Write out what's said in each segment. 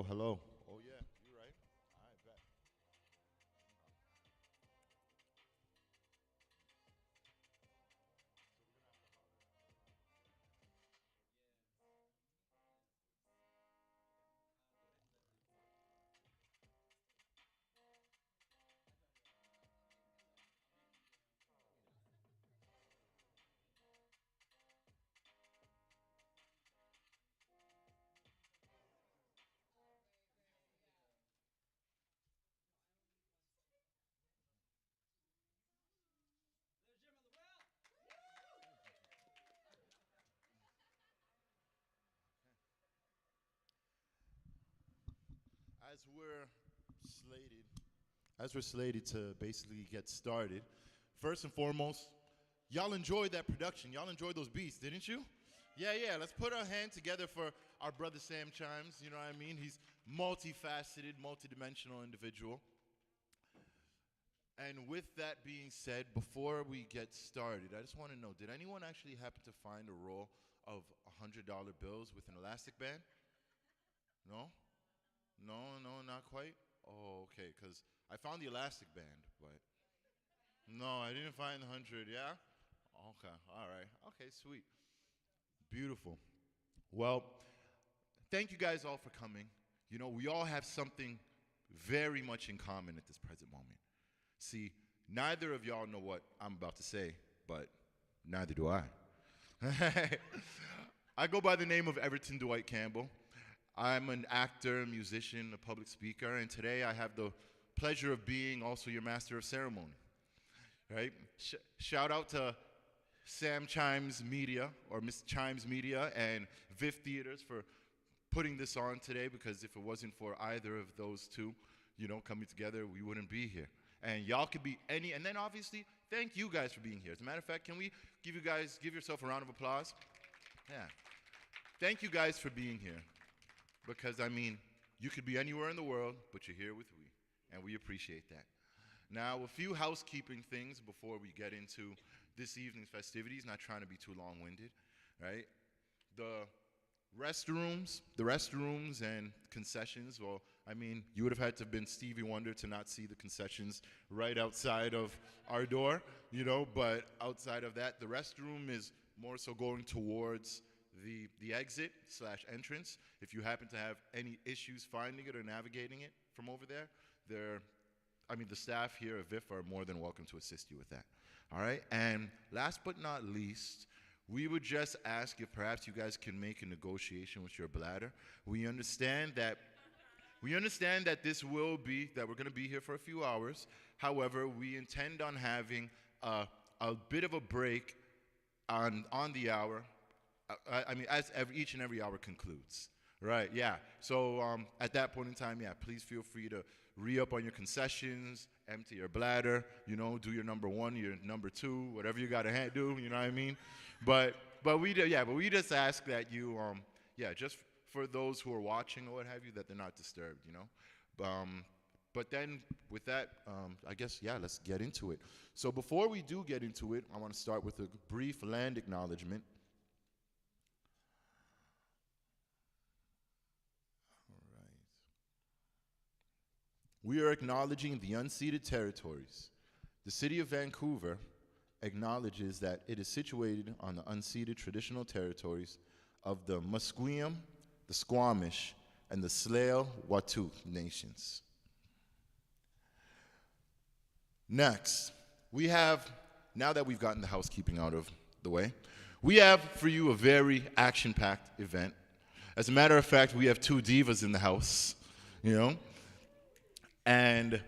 Hello, hello. Oh yeah, you're right. I bet. As we're slated, as we're slated to basically get started, first and foremost, y'all enjoyed that production. Y'all enjoyed those beats, didn't you? Yeah, yeah. Let's put our hand together for our brother Sam Chimes. You know what I mean? He's multifaceted, multidimensional individual. And with that being said, before we get started, I just want to know, did anyone actually happen to find a roll of $100 bills with an elastic band? No? No, no, not quite? Oh, okay, because I found the elastic band, but no, I didn't find the 100, yeah? Okay, all right. Okay, sweet. Beautiful. Well, thank you guys all for coming. You know, we all have something very much in common at this present moment. See, neither of y'all know what I'm about to say, but neither do I. I go by the name of Everton Dwight Campbell. I'm an actor, musician, a public speaker, and today I have the pleasure of being also your master of ceremony. Right? Shout out to Sam Chimes Media, or Miss Chimes Media, and Viv Theaters for putting this on today, because if it wasn't for either of those two, you know, coming together, we wouldn't be here. And y'all could be any, and then obviously, thank you guys for being here. As a matter of fact, can we give yourself a round of applause? Yeah. Thank you guys for being here. Because, I mean, you could be anywhere in the world, but you're here with we, and we appreciate that. Now, a few housekeeping things before we get into this evening's festivities, not trying to be too long-winded, right? The restrooms and concessions, well, I mean, you would have had to have been Stevie Wonder to not see the concessions right outside of our door, you know, but outside of that, the restroom is more so going towards the exit / entrance. If you happen to have any issues finding it or navigating it from over there, the staff here at VIF are more than welcome to assist you with that. All right, and last but not least, we would just ask if perhaps you guys can make a negotiation with your bladder. We understand that we're going to be here for a few hours. However, we intend on having a bit of a break on the hour. Each and every hour concludes. Right, yeah. So at that point in time, yeah, please feel free to re-up on your concessions, empty your bladder, you know, do your number one, your number two, whatever you got to do, you know what I mean? But we just ask that you, just for those who are watching or what have you, that they're not disturbed, you know? But then with that, I guess, yeah, let's get into it. So before we do get into it, I want to start with a brief land acknowledgement. We are acknowledging the unceded territories. The city of Vancouver acknowledges that it is situated on the unceded traditional territories of the Musqueam, the Squamish, and the Tsleil-Waututh nations. Next, now that we've gotten the housekeeping out of the way, we have for you a very action-packed event. As a matter of fact, we have two divas in the house, you know? And,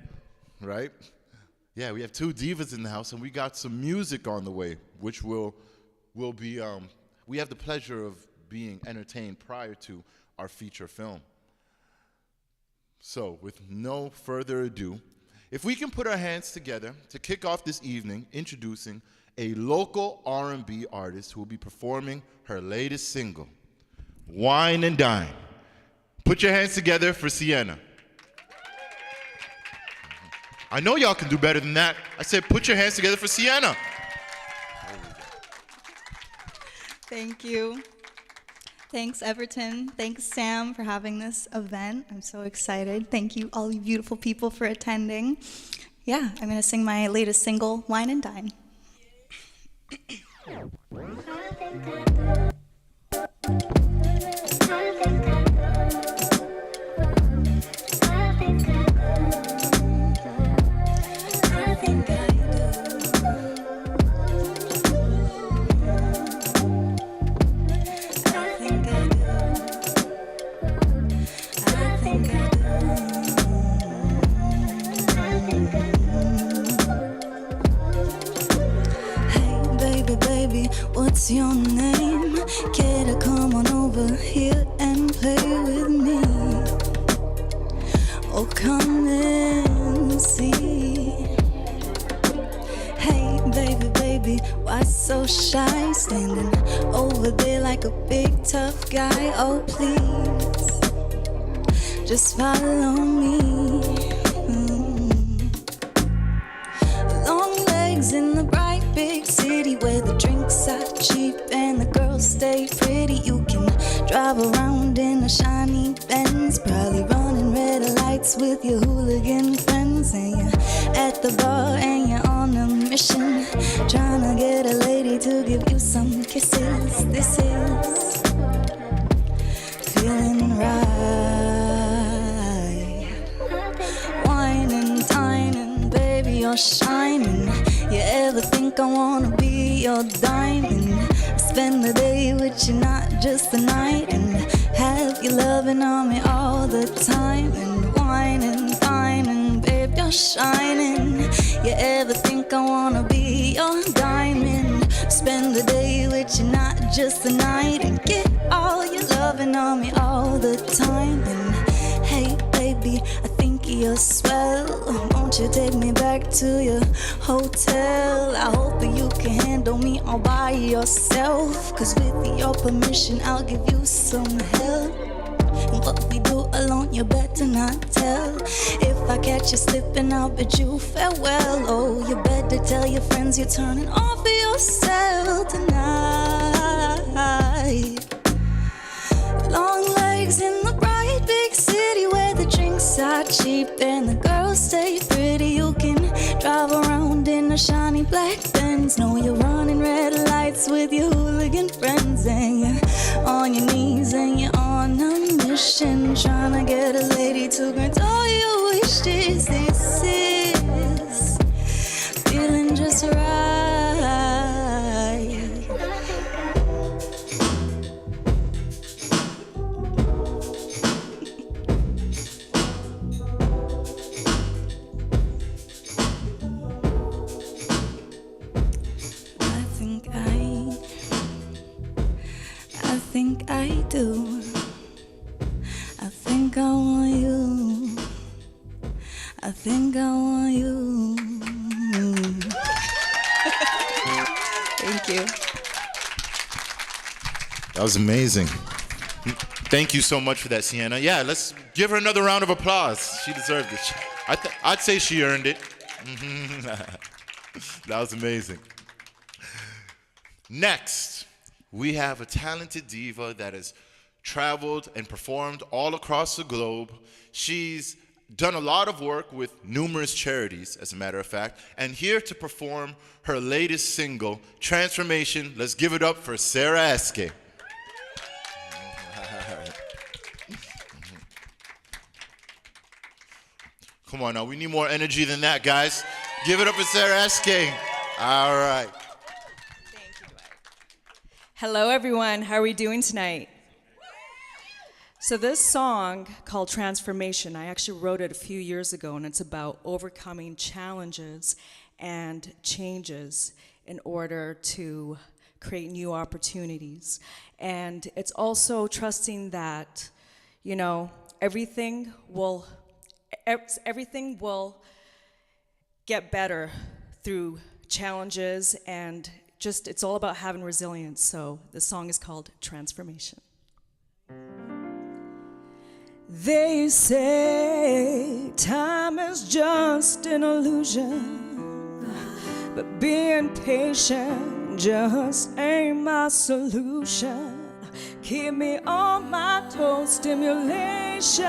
right? Yeah, we have two divas in the house, and we got some music on the way, which will be, we have the pleasure of being entertained prior to our feature film. So, with no further ado, if we can put our hands together to kick off this evening, introducing a local R&B artist who will be performing her latest single, Wine and Dine. Put your hands together for Sienna. I know y'all can do better than that. I said put your hands together for Sienna. Thank you. Thanks, Everton. Thanks, Sam, for having this event. I'm so excited. Thank you, all you beautiful people, for attending. Yeah, I'm going to sing my latest single, Wine and Dine. What's your name? Care to come on over here and play with me? Oh, come and see. Hey, baby, why so shy? Standing over there like a big tough guy. Oh, please, just follow me. Long legs in the bright big city where the drinks are cheap and the girls stay pretty. You can drive around in a shiny Benz, probably running red lights with your hooligan friends. And you're at the bar and you're on a mission, trying to get a lady to give you some kisses. This is feeling right. Wine and dining, baby, you're shining. You ever think I wanna be your diamond? Spend the day with you, not just the night, and have you loving on me all the time. And wine and dining, babe, you're shining. You ever think I wanna be your diamond? Spend the day with you, not just the night, and get all your loving on me all the time. And hey, baby, I think you're swell. Won't you take me back to your hotel? I hope that you can handle me all by yourself, 'cause with your permission I'll give you some help. And what we do alone you better not tell. If I catch you slipping I'll bid you farewell. Oh, you better tell your friends you're turning off for yourself tonight. Long legs in the bright big city where the drinks are cheap and the girls stay pretty. You can drive around in a shiny black Benz. Know you're running red lights with your hooligan friends, and you're on your knees and you're on a mission, trying to get a lady to grant all your wishes. This is feeling just right. I think I do. I think I want you. I think I want you. Thank you. That was amazing. Thank you so much for that, Sienna. Yeah, let's give her another round of applause. She deserved it. I'd say she earned it. That was amazing. Next, we have a talented diva that has traveled and performed all across the globe. She's done a lot of work with numerous charities, as a matter of fact, and here to perform her latest single, Transformation. Let's give it up for Sarah Eske. Come on now, we need more energy than that, guys. Give it up for Sarah Eske. All right. Thank you, Dwight. Hello, everyone. How are we doing tonight? So this song called Transformation, I actually wrote it a few years ago, and it's about overcoming challenges and changes in order to create new opportunities. And it's also trusting that, you know, everything will get better through challenges, and just it's all about having resilience. So the song is called Transformation. They say time is just an illusion, but being patient just ain't my solution. keep me on my toes. Stimulation,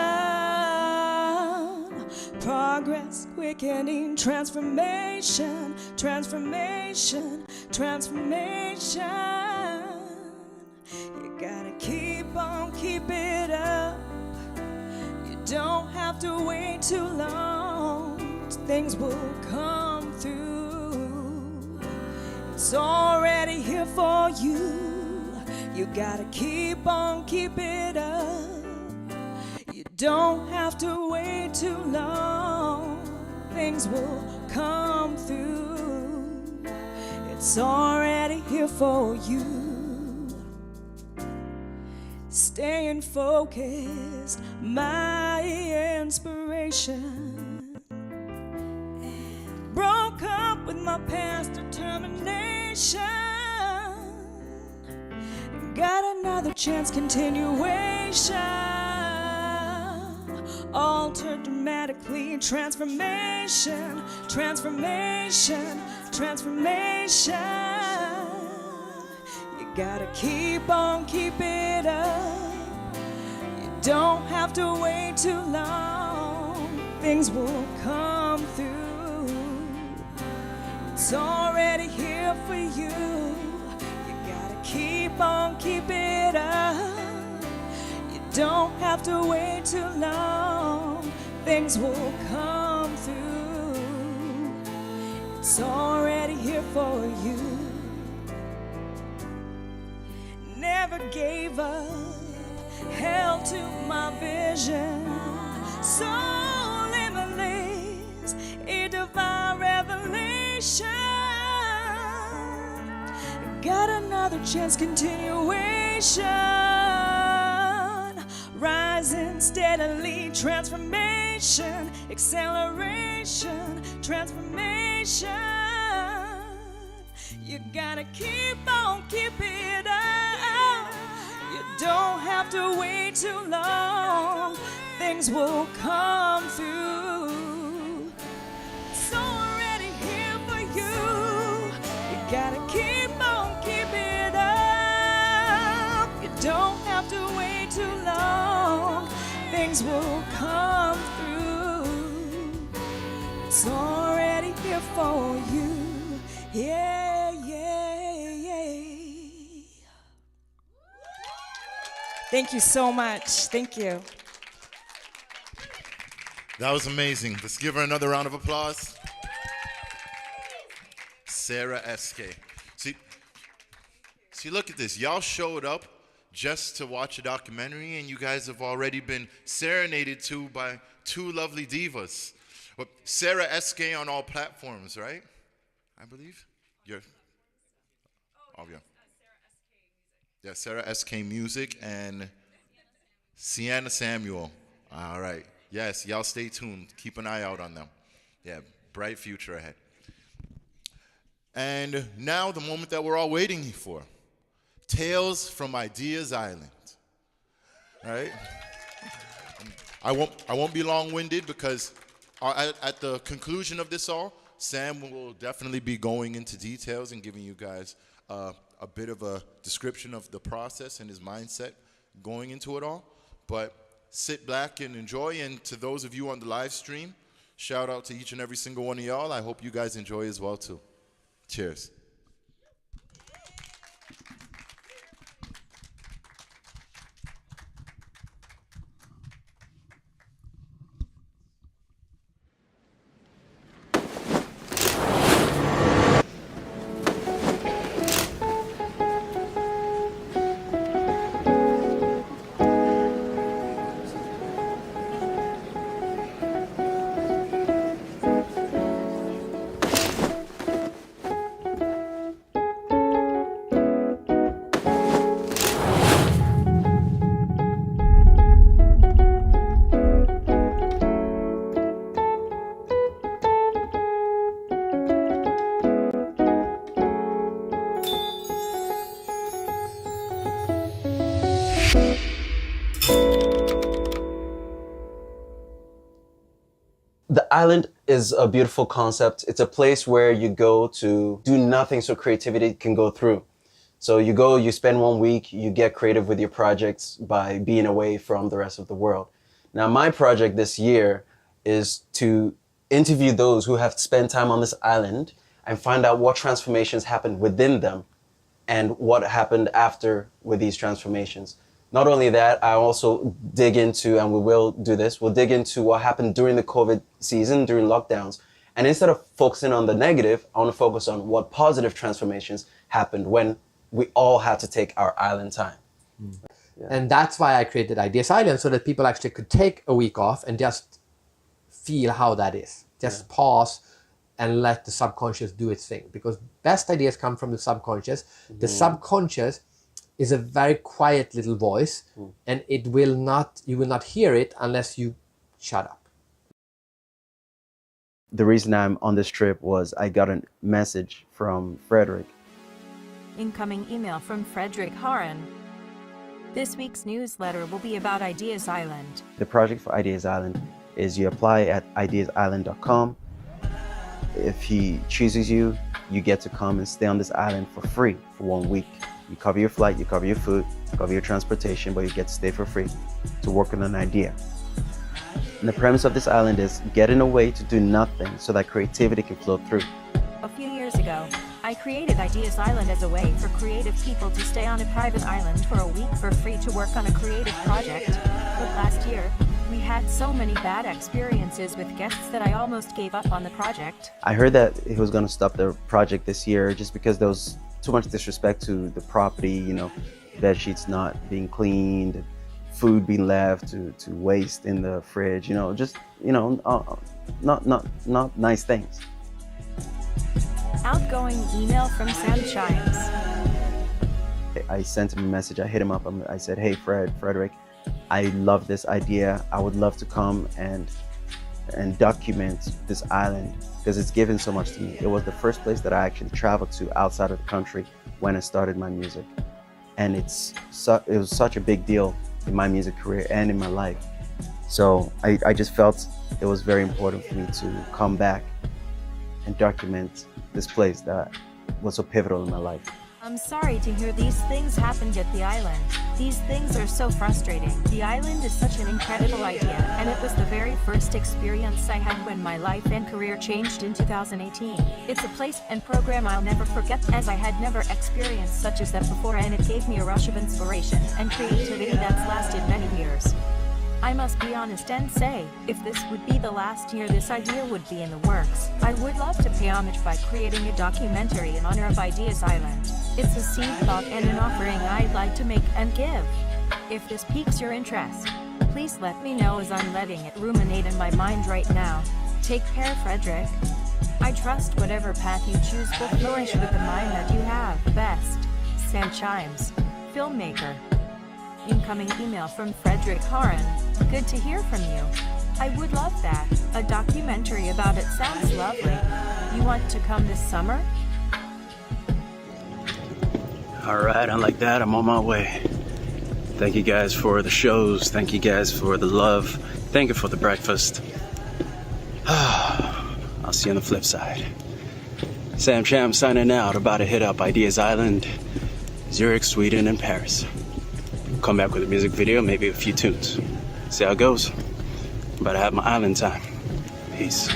progress, quickening, transformation, transformation, transformation. You gotta keep on, keep it up. You don't have to wait too long. Things will come through. It's already here for you. You gotta keep on, keep it up. You don't have to wait too long. Things will come through. It's already here for you. Staying focused, my inspiration. Broke up with my past determination. Got another chance, continuation. Altered dramatically, transformation, transformation, transformation. You gotta keep on, keep it up. You don't have to wait too long. Things will come through. It's already here for you. You gotta keep on, keep it up. You don't have to wait too long. Things will come through. It's already here for you. Never gave up, held to my vision. So limitless, a divine revelation. Got another chance, continuation. Rising steadily, transformation, acceleration, transformation. You gotta keep on, keep it up. You don't have to wait too long. Things will come through. It's already here for you. You gotta keep on, keep it up. You don't have to wait too long. Things will come through. It's already here for you. Yeah, yeah, yeah. Thank you so much. Thank you. That was amazing. Let's give her another round of applause. Sarah S.K. See, look at this. Y'all showed up just to watch a documentary, and you guys have already been serenaded to by two lovely divas. Well, Sarah S.K. on all platforms, right? I believe. Oh, yeah. Yeah, Sarah S.K. Music and Sienna Samuel. All right. Yes, y'all stay tuned. Keep an eye out on them. Yeah, bright future ahead. And now the moment that we're all waiting for. Tales from Ideas Island. All right? I won't be long-winded because at the conclusion of this all, Sam will definitely be going into details and giving you guys a bit of a description of the process and his mindset going into it all. But sit back and enjoy. And to those of you on the live stream, shout out to each and every single one of y'all. I hope you guys enjoy as well too. Cheers. The island is a beautiful concept. It's a place where you go to do nothing so creativity can go through. So you go, you spend 1 week, you get creative with your projects by being away from the rest of the world. Now, my project this year is to interview those who have spent time on this island and find out what transformations happened within them and what happened after with these transformations. Not only that, I also dig into, and we will do this, we'll dig into what happened during the COVID season, during lockdowns. And instead of focusing on the negative, I want to focus on what positive transformations happened when we all had to take our island time. Yeah. And that's why I created Ideas Island, so that people actually could take a week off and just feel how that is. Just pause and let the subconscious do its thing. Because best ideas come from the subconscious. The subconscious is a very quiet little voice, and you will not hear it unless you shut up. The reason I'm on this trip was I got a message from Frederick. Incoming email from Frederick Haran. This week's newsletter will be about Ideas Island. The project for Ideas Island is you apply at ideasisland.com. If he chooses you, you get to come and stay on this island for free for 1 week. You cover your flight, you cover your food, you cover your transportation, but you get to stay for free to work on an idea. And the premise of this island is getting a way to do nothing so that creativity can flow through. A few years ago, I created Ideas Island as a way for creative people to stay on a private island for a week for free to work on a creative project. But last year, we had so many bad experiences with guests that I almost gave up on the project. I heard that he was going to stop the project this year just because there was too much disrespect to the property, you know, bed sheets not being cleaned, food being left to waste in the fridge, you know, just, you know, not nice things. Outgoing email from Chimes. I sent him a message, I hit him up, I said, hey Frederick, I love this idea. I would love to come and document this island because it's given so much to me. It was the first place that I actually traveled to outside of the country when I started my music. And it was such a big deal in my music career and in my life. So I just felt it was very important for me to come back and document this place that was so pivotal in my life. I'm sorry to hear these things happened at the island. These things are so frustrating. The island is such an incredible idea, and it was the very first experience I had when my life and career changed in 2018. It's a place and program I'll never forget, as I had never experienced such as that before, and it gave me a rush of inspiration and creativity that's lasted many years. I must be honest and say, if this would be the last year this idea would be in the works, I would love to pay homage by creating a documentary in honor of Ideas Island. It's a seed thought and an offering I'd like to make and give. If this piques your interest, please let me know, as I'm letting it ruminate in my mind right now. Take care, Frederick. I trust whatever path you choose will flourish with the mind that you have. Best, Chimes, filmmaker. Incoming email from Frederick Haran. Good to hear from you. I would love that. A documentary about it sounds lovely. You want to come this summer? All right, unlike that, I'm on my way. Thank you guys for the shows. Thank you guys for the love. Thank you for the breakfast. I'll see you on the flip side. Chimes signing out, about to hit up Ideas Island, Zurich, Sweden, and Paris. Come back with a music video, maybe a few tunes. See how it goes. I'm about to have my island time. Peace.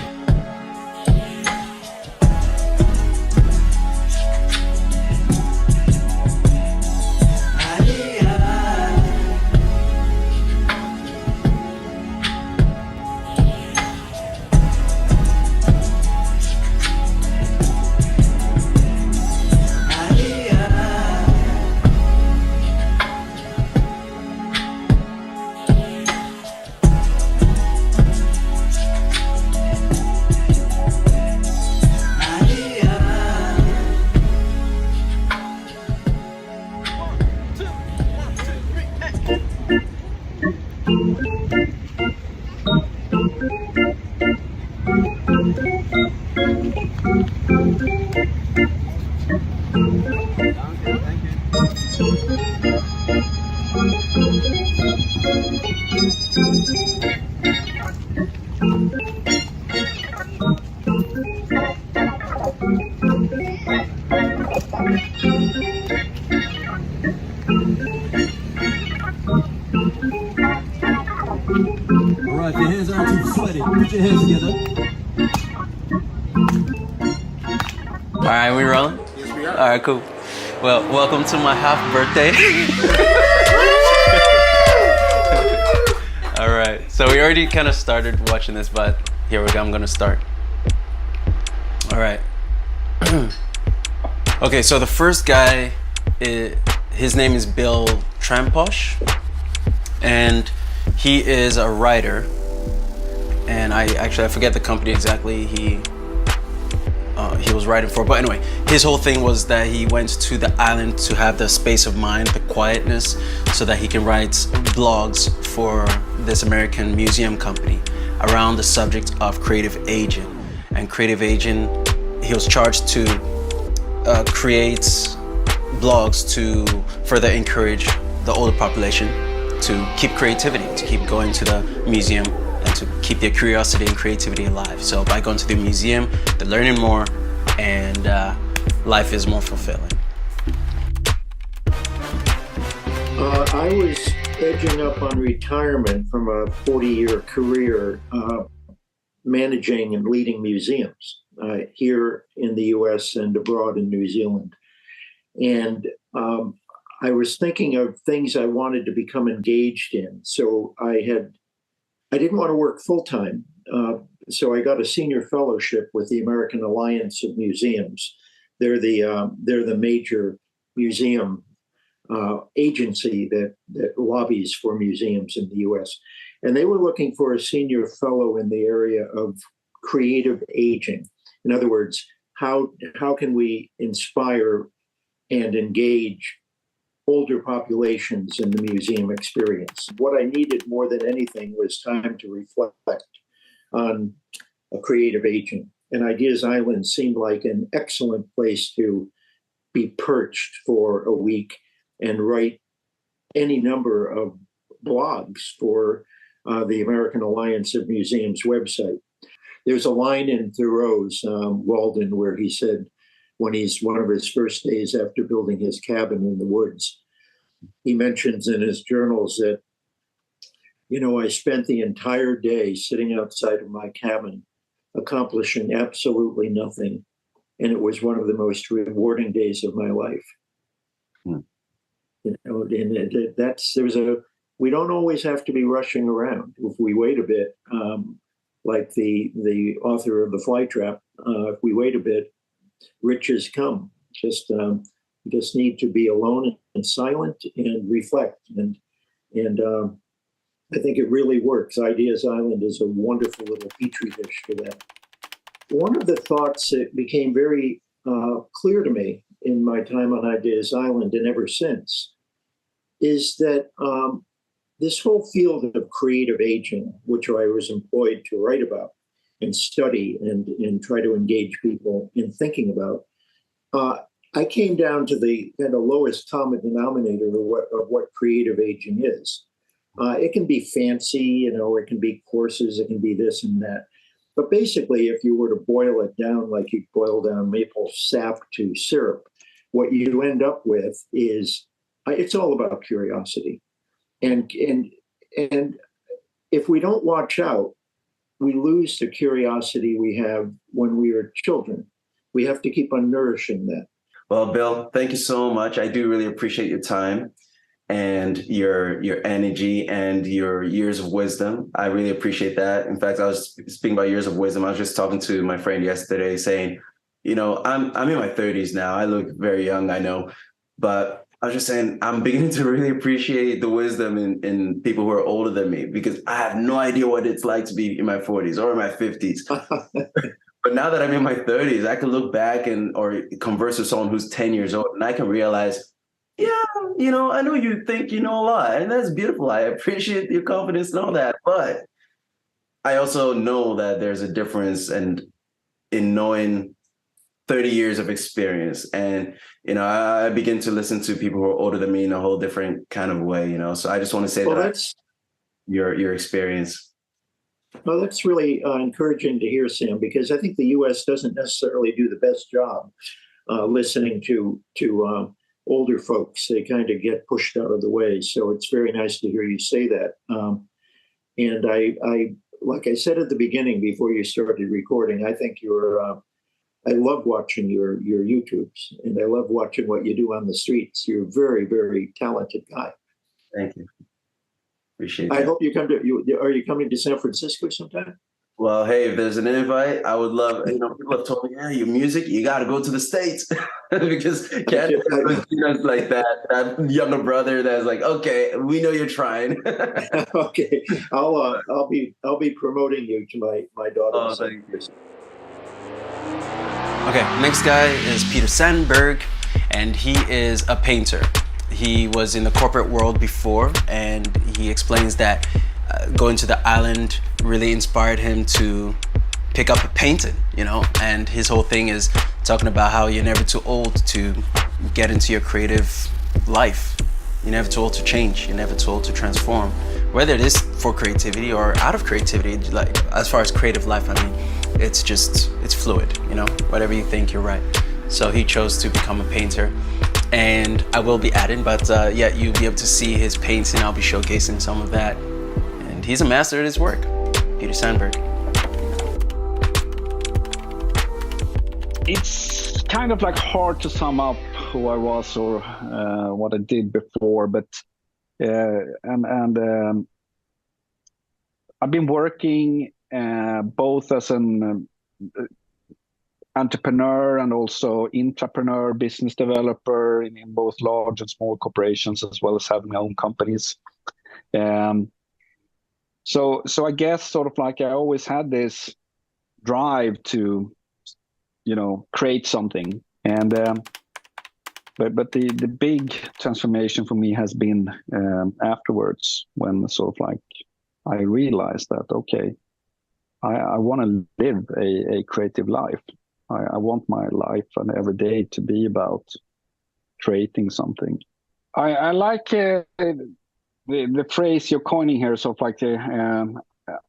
Put your hands together. All right, we rolling? Yes, we are. All right, cool. Well, welcome to my half birthday. All right, so we already kind of started watching this, but here we go. I'm gonna start. All right. Okay, so the first guy, his name is Bill Tramposh, and he is a writer. And I forget the company exactly he was writing for, but anyway, his whole thing was that he went to the island to have the space of mind, the quietness, so that he can write blogs for this American museum company around the subject of creative aging. And creative aging, he was charged to create blogs to further encourage the older population to keep creativity, to keep going to the museum, and to keep their curiosity and creativity alive. So by going to the museum, they're learning more, and life is more fulfilling. I was edging up on retirement from a 40-year career managing and leading museums here in the US and abroad in New Zealand. And I was thinking of things I wanted to become engaged in. So I didn't want to work full-time. So I got a senior fellowship with the American Alliance of Museums. They're the major museum agency that lobbies for museums in the US. And they were looking for a senior fellow in the area of creative aging. In other words, how can we inspire and engage older populations in the museum experience? What I needed more than anything was time to reflect on a creative aging. And Ideas Island seemed like an excellent place to be perched for a week and write any number of blogs for the American Alliance of Museums website. There's a line in Thoreau's Walden where he said, when he's one of his first days after building his cabin in the woods, he mentions in his journals that, I spent the entire day sitting outside of my cabin, accomplishing absolutely nothing. And it was one of the most rewarding days of my life. And we don't always have to be rushing around. If we wait a bit, like the author of The Fly Trap, if we wait a bit, riches come. Just need to be alone and silent and reflect. And I think it really works. Ideas Island is a wonderful little petri dish for that. One of the thoughts that became very clear to me in my time on Ideas Island and ever since is that this whole field of creative aging, which I was employed to write about and study and try to engage people in thinking about, I came down to the kind of lowest common denominator of what creative aging is. It can be fancy, it can be courses, it can be this and that. But basically, if you were to boil it down like you boil down maple sap to syrup, what you end up with is it's all about curiosity. And if we don't watch out, we lose the curiosity we have when we are children. We have to keep on nourishing that. Well, Bill, thank you so much. I do really appreciate your time and your energy and your years of wisdom. I really appreciate that. In fact, I was speaking about years of wisdom. I was just talking to my friend yesterday saying, I'm in my 30s now. I look very young, I know, but I was just saying, I'm beginning to really appreciate the wisdom in people who are older than me, because I have no idea what it's like to be in my 40s or in my 50s. But now that I'm in my 30s, I can look back or converse with someone who's 10 years old, and I can realize, I know you think you know a lot, and that's beautiful. I appreciate your confidence and all that. But I also know that there's a difference in knowing 30 years of experience. And, I begin to listen to people who are older than me in a whole different kind of way, So I just want to say that's your experience. Well, that's really encouraging to hear, Sam, because I think the U.S. doesn't necessarily do the best job listening to older folks. They kind of get pushed out of the way. So it's very nice to hear you say that. And like I said at the beginning before you started recording, I think I love watching your YouTubes, and I love watching what you do on the streets. You're a very, very talented guy. Thank you. Appreciate I that. hope you come to are you coming to San Francisco sometime? Well, hey, if there's an invite, I would love, people have told me, yeah, your music, you got to go to the States because Canada is like that younger brother that's like, okay, we know you're trying. Okay, I'll be promoting you to my daughter. Oh, thank you. Okay, next guy is Peter Sandberg, and he is a painter. He was in the corporate world before, and he explains that going to the island really inspired him to pick up painting, and his whole thing is talking about how you're never too old to get into your creative life. You're never too old to change. You're never too old to transform. Whether it is for creativity or out of creativity, like as far as creative life, I mean, it's fluid, whatever you think, you're right. So he chose to become a painter, and I will be adding, but yeah, you'll be able to see his painting. I'll be showcasing some of that. And he's a master at his work, Peter Sandberg. It's kind of like hard to sum up who I was or what I did before, but I've been working both as an entrepreneur and also intrapreneur, business developer in both large and small corporations, as well as having my own companies. So I guess sort of like I always had this drive to, create something. And but the big transformation for me has been afterwards, when sort of like I realized that, okay, I want to live a creative life. I want my life and every day to be about creating something. I like the phrase you're coining here, sort of like the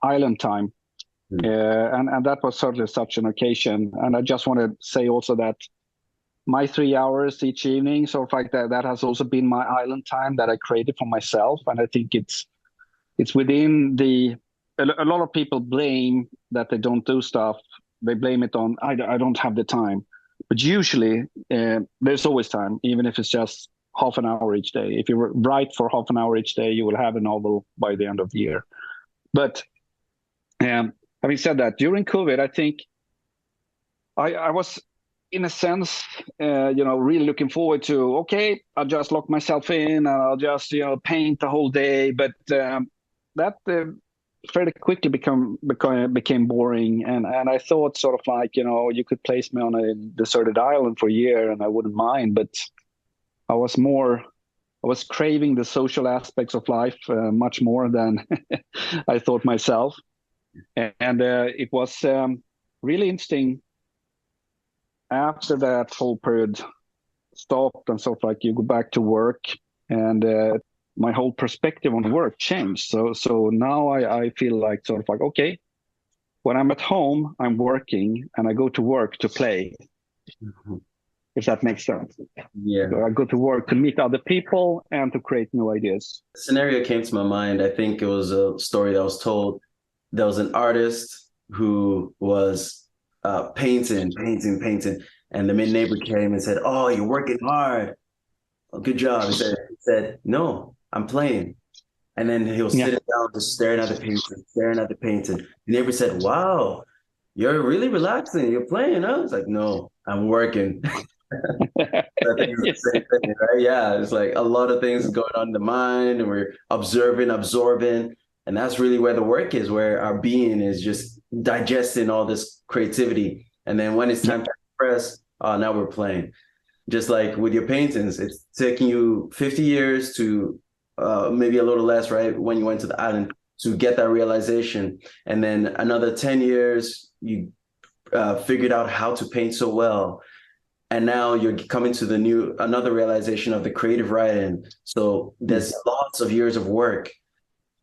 island time. And that was certainly such an occasion. And I just want to say also that my 3 hours each evening, sort of like that has also been my island time that I created for myself. And I think it's within a lot of people blame that they don't do stuff. They blame it on, I don't have the time. But usually there's always time, even if it's just half an hour each day. If you write for half an hour each day, you will have a novel by the end of the year. But having said that, during COVID, I think I was, in a sense, really looking forward to, okay, I'll just lock myself in and I'll just, paint the whole day. But that fairly quickly became boring. And I thought sort of like, you could place me on a deserted island for a year and I wouldn't mind. But I was craving the social aspects of life much more than I thought myself. And it was really interesting after that whole period stopped and sort of like you go back to work, and my whole perspective on work changed. So now I feel like sort of like, okay, when I'm at home, I'm working and I go to work to play. Mm-hmm. If that makes sense. Yeah. So I go to work to meet other people and to create new ideas. The scenario came to my mind. I think it was a story that was told. There was an artist who was painting, and the neighbor came and said, "Oh, you're working hard. Oh, good job." He said, "No, I'm playing." And then he was sitting down, just staring at the painting. The neighbor said, "Wow, you're really relaxing. You're playing, huh?" It's like, "No, I'm working." I think it's the same thing, right? Yeah, it's like a lot of things going on in the mind, and we're observing, absorbing. And that's really where the work is, where our being is just digesting all this creativity. And then when it's time to express, now we're playing. Just like with your paintings, it's taking you 50 years to maybe a little less, right? When you went to the island to get that realization. And then another 10 years, you figured out how to paint so well. And now you're coming to another realization of the creative writing. So there's lots of years of work.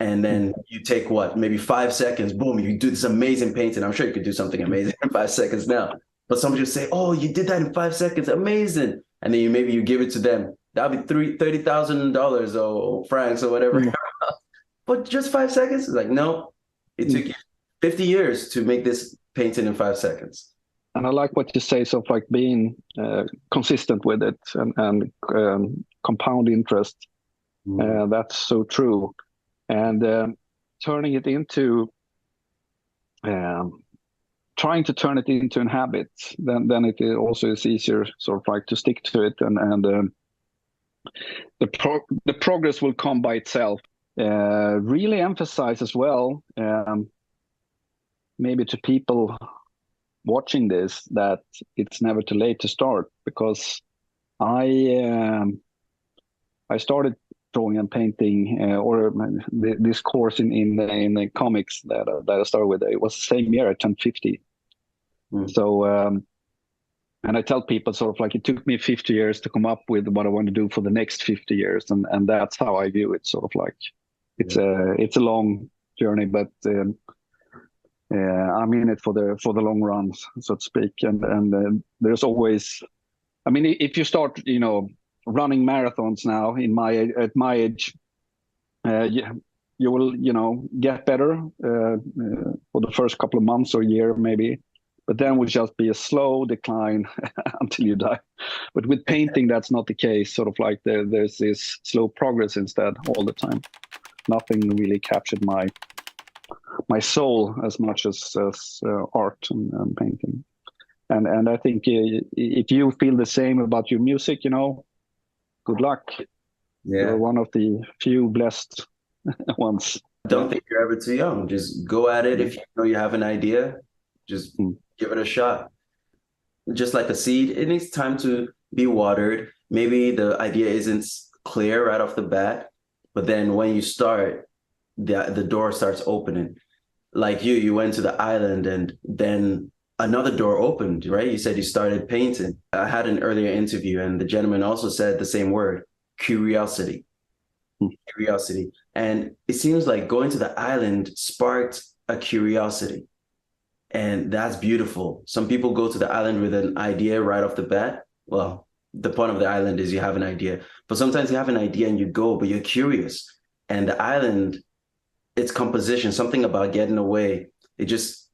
And then you take maybe 5 seconds, boom, you do this amazing painting. I'm sure you could do something amazing in 5 seconds now. But somebody will say, "Oh, you did that in 5 seconds, amazing." And then maybe you give it to them. That'll be $30,000 or francs or whatever. But just 5 seconds? It's like, no, it took you 50 years to make this painting in 5 seconds. And I like what you say, so like being consistent with it and compound interest. That's so true. And turning it into, trying to turn it into a habit, then it also is easier sort of like to stick to it, and the progress will come by itself. Really emphasize as well, maybe to people watching this, that it's never too late to start, because I started drawing and painting, or this course in the comics that I started with. It was the same year I turned 50. So, and I tell people sort of like it took me 50 years to come up with what I want to do for the next 50 years, and that's how I view it. Sort of like it's a long journey, but I'm in it for the long run, so to speak. And there's always, I mean, if you start, running marathons now at my age, you will, get better for the first couple of months or year maybe, but then will just be a slow decline until you die. But with painting, that's not the case. Sort of like there's this slow progress instead all the time. Nothing really captured my soul as much as art and painting. And I think if you feel the same about your music, good luck. You're one of the few blessed ones. Don't think you're ever too young. Just go at it. If you know you have an idea, just give it a shot. Just like a seed, it needs time to be watered. Maybe the idea isn't clear right off the bat, but then when you start, the door starts opening. Like you went to the island and then another door opened, right? You said you started painting. I had an earlier interview and the gentleman also said the same word, curiosity. Curiosity. And it seems like going to the island sparked a curiosity. And that's beautiful. Some people go to the island with an idea right off the bat. Well, the point of the island is you have an idea, but sometimes you have an idea and you go, but you're curious. And the island, its composition, something about getting away, it just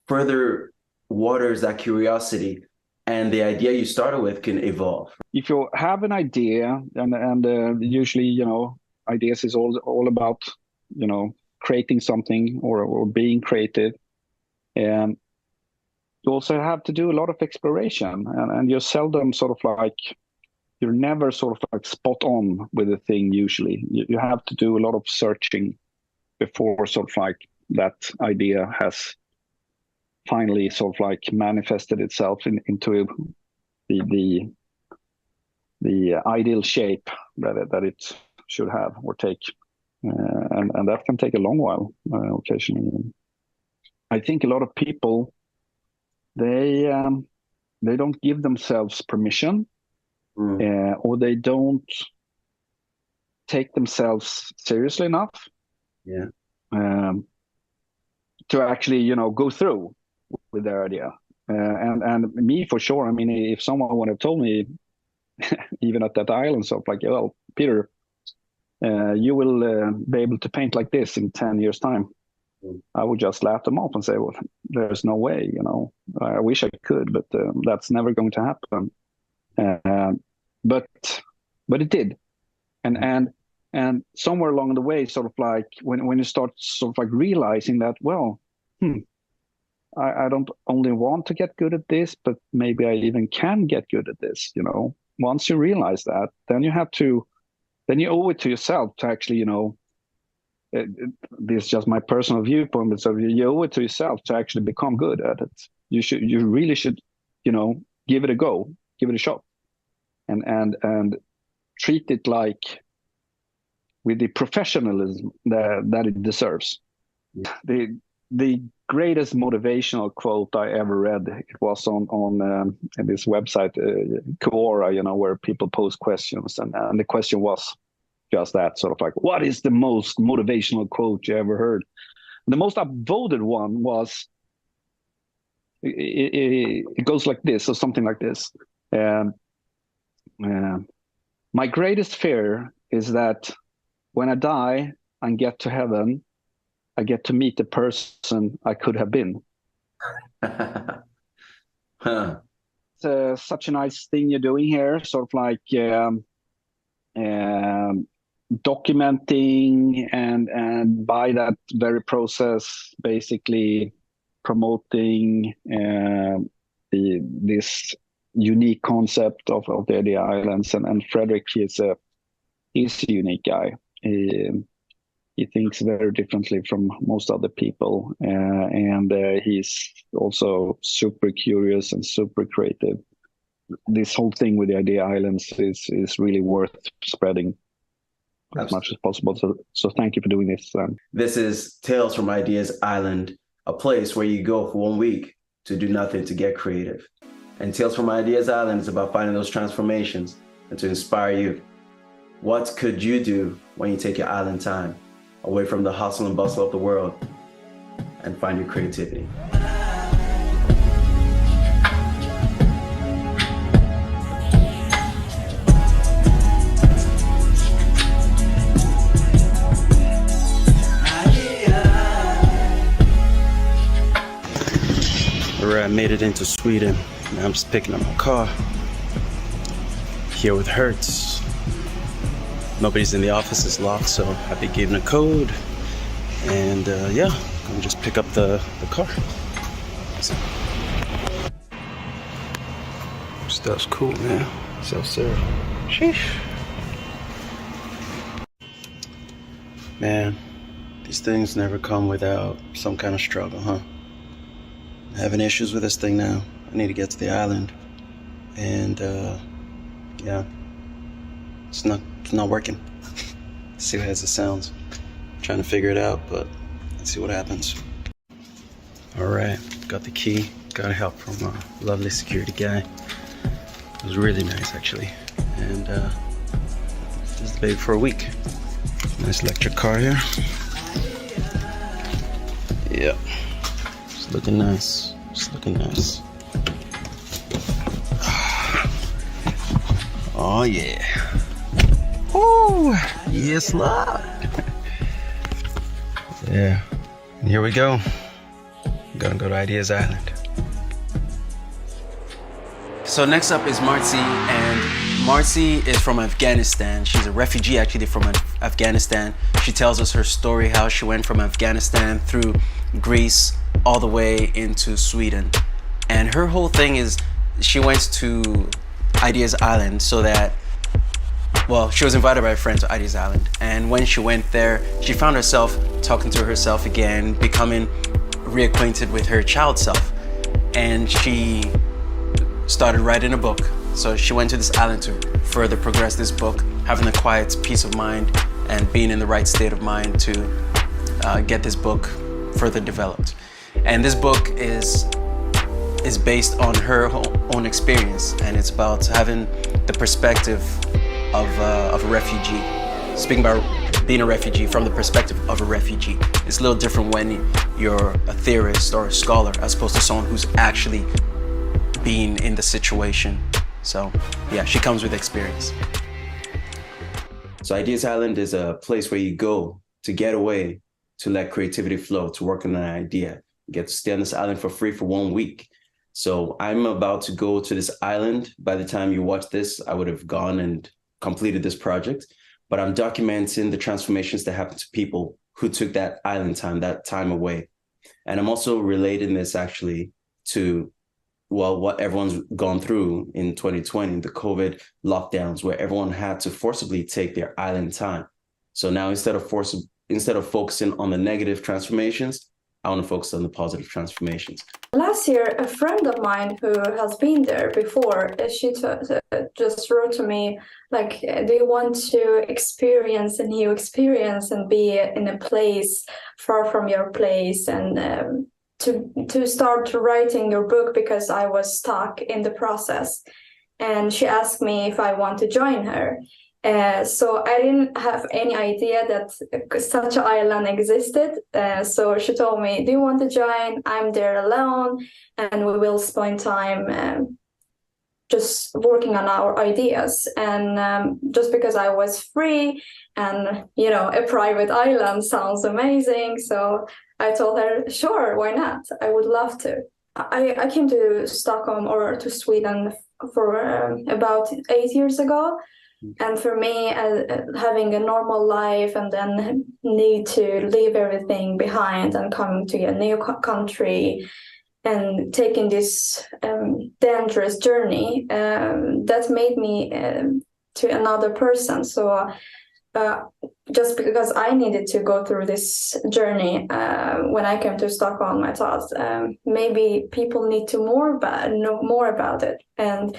further waters that curiosity, and the idea you started with can evolve. If you have an idea, and usually, ideas is all about, creating something or being creative. And you also have to do a lot of exploration, and you're seldom you're never sort of like spot on with a thing. Usually you have to do a lot of searching before sort of like that idea has finally sort of like manifested itself into the ideal shape that it should have or take, and that can take a long while occasionally. I think a lot of people they don't give themselves permission, or they don't take themselves seriously enough to actually go through with their idea. And me for sure. I mean, if someone would have told me even at that island, so like, well, Peter, you will be able to paint like this in 10 years time, I would just laugh them off and say, well, there's no way, I wish I could, but that's never going to happen. But it did. And somewhere along the way, sort of like when you start sort of like realizing that, well, I don't only want to get good at this, but maybe I even can get good at this, Once you realize that, then you owe it to yourself to actually, this is just my personal viewpoint, but so you owe it to yourself to actually become good at it. You really should, give it a go, give it a shot, and treat it like with the professionalism that it deserves. The greatest motivational quote I ever read, it was on this website, Quora, where people post questions, and the question was just that, sort of like, what is the most motivational quote you ever heard? And the most upvoted one was, it goes like this, or something like this. My greatest fear is that when I die and get to heaven, I get to meet the person I could have been. Huh. It's such a nice thing you're doing here, sort of like documenting and by that very process, basically promoting this unique concept of the idea islands. And Frederick is a unique guy. He thinks very differently from most other people, and he's also super curious and super creative. This whole thing with the idea islands is really worth spreading as much as possible. So thank you for doing this. This is Tales from Ideas Island, a place where you go for 1 week to do nothing to get creative. And Tales from Ideas Island is about finding those transformations and to inspire you. What could you do when you take your island time away from the hustle and bustle of the world and find your creativity? I made it into Sweden. Now I'm just picking up my car. Here with Hertz. Nobody's in the office, it's locked, so I'll be given a code. And yeah, I'm just pick up the car. Stuff's cool, man. Self-serve. Sheesh. Man, these things never come without some kind of struggle, huh? Having issues with this thing now. I need to get to the island, and yeah, it's not working. See as it sounds. I'm trying to figure it out, but let's see what happens. All right, got the key. Got help from a lovely security guy. It was really nice, actually. And this is the baby for a week. Nice electric car here. Yeah. It's looking nice. It's looking nice. Oh yeah. Oh yes, Lord. Yeah. And here we go. I'm gonna go to Ideas Island. So next up is Marcy, and Marcy is from Afghanistan. She's a refugee actually from Afghanistan. She tells us her story, how she went from Afghanistan through Greece all the way into Sweden. And her whole thing is she went to Ideas Island so that, well, she was invited by a friend to Ideas Island. And when she went there, she found herself talking to herself again, becoming reacquainted with her child self. And she started writing a book. So she went to this island to further progress this book, having a quiet peace of mind and being in the right state of mind to get this book further developed. And this book is based on her own experience, and it's about having the perspective of a refugee. Speaking about being a refugee from the perspective of a refugee. It's a little different when you're a theorist or a scholar as opposed to someone who's actually being in the situation. So yeah, she comes with experience. So Ideas Island is a place where you go to get away, to let creativity flow, to work on an idea. You get to stay on this island for free for 1 week. So I'm about to go to this island. By the time you watch this, I would have gone and completed this project. But I'm documenting the transformations that happened to people who took that island time, that time away. And I'm also relating this actually to, well, what everyone's gone through in 2020, the COVID lockdowns, where everyone had to forcibly take their island time. So now instead of focusing on the negative transformations, I want to focus on the positive transformations. Last year, a friend of mine who has been there before, she just wrote to me, like, do you want to experience a new experience and be in a place far from your place, and to start writing your book, because I was stuck in the process. And she asked me if I want to join her. So I didn't have any idea that such an island existed. So she told me, do you want to join? I'm there alone and we will spend time just working on our ideas. And just because I was free and, you know, a private island sounds amazing. So I told her, sure, why not? I would love to. I came to Stockholm or to Sweden for about 8 years ago. And for me, having a normal life and then need to leave everything behind and come to a new country and taking this dangerous journey, that made me to another person. So just because I needed to go through this journey, when I came to Stockholm, I thought maybe people need to know more about it. And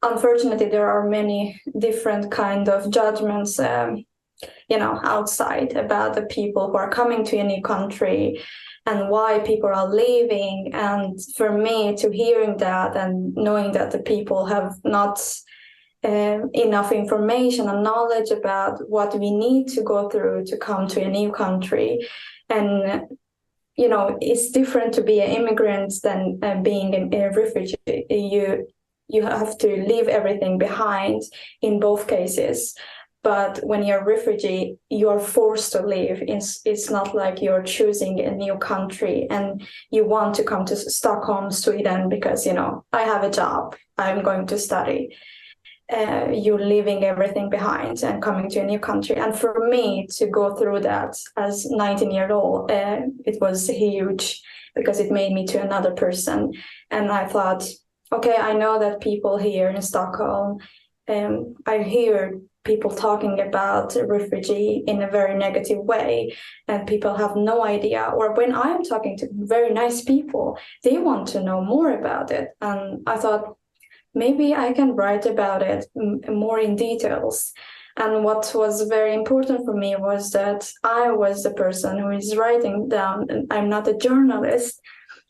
unfortunately, there are many different kind of judgments, you know, outside about the people who are coming to a new country and why people are leaving. And for me, to hearing that and knowing that the people have not enough information and knowledge about what we need to go through to come to a new country, and you know, it's different to be an immigrant than being a refugee. You have to leave everything behind in both cases. But when you're a refugee, you're forced to leave. It's not like you're choosing a new country and you want to come to Stockholm, Sweden, because, you know, I have a job, I'm going to study. You're leaving everything behind and coming to a new country. And for me to go through that as 19-year-old, it was huge because it made me to another person. And I thought, okay, I know that people here in Stockholm, I hear people talking about refugee in a very negative way, and people have no idea. Or when I'm talking to very nice people, they want to know more about it. And I thought, maybe I can write about it more in details. And what was very important for me was that I was the person who is writing down. I'm not a journalist.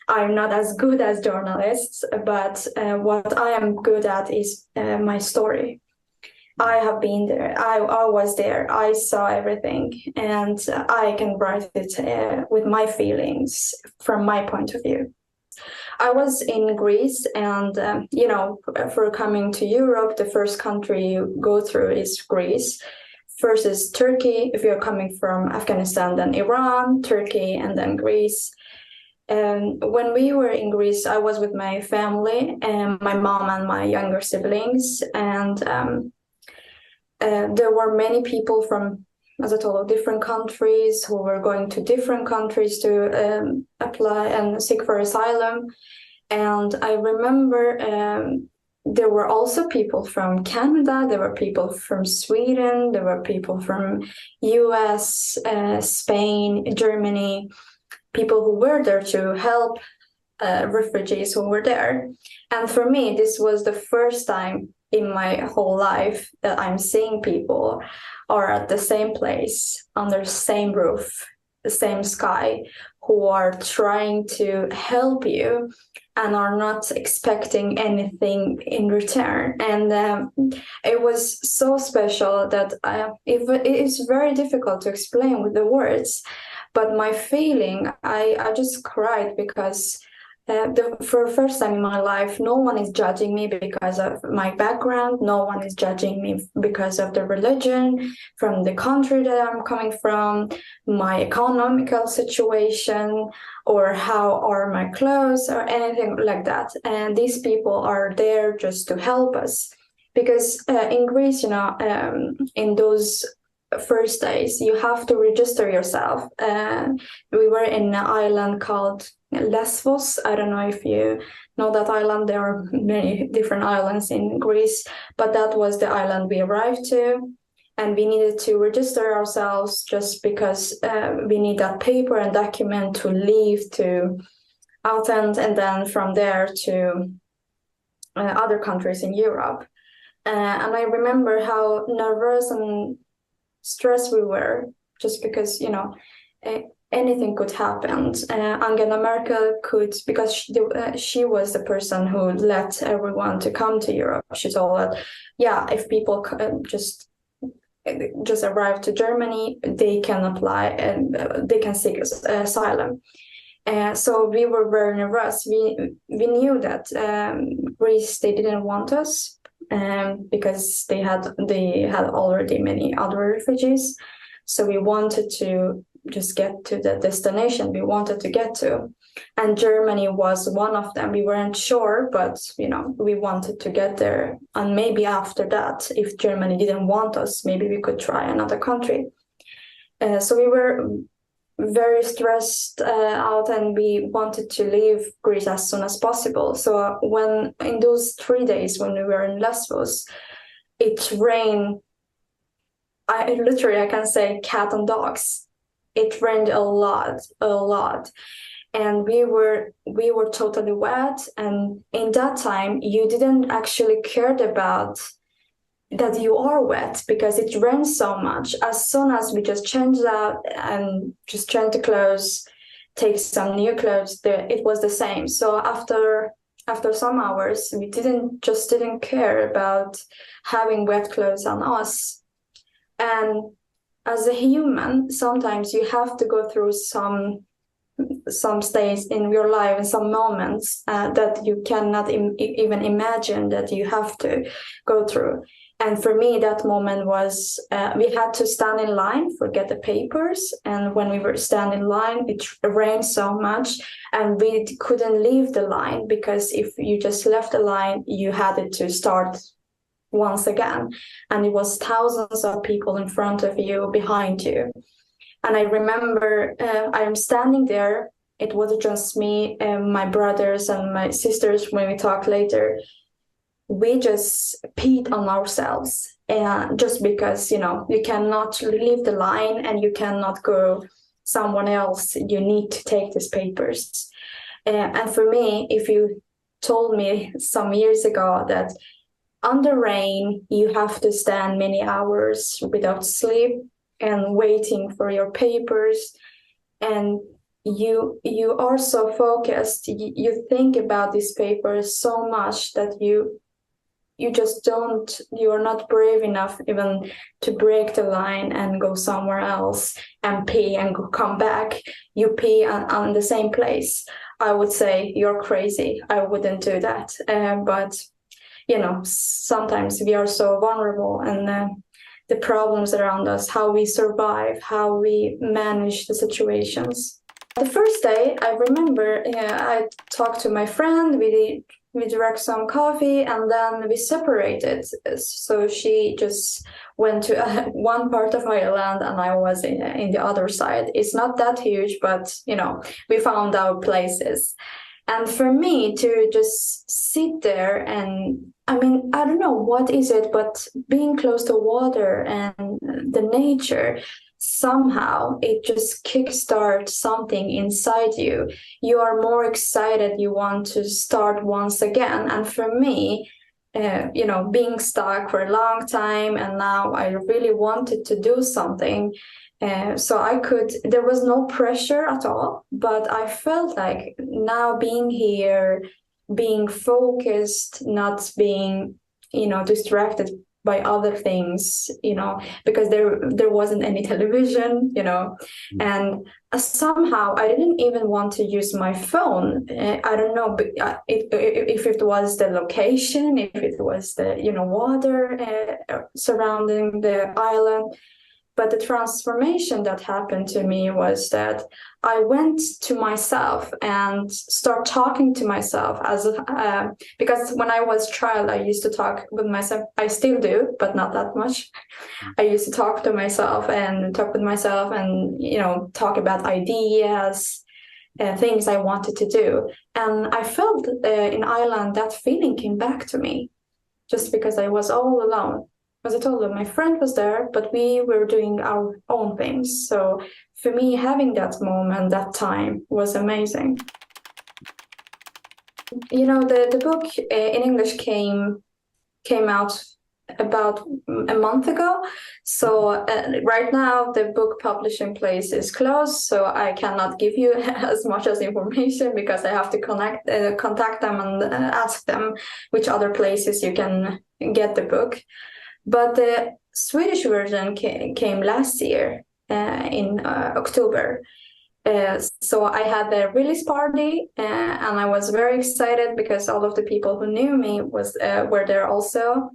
I'm not as good as journalists, but what I am good at is my story. I have been there. I was there. I saw everything, and I can write it with my feelings from my point of view. I was in Greece, and you know, for coming to Europe, the first country you go through is Greece. First is Turkey. If you're coming from Afghanistan, then Iran, Turkey, and then Greece. And when we were in Greece, I was with my family and my mom and my younger siblings, and there were many people from, as I told, different countries who were going to different countries to apply and seek for asylum. And I remember there were also people from Canada, there were people from Sweden, there were people from US, Spain, Germany, people who were there to help refugees who were there. And for me, this was the first time in my whole life that I'm seeing people are at the same place, under the same roof, the same sky, who are trying to help you and are not expecting anything in return. And it was so special that it is very difficult to explain with the words. But my feeling, I just cried because for the first time in my life, no one is judging me because of my background. No one is judging me because of the religion, from the country that I'm coming from, my economical situation, or how are my clothes, or anything like that. And these people are there just to help us. Because in Greece, you know, in those first days, you have to register yourself. We were in an island called Lesbos. I don't know if you know that island. There are many different islands in Greece, but that was the island we arrived to. And we needed to register ourselves just because we need that paper and document to leave to Athens, and then from there to other countries in Europe. And I remember how nervous and stressed we were, just because, you know, anything could happen. Angela Merkel could, because she was the person who let everyone to come to Europe. She told that, yeah, if people just arrive to Germany, they can apply and they can seek asylum. So we were very nervous. We knew that Greece, they didn't want us because they had already many other refugees. So we wanted to just get to the destination we wanted to get to, and Germany was one of them. We weren't sure, but we wanted to get there. And maybe after that, if Germany didn't want us, maybe we could try another country. So we were very stressed out, and we wanted to leave Greece as soon as possible. So when in those 3 days when we were in Lesbos, it rained. I can say cat and dogs. It rained a lot, and we were totally wet. And in that time, you didn't actually care about that you are wet because it rained so much. As soon as we just changed out and just change the clothes, take some new clothes, it was the same. So after some hours, we didn't care about having wet clothes on us. And as a human, sometimes you have to go through some stages in your life and some moments that you cannot even imagine that you have to go through. And for me, that moment was we had to stand in line for get the papers. And when we were standing in line, it rained so much and we couldn't leave the line, because if you just left the line, you had to start once again. And it was thousands of people in front of you, behind you. And I remember I'm standing there. It wasn't just me and my brothers and my sisters. When we talk later, we just peed on ourselves, and just because you cannot leave the line and you cannot go someone else, you need to take these papers. And for me, if you told me some years ago that under rain you have to stand many hours without sleep and waiting for your papers, and you are so focused, you think about these papers so much that you are not brave enough even to break the line and go somewhere else and pee and come back. You pee on the same place. I would say you're crazy. I wouldn't do that. But sometimes we are so vulnerable, and the problems around us, how we survive, how we manage the situations. The first day, I remember I talked to my friend. We drank some coffee and then we separated. So she just went to one part of Ireland and I was in the other side. It's not that huge, but we found our places. And for me to just sit there, and I don't know what is it, but being close to water and the nature, somehow it just kickstarts something inside you. You are more excited, you want to start once again. And for me, being stuck for a long time, and now I really wanted to do something. So there was no pressure at all, but I felt like now being here, being focused, not being, distracted by other things, because there wasn't any television, and somehow I didn't even want to use my phone. I don't know if it was the location, if it was the, water surrounding the island. But the transformation that happened to me was that I went to myself and start talking to myself because when I was a child, I used to talk with myself. I still do, but not that much. I used to talk with myself and talk about ideas, things I wanted to do. And I felt in Ireland that feeling came back to me just because I was all alone. As I told them, my friend was there, but we were doing our own things. So for me, having that moment, that time was amazing. The book in English came out about a month ago. So right now the book publishing place is closed, so I cannot give you as much as information because I have to contact them and ask them which other places you can get the book. But the Swedish version came last year in October. So I had the release party, and I was very excited because all of the people who knew me were there also.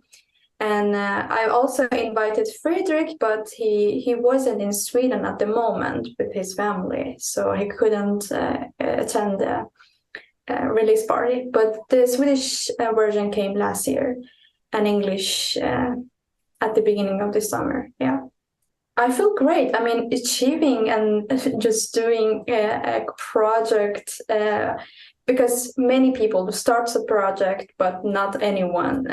And I also invited Friedrich, but he wasn't in Sweden at the moment with his family, so he couldn't attend the release party. But the Swedish version came last year, and English at the beginning of the summer. Yeah, I feel great. I mean, achieving and just doing a project, because many people starts a project, but not anyone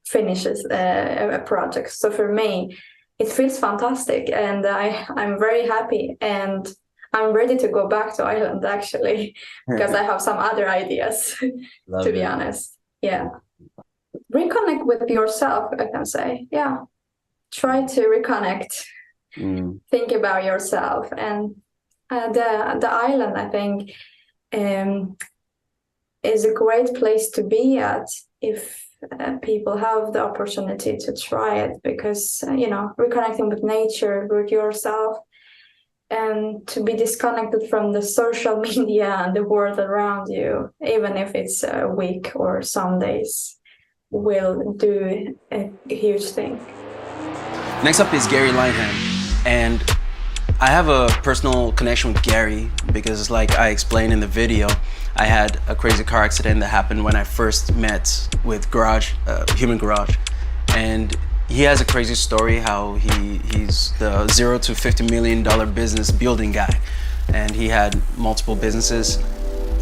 finishes a project. So for me, it feels fantastic, and I'm very happy, and I'm ready to go back to Ireland actually, because I have some other ideas. To be honest, yeah. Reconnect with yourself, I can say. Yeah, try to reconnect. Think about yourself, and the island, I think, is a great place to be at if people have the opportunity to try it, because reconnecting with nature, with yourself, and to be disconnected from the social media and the world around you, even if it's a week or some days, will do a huge thing. Next up is Gary Linehan, and I have a personal connection with Gary because, like I explained in the video, I had a crazy car accident that happened when I first met with Human Garage, and he has a crazy story how he's the $0 to $50 million business building guy, and he had multiple businesses,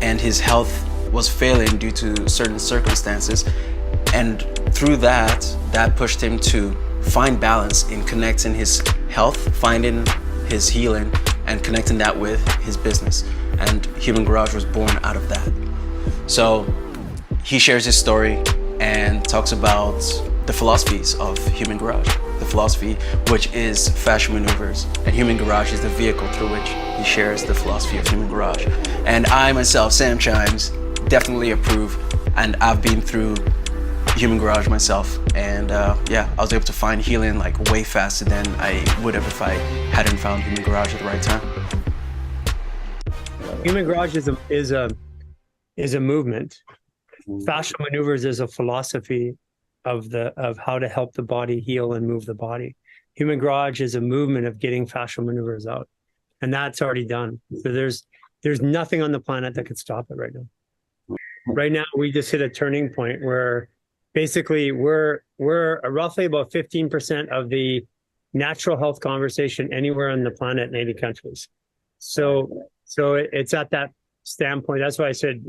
and his health was failing due to certain circumstances, and through that pushed him to find balance in connecting his health, finding his healing, and connecting that with his business. And Human Garage was born out of that. So he shares his story and talks about the philosophies of Human Garage. The philosophy, which is fashion maneuvers, and Human Garage is the vehicle through which he shares the philosophy of Human Garage. And I myself, Sam Chimes, definitely approve, and I've been through Human Garage myself, and yeah, I was able to find healing like way faster than I would have if I hadn't found Human Garage at the right time. Human Garage is a movement. Fascial maneuvers is a philosophy of how to help the body heal and move the body. Human Garage is a movement of getting fascial maneuvers out, and that's already done. So there's nothing on the planet that could stop it right now. Right now, we just hit a turning point where basically we're roughly about 15% of the natural health conversation anywhere on the planet in 80 countries. So it's at that standpoint. That's why I said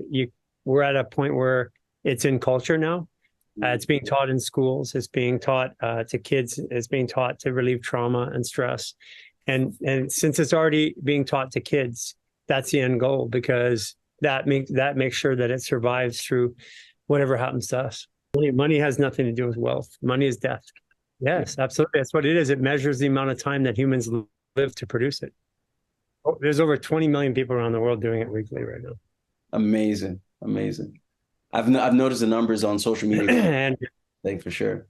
we're at a point where it's in culture now. It's being taught in schools. It's being taught to kids. It's being taught to relieve trauma and stress. And since it's already being taught to kids, that's the end goal, because that makes sure that it survives through whatever happens to us. Money has nothing to do with wealth. Money is death. Yes, absolutely. That's what it is. It measures the amount of time that humans live to produce it. There's over 20 million people around the world doing it weekly right now. Amazing. I've noticed the numbers on social media. And Thank for sure.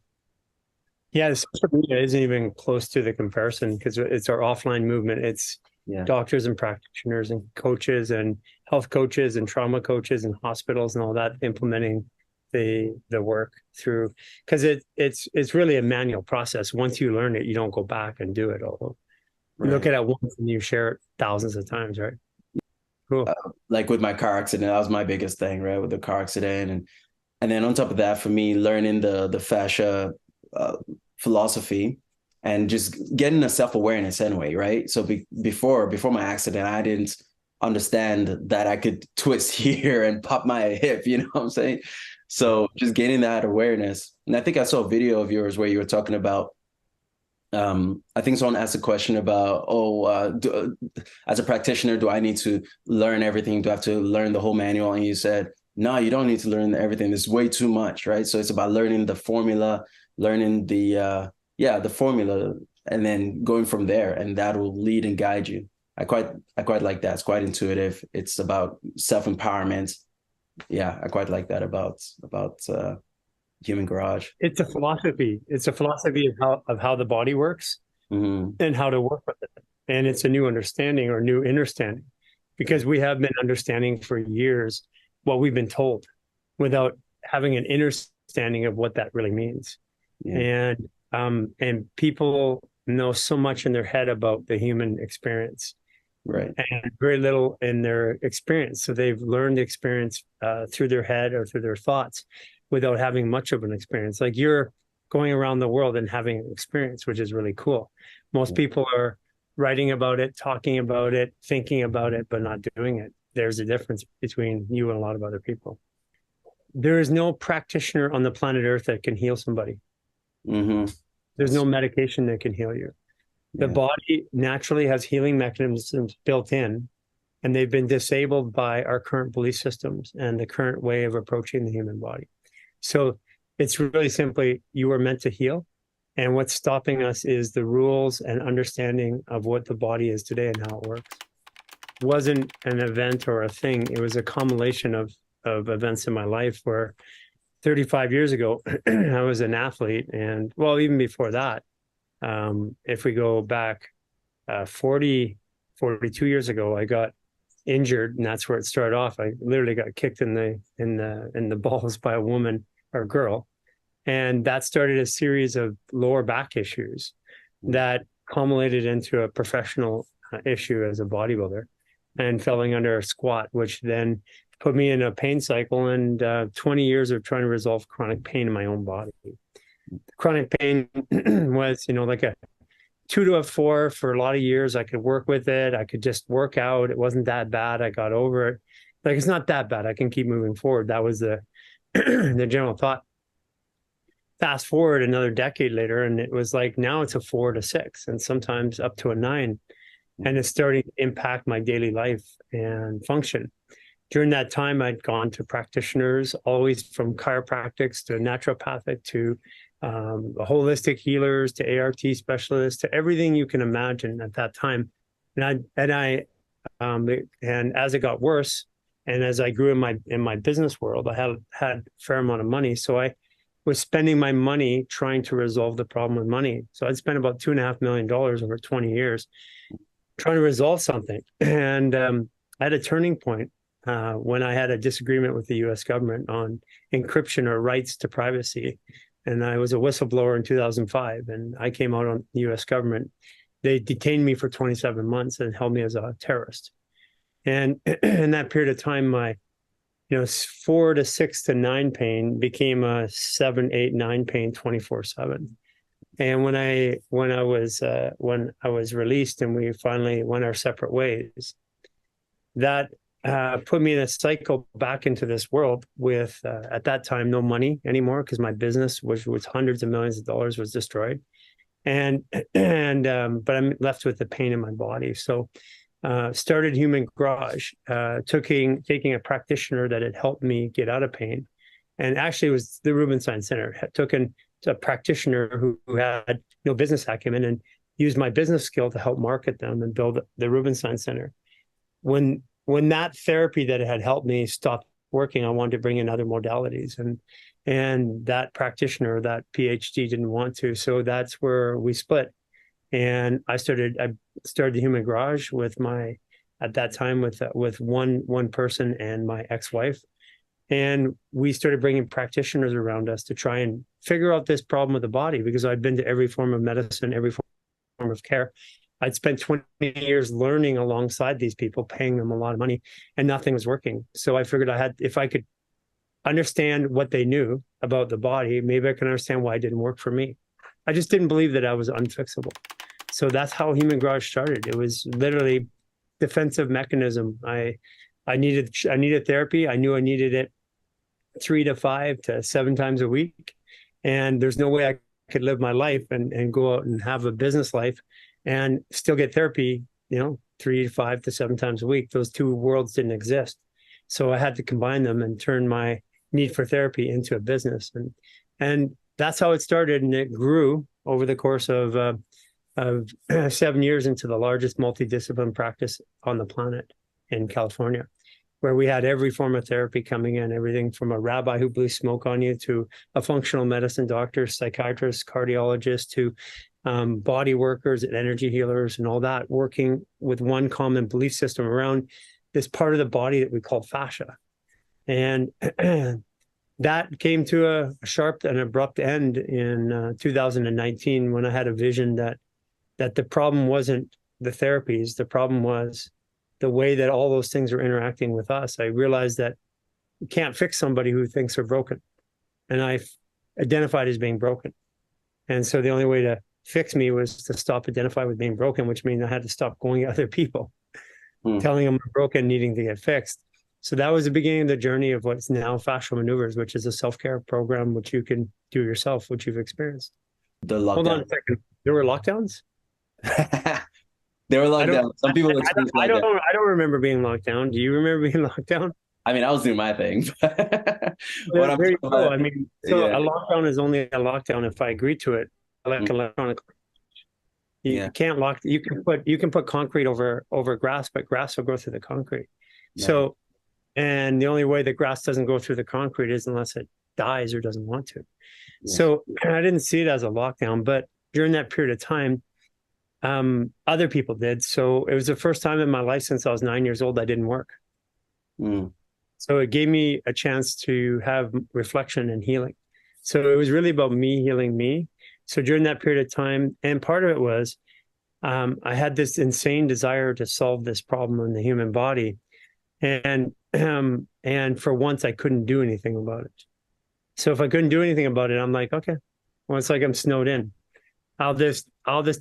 yeah, the social media isn't even close to the comparison, because it's our offline movement. It's doctors and practitioners and coaches and health coaches and trauma coaches and hospitals and all that implementing the work through, because it's really a manual process. Once you learn it, you don't go back and do it all. You look at it once and you share it thousands of times, right? Cool. Like with my car accident, that was my biggest thing, right? With the car accident, and then on top of that, for me, learning the fascia philosophy and just getting a self-awareness anyway, right? So before my accident, I didn't understand that I could twist here and pop my hip, you know what I'm saying? So just getting that awareness. And I think I saw a video of yours where you were talking about, I think someone asked a question about, as a practitioner, do I need to learn everything? Do I have to learn the whole manual? And you said, no, you don't need to learn everything. There's way too much, right? So it's about learning the formula, learning the formula, and then going from there, and that will lead and guide you. I quite like that. It's quite intuitive. It's about self-empowerment. Yeah, I quite like that about Human Garage. It's a philosophy. It's a philosophy of how the body works and how to work with it. And it's a new understanding or new understanding, because we have been understanding for years what we've been told without having an understanding of what that really means. Yeah. And people know so much in their head about the human experience, right, and very little in their experience. So they've learned the experience through their head or through their thoughts without having much of an experience. Like, you're going around the world and having an experience, which is really cool. Most people are writing about it, talking about it, thinking about it, but not doing it. There's a difference between you and a lot of other people. There is no practitioner on the planet Earth that can heal somebody. Mm-hmm. There's no medication that can heal you. The body naturally has healing mechanisms built in, and they've been disabled by our current belief systems and the current way of approaching the human body. So it's really simply, you are meant to heal. And what's stopping us is the rules and understanding of what the body is today and how it works. It wasn't an event or a thing. It was a accumulation of events in my life where 35 years ago, I was an athlete. And well, even before that, if we go back 42 years ago, I got injured, and that's where it started off. I literally got kicked in the balls by a woman or girl. And that started a series of lower back issues that culminated into a professional issue as a bodybuilder, and falling under a squat, which then put me in a pain cycle, and 20 years of trying to resolve chronic pain in my own body. Chronic pain was, like a 2 to a 4 for a lot of years. I could work with it. I could just work out. It wasn't that bad. I got over it. Like, it's not that bad. I can keep moving forward. That was the the general thought. Fast forward another decade later, and it was like, now it's a 4 to 6, and sometimes up to a 9. And it's starting to impact my daily life and function. During that time, I'd gone to practitioners, always from chiropractics to naturopathic to holistic healers to ART specialists to everything you can imagine at that time. And as it got worse, and as I grew in my business world, I had a fair amount of money, so I was spending my money trying to resolve the problem with money. So I'd spent about $2.5 million over 20 years trying to resolve something. And I had a turning point when I had a disagreement with the U.S. government on encryption or rights to privacy. And I was a whistleblower in 2005, and I came out on the U.S. government. They detained me for 27 months and held me as a terrorist. And in that period of time, my 4 to 6 to 9 pain became a 7, 8, 9 pain 24/7. And when I was released and we finally went our separate ways, that put me in a cycle back into this world with at that time no money anymore, because my business was hundreds of millions of dollars was destroyed, but I'm left with the pain in my body. So started Human Garage, taking a practitioner that had helped me get out of pain, and actually it was the Rubenstein Center. Took a practitioner who had no business acumen and used my business skill to help market them and build the Rubenstein Center. When that therapy that had helped me stopped working, I wanted to bring in other modalities, and that practitioner, that PhD, didn't want to, so that's where we split. And I started the Human Garage at that time with one person and my ex-wife. And we started bringing practitioners around us to try and figure out this problem with the body, because I'd been to every form of medicine, every form of care. I'd spent 20 years learning alongside these people, paying them a lot of money, and nothing was working. So I figured if I could understand what they knew about the body, maybe I can understand why it didn't work for me. I just didn't believe that I was unfixable. So that's how Human Garage started. It was literally defensive mechanism. I needed therapy. I knew I needed it 3 to 5 to 7 times a week. And there's no way I could live my life and go out and have a business life and still get therapy, 3 to 5 to 7 times a week. Those two worlds didn't exist. So I had to combine them and turn my need for therapy into a business. And that's how it started. And it grew over the course of 7 years into the largest multidiscipline practice on the planet in California, where we had every form of therapy coming in, everything from a rabbi who blew smoke on you to a functional medicine doctor, psychiatrist, cardiologist, to body workers and energy healers and all that, working with one common belief system around this part of the body that we call fascia. And that came to a sharp and abrupt end in 2019 when I had a vision that the problem wasn't the therapies, the problem was the way that all those things are interacting with us. I realized that you can't fix somebody who thinks they're broken. And I identified as being broken. And so the only way to fix me was to stop identifying with being broken, which means I had to stop going to other people, telling them I'm broken, needing to get fixed. So that was the beginning of the journey of what's now Fascial Maneuvers, which is a self-care program which you can do yourself, which you've experienced. Hold on a second. There were lockdowns? There were lockdowns. Some people I don't remember being locked down. Do you remember being locked down? I mean, I was doing my thing. There you go. I mean, so a lockdown is only a lockdown if I agree to it, like electronically. You can't lock. You can put concrete over grass, but grass will go through the concrete. Yeah. So, and the only way that grass doesn't go through the concrete is unless it dies or doesn't want to. Yeah. So I didn't see it as a lockdown, but during that period of time, other people did. So it was the first time in my life since I was 9 years old I didn't work. So it gave me a chance to have reflection and healing. So it was really about me healing me. So during that period of time, and part of it was, I had this insane desire to solve this problem in the human body. And for once I couldn't do anything about it. So if I couldn't do anything about it, I'm like, okay, well, it's like I'm snowed in. I'll just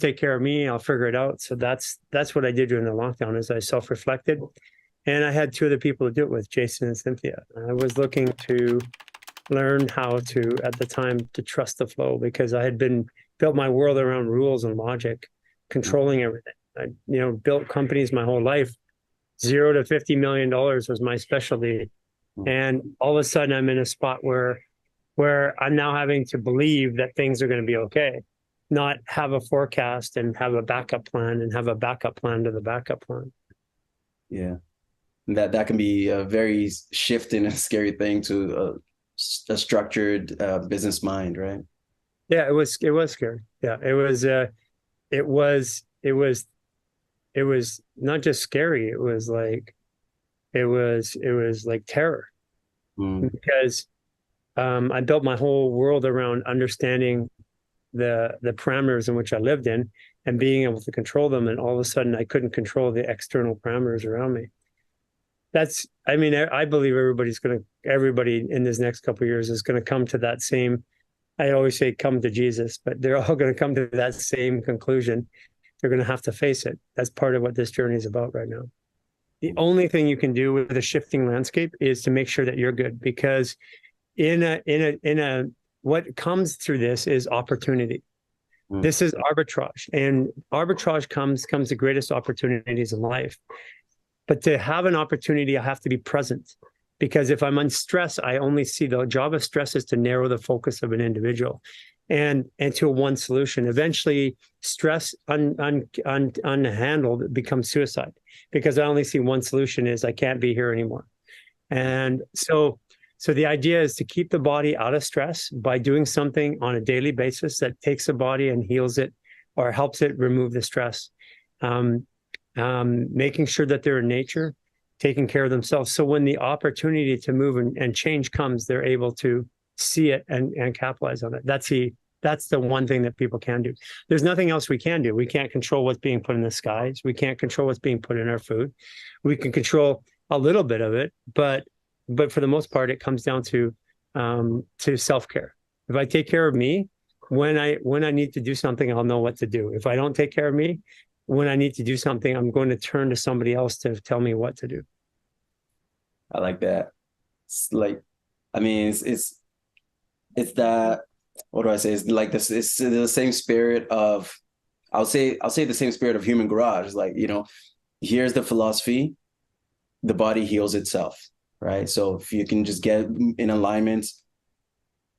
take care of me. I'll figure it out. So that's what I did during the lockdown is I self-reflected. And I had two other people to do it with, Jason and Cynthia. I was looking to learn how to, at the time, to trust the flow because I had built my world around rules and logic, controlling everything. I, built companies my whole life. $0 to $50 million was my specialty. And all of a sudden I'm in a spot where I'm now having to believe that things are going to be okay, not have a forecast and have a backup plan and have a backup plan to the backup plan. Yeah. That can be a very shifting and scary thing to a structured business mind, right? Yeah, it was scary. Yeah, it was not just scary. It was like terror because I built my whole world around understanding the parameters in which I lived in and being able to control them. And all of a sudden I couldn't control the external parameters around me. I believe everybody in this next couple of years is going to come to that same, I always say come to Jesus, but they're all going to come to that same conclusion. They're going to have to face it. That's part of what this journey is about right now. The only thing you can do with a shifting landscape is to make sure that you're good, because what comes through this is opportunity. This is arbitrage, and arbitrage comes the greatest opportunities in life. But to have an opportunity, I have to be present, because if I'm unstressed, I only see the job of stress is to narrow the focus of an individual and to one solution. Eventually, stress unhandled becomes suicide, because I only see one solution is I can't be here anymore. And so the idea is to keep the body out of stress by doing something on a daily basis that takes the body and heals it or helps it remove the stress. Making sure that they're in nature, taking care of themselves. So when the opportunity to move and change comes, they're able to see it and capitalize on it. That's the one thing that people can do. There's nothing else we can do. We can't control what's being put in the skies. We can't control what's being put in our food. We can control a little bit of it, but for the most part, it comes down to self-care. If I take care of me, when I need to do something, I'll know what to do. If I don't take care of me, when I need to do something, I'm going to turn to somebody else to tell me what to do. I like that. It's like, I mean, it's that, what do I say? It's like this, it's the same spirit of, I'll say the same spirit of Human Garage. It's like, here's the philosophy, the body heals itself, right? So if you can just get in alignment,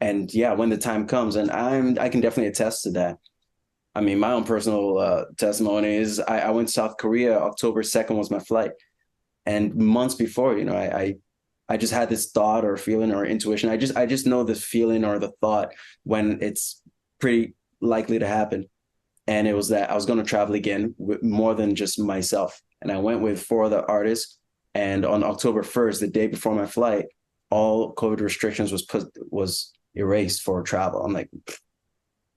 and yeah, when the time comes, and I can definitely attest to that. I mean, my own personal testimony is I went to South Korea. October 2nd was my flight. And months before, I just had this thought or feeling or intuition. I just know this feeling or the thought when it's pretty likely to happen. And it was that I was going to travel again with more than just myself. And I went with 4 other artists. And on October 1st, the day before my flight, all COVID restrictions was erased for travel. I'm like,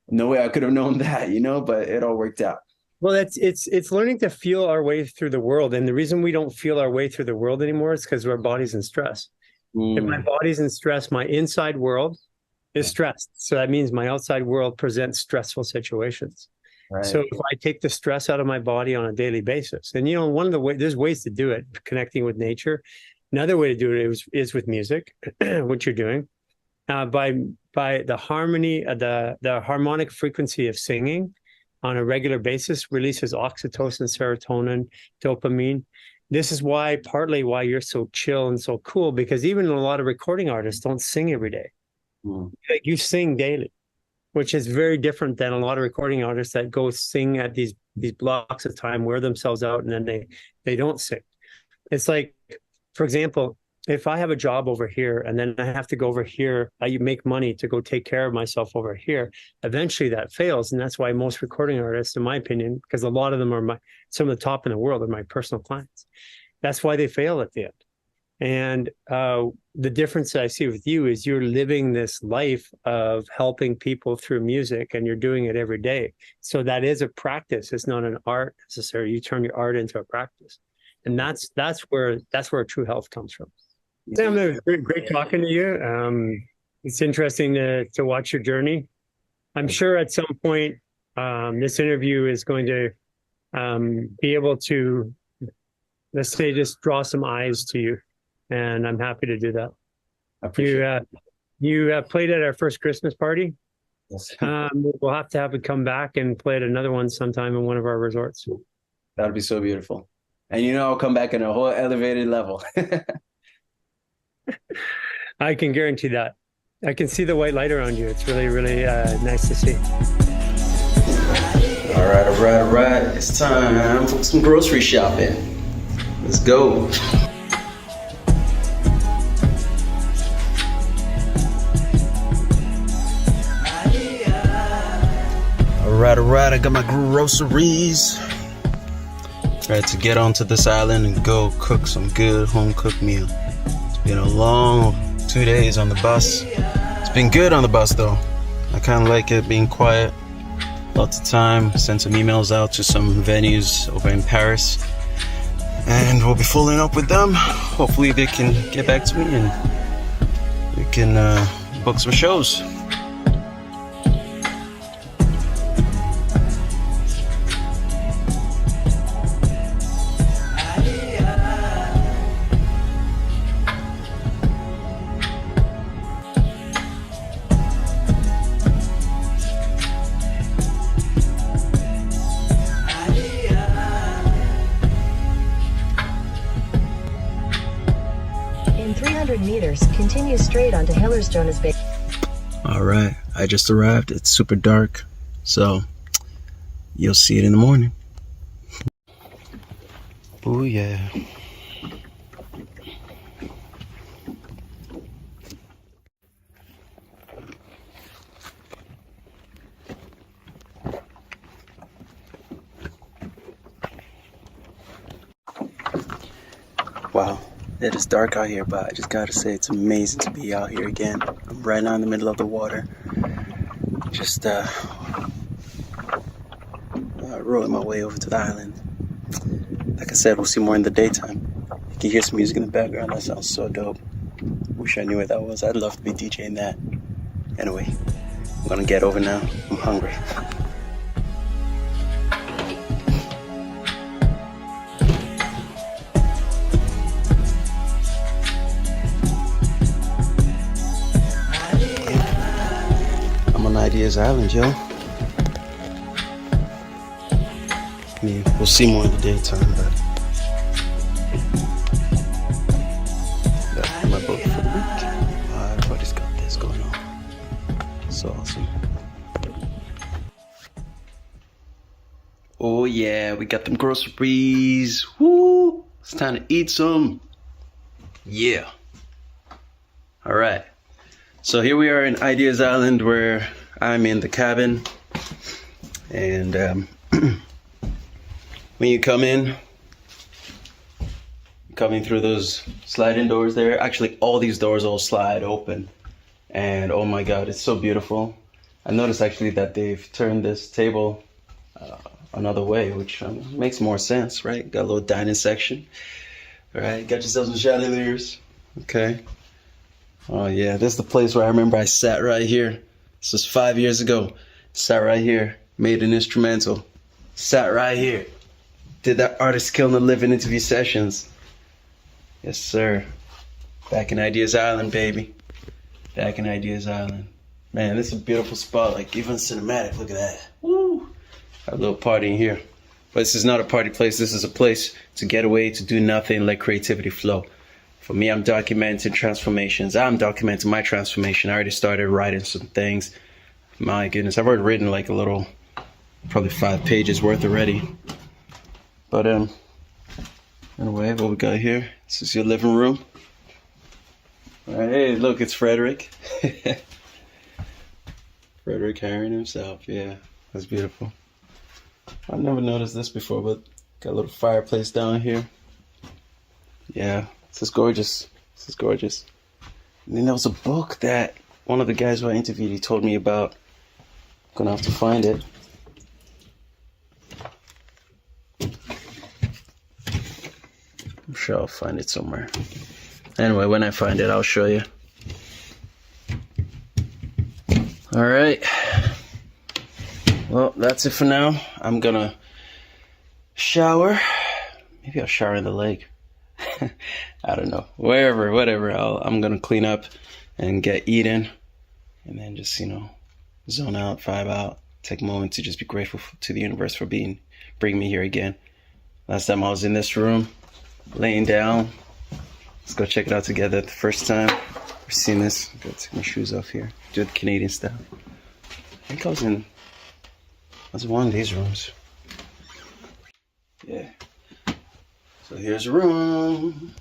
no way I could have known that, you know, but it all worked out. Well, it's learning to feel our way through the world. And the reason we don't feel our way through the world anymore is because our body's in stress. If my body's in stress, my inside world is stressed. So that means my outside world presents stressful situations. Right. So if I take the stress out of my body on a daily basis, and, you know, one of the ways, there's ways to do it, connecting with nature. Another way to do it is with music, what you're doing, by the harmony, the harmonic frequency of singing on a regular basis releases oxytocin, serotonin, dopamine. This is partly why you're so chill and so cool, because even a lot of recording artists don't sing every day. Like, you sing daily, which is very different than a lot of recording artists that go sing at these blocks of time, wear themselves out, and then they don't sing. It's like, for example, if I have a job over here and then I have to go over here, I make money to go take care of myself over here, eventually that fails. And that's why most recording artists, in my opinion, because a lot of them are some of the top in the world, are my personal clients. That's why they fail at the end. And the difference that I see with you is you're living this life of helping people through music, and you're doing it every day. So that is a practice. It's not an art necessarily. You turn your art into a practice. And that's where true health comes from. Sam, it was great talking to you. It's interesting to watch your journey. I'm sure at some point this interview is going to be able to, let's say, just draw some eyes to you. And I'm happy to do that. I appreciate you played at our first Christmas party. Yes. We'll have to have it come back and play at another one sometime in one of our resorts. That would be so beautiful. And, you know, I'll come back in a whole elevated level. I can guarantee that. I can see the white light around you. It's really, really nice to see. All right. It's time for some grocery shopping. Let's go. All right. I got my groceries. Ready to get onto this island and go cook some good home-cooked meal. It's been a long 2 days on the bus. It's been good on the bus, though. I kind of like it being quiet. Lots of time. Sent some emails out to some venues over in Paris. And we'll be following up with them. Hopefully they can get back to me and we can book some shows. Continue straight onto Hiller's Jonas Bay. All right, I just arrived. It's super dark, so you'll see it in the morning. Oh yeah. Wow. It is dark out here, but I just gotta say it's amazing to be out here again. I'm right now in the middle of the water. Just rolling my way over to the island. Like I said, we'll see more in the daytime. You can hear some music in the background. That sounds so dope. Wish I knew what that was. I'd love to be DJing that. Anyway, I'm gonna get over now. I'm hungry. Ideas Island, yo. I mean, we'll see more in the daytime, but that's my boat for the week. Everybody's got this going on. So awesome. Oh yeah, we got them groceries. Woo! It's time to eat some. Yeah. All right. So here we are in Ideas Island, where I'm in the cabin, And when you come in, coming through those sliding doors there, actually all these doors all slide open. And oh my God, it's so beautiful. I noticed actually that they've turned this table another way, which makes more sense, right? Got a little dining section. All right, got yourself some chandeliers. Okay. Oh yeah, this is the place where I remember I sat right here. This was 5 years ago. Sat right here, made an instrumental. Sat right here. Did that artist killing the living interview sessions. Yes, sir. Back in Ideas Island, baby. Back in Ideas Island. Man, this is a beautiful spot. Like, even cinematic. Look at that. Woo! Have a little party in here. But this is not a party place. This is a place to get away, to do nothing, let creativity flow. For me, I'm documenting transformations. I'm documenting my transformation. I already started writing some things. My goodness, I've already written like a little, probably 5 pages worth already. But anyway, what we got here? This is your living room. All right, hey, look, it's Frederick. Frederick Herring himself. Yeah, that's beautiful. I never noticed this before, but got a little fireplace down here. Yeah, this is gorgeous. This is gorgeous. And then there was a book that one of the guys who I interviewed, he told me about. I'm gonna have to find it. I'm sure I'll find it somewhere. Anyway, when I find it, I'll show you. All right. Well, that's it for now. I'm gonna shower. Maybe I'll shower in the lake. I don't know. Wherever, whatever. I'm gonna clean up and get eaten, and then just, you know, zone out, vibe out, take a moment to just be grateful to the universe for bringing me here again. Last time I was in this room, laying down. Let's go check it out together. The first time we've seen this. I'm gonna take my shoes off here. Do the Canadian style. I think I was in one of these rooms. Yeah. So here's a room.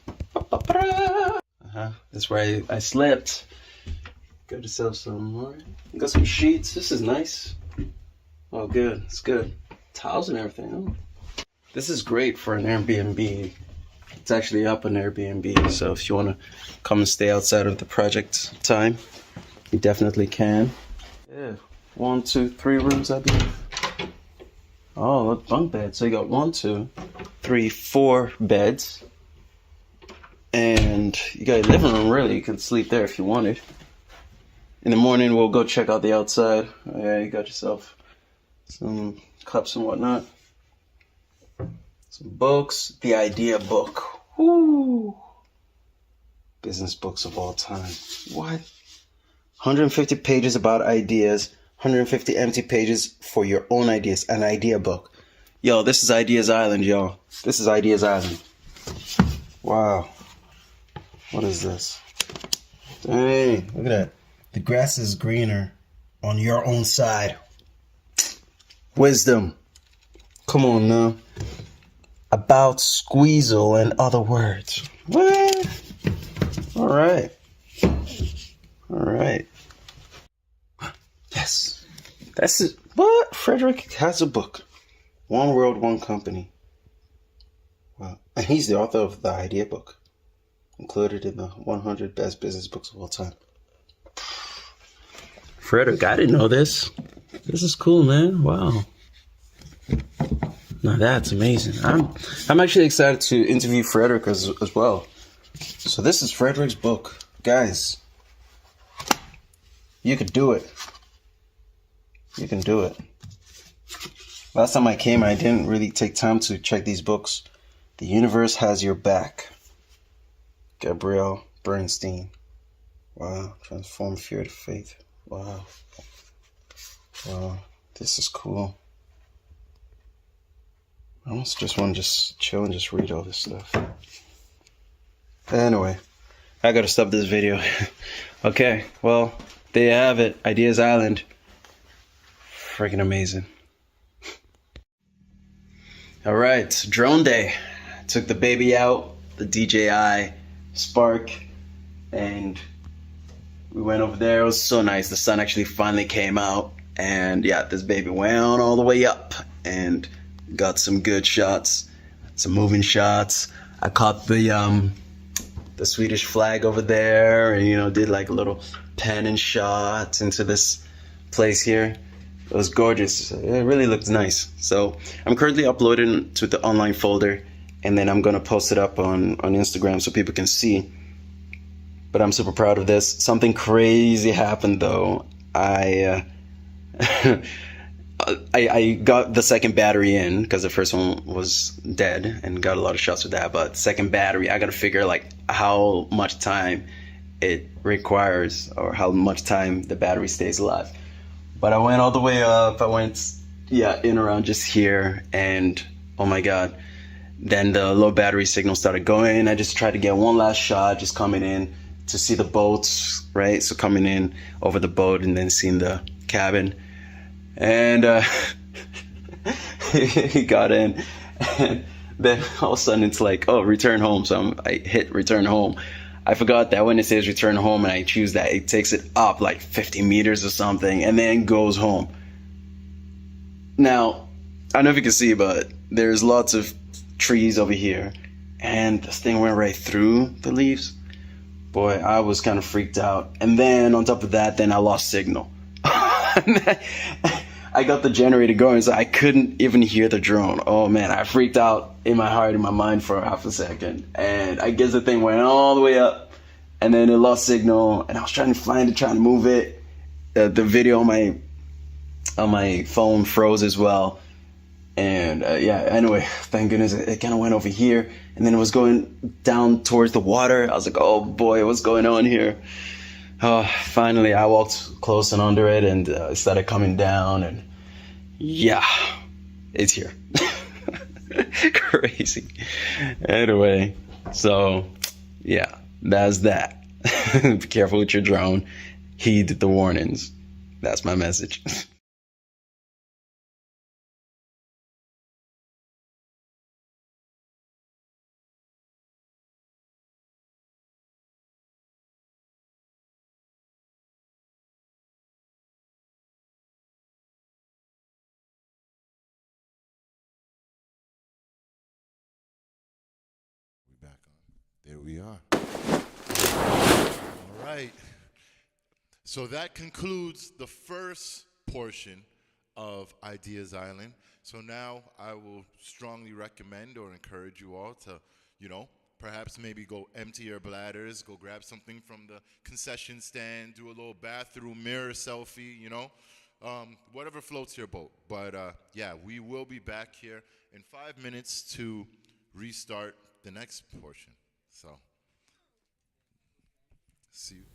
That's where I slept. Got yourself some more. Got some sheets. This is nice. Oh, good. It's good. Towels and everything. Oh. This is great for an Airbnb. It's actually up on Airbnb. So if you want to come and stay outside of the project time, you definitely can. Yeah. 1, 2, 3 rooms, I believe. Oh, look, bunk bed. So you got 1, 2, 3, 4 beds. And you got a living room, really. You could sleep there if you wanted. In the morning, we'll go check out the outside. Oh, yeah, you got yourself some cups and whatnot. Some books. The idea book. Woo! Business books of all time. What? 150 pages about ideas. 150 empty pages for your own ideas. An idea book. Yo, this is Ideas Island, y'all. This is Ideas Island. Wow. What is this? Dang, look at that. The grass is greener on your own side. Wisdom. Come on now. About squeezle and other words. What? All right. All right. Yes. That's it. What? Frederick has a book. One World, One Company. Wow. And he's the author of the idea book, included in the 100 best business books of all time. Frederick, I didn't know this. This is cool, man. Wow. Now that's amazing. I'm actually excited to interview Frederick as well. So this is Frederick's book. Guys, you could do it. You can do it. Last time I came, I didn't really take time to check these books. The Universe Has Your Back. Gabrielle Bernstein. Wow. Transform Fear to Faith. Wow. Wow. This is cool. I almost just want to just chill and just read all this stuff. Anyway, I gotta stop this video. Okay, well, there you have it. Ideas Island. Freaking amazing. All right, drone day. Took the baby out, the DJI Spark, and we went over there. It was so nice. The sun actually finally came out. And yeah, this baby went all the way up and got some good shots, some moving shots. I caught the Swedish flag over there, and did like a little pan and shot into this place here. It was gorgeous. It really looked nice. So I'm currently uploading to the online folder, and then I'm gonna post it up on Instagram so people can see. But I'm super proud of this. Something crazy happened though. I got the second battery in because the first one was dead and got a lot of shots with that. But second battery, I gotta figure like how much time it requires or how much time the battery stays alive. But I went all the way up. I went, in around just here, and oh my God. Then the low battery signal started going. I just tried to get one last shot, just coming in to see the boats, right? So coming in over the boat and then seeing the cabin. And he got in, and then all of a sudden it's like, oh, return home. So I hit return home. I forgot that when it says return home and I choose that, it takes it up like 50 meters or something and then goes home. Now, I don't know if you can see, but there's lots of trees over here, and this thing went right through the leaves. Boy, I was kind of freaked out. And then on top of that, then I lost signal. I got the generator going, so I couldn't even hear the drone. Oh man, I freaked out in my heart, in my mind for half a second. And I guess the thing went all the way up, and then it lost signal, and I was trying to find it, trying to move it. The video on my phone froze as well. And anyway, thank goodness it kind of went over here, and then it was going down towards the water. I was like, oh boy, what's going on here? Finally, I walked close and under it, and it started coming down, and yeah, it's here. Crazy. Anyway, so yeah, that's that. Be careful with your drone. Heed the warnings. That's my message. There we are. All right. So that concludes the first portion of Ideas Island. So now I will strongly recommend or encourage you all to, perhaps maybe go empty your bladders, go grab something from the concession stand, do a little bathroom mirror selfie, whatever floats your boat. But we will be back here in 5 minutes to restart the next portion. So, see you.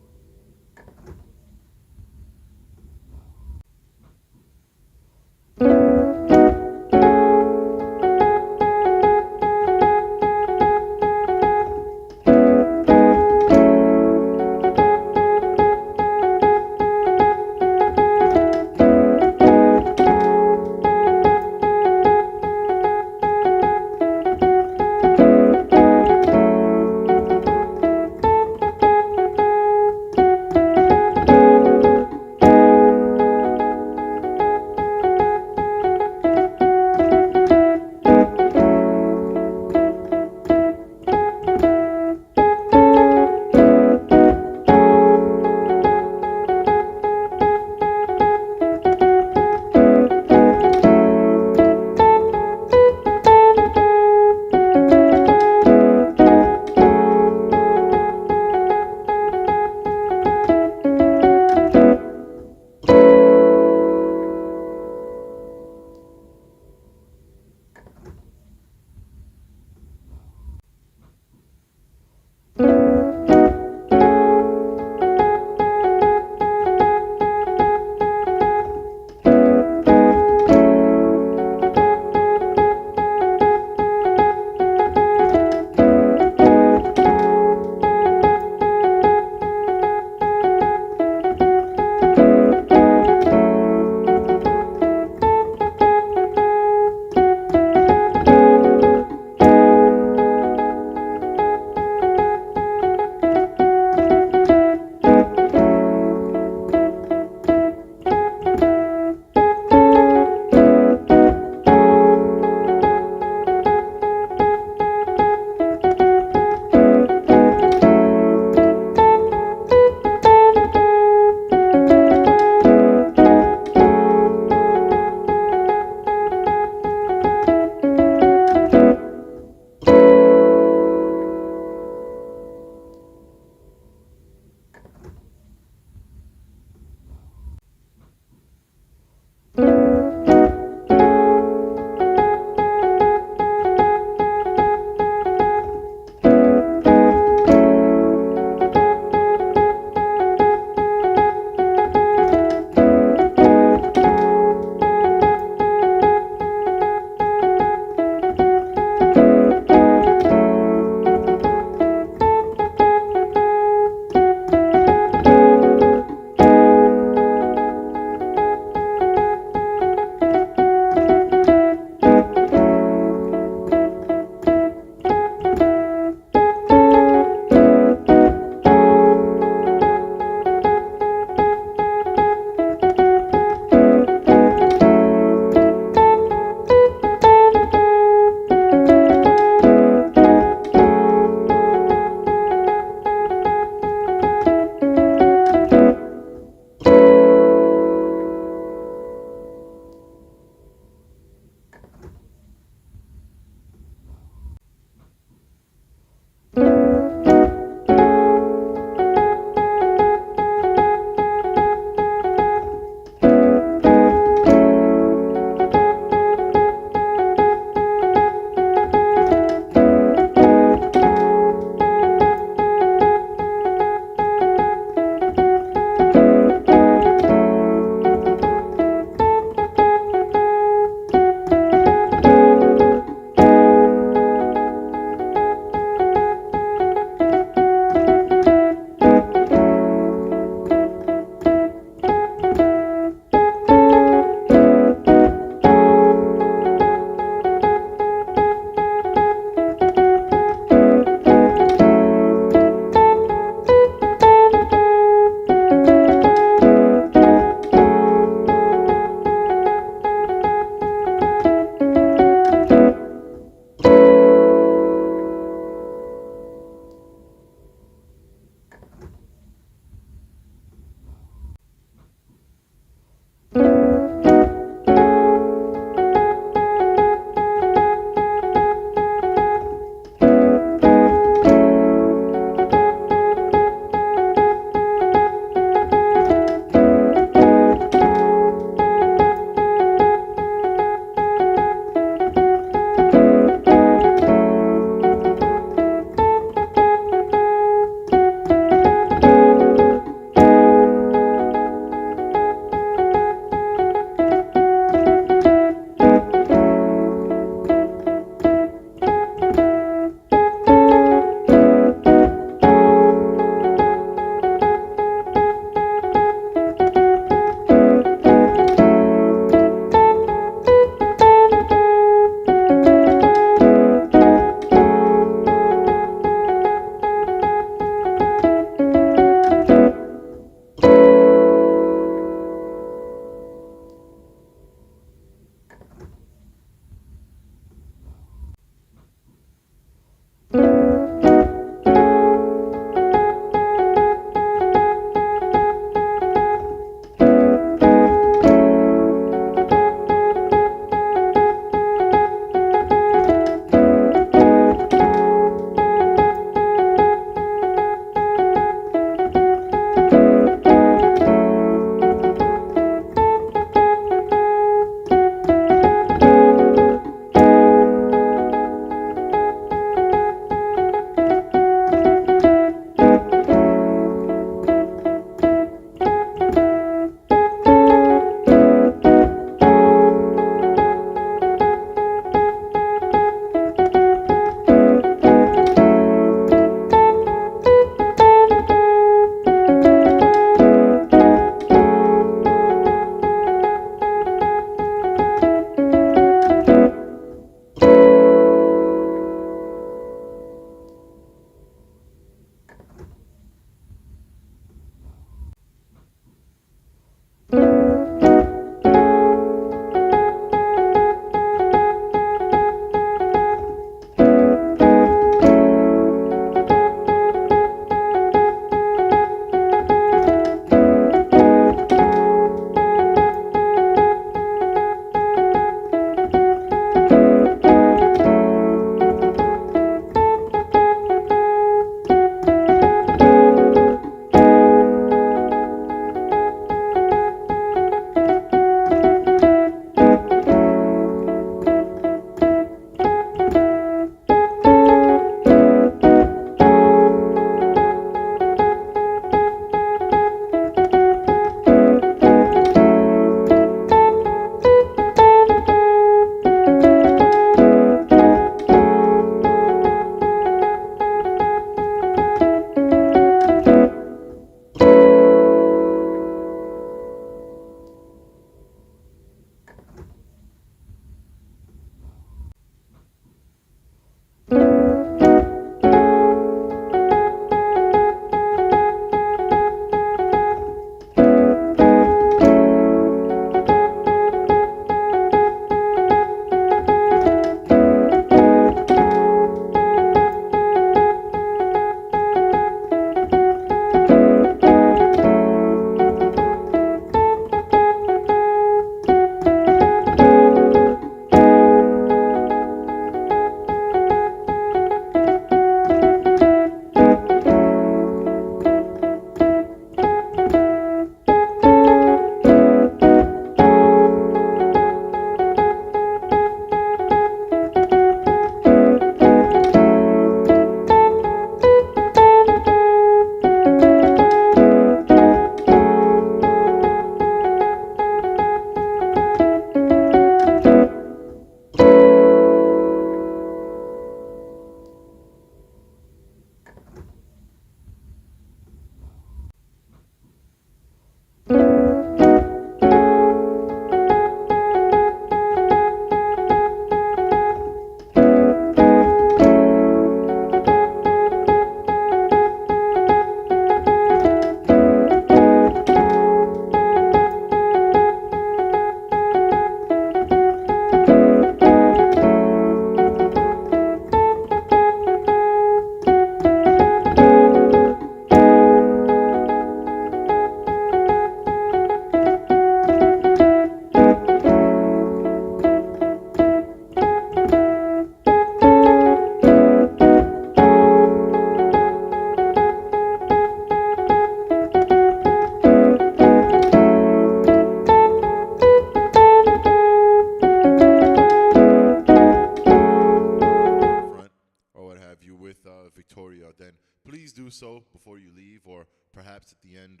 do so before you leave, or perhaps at the end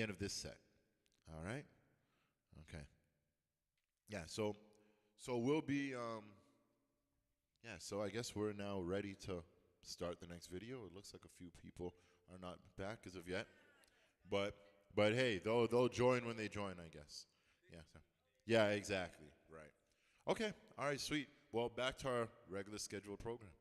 of this set. All right. Okay. Yeah. So we'll be. Yeah. So I guess we're now ready to start the next video. It looks like a few people are not back as of yet, but hey, they'll join when they join, I guess. Yeah. So. Yeah. Exactly. Right. Okay. All right. Sweet. Well, back to our regular scheduled program.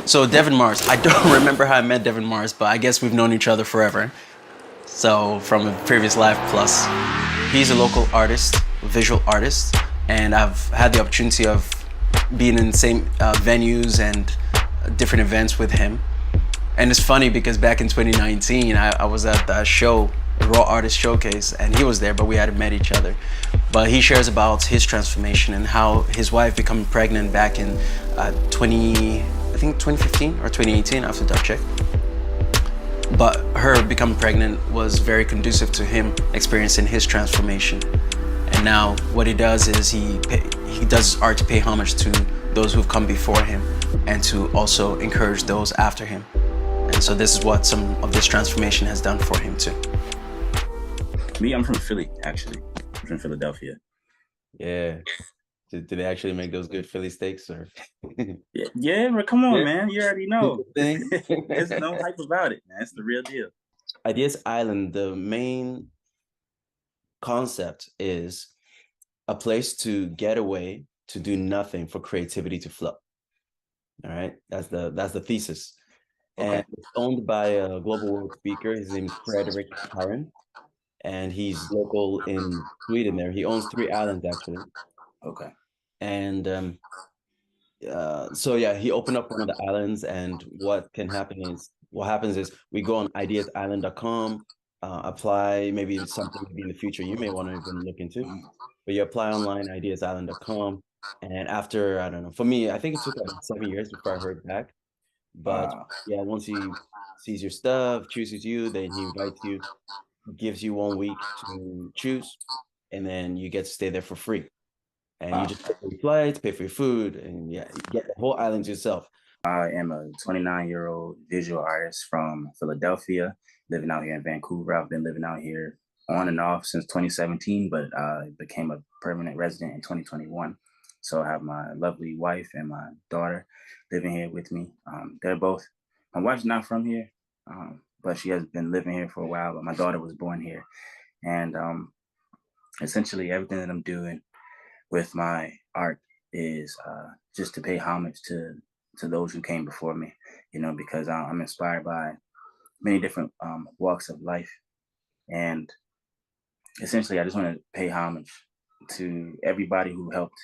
So Devin Mars, I don't remember how I met Devin Mars, but I guess we've known each other forever. So from a previous Live Plus, he's a local artist, visual artist, and I've had the opportunity of being in the same venues and different events with him. And it's funny because back in 2019, I was at the show, Raw Artist Showcase, and he was there, but we hadn't met each other. But he shares about his transformation and how his wife became pregnant back in 2015 or 2018, I have to double check. But her becoming pregnant was very conducive to him experiencing his transformation. And now what he does is he does art to pay homage to those who've come before him and to also encourage those after him. And so this is what some of this transformation has done for him too. Me, I'm from Philly, actually. I'm from Philadelphia. Yeah. Did they actually make those good Philly steaks, or? Yeah, but come on, man. You already know. There's no hype about it, man. It's the real deal. Ideas Island, the main concept is a place to get away, to do nothing, for creativity to flow. All right, that's the thesis. Okay. And it's owned by a global world speaker. His name is Frederick Harren, and he's local in Sweden. There, he owns 3 islands actually. Okay. And so yeah, he opened up one of the islands, and what happens is we go on ideasisland.com, apply. Maybe it's something maybe in the future you may want to even look into, but you apply online, ideasisland.com, and after, I don't know, for me, I think it took about 7 years before I heard back. But yeah, once he sees your stuff, chooses you, then he invites you, gives you 1 week to choose, and then you get to stay there for free. And you just pay for your flights, pay for your food, and yeah, you get the whole island to yourself. I am a 29-year-old visual artist from Philadelphia, living out here in Vancouver. I've been living out here on and off since 2017, but I became a permanent resident in 2021. So I have my lovely wife and my daughter living here with me. My wife's not from here, but she has been living here for a while, but my daughter was born here. And essentially everything that I'm doing with my art is just to pay homage to those who came before me, because I'm inspired by many different walks of life. And essentially, I just want to pay homage to everybody who helped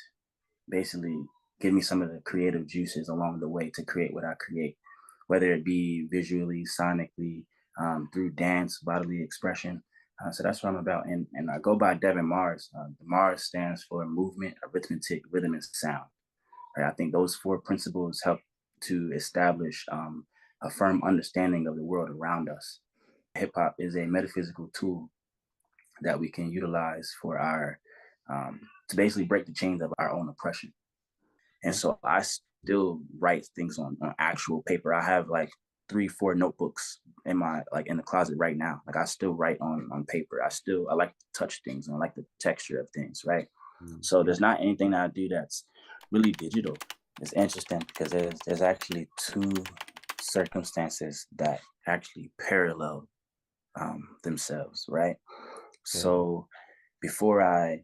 basically give me some of the creative juices along the way to create what I create, whether it be visually, sonically, through dance, bodily expression. So that's what I'm about. And I go by Devin Mars. Mars stands for movement, arithmetic, rhythm, and sound. Right? I think those 4 principles help to establish a firm understanding of the world around us. Hip hop is a metaphysical tool that we can utilize for our, to basically break the chains of our own oppression. And so I still write things on actual paper. I have like 3-4 notebooks in the closet right now. Like I still write on paper. I like to touch things, and I like the texture of things, right? So there's not anything that I do that's really digital. It's interesting because there's actually 2 circumstances that actually parallel themselves, right? Okay. So before I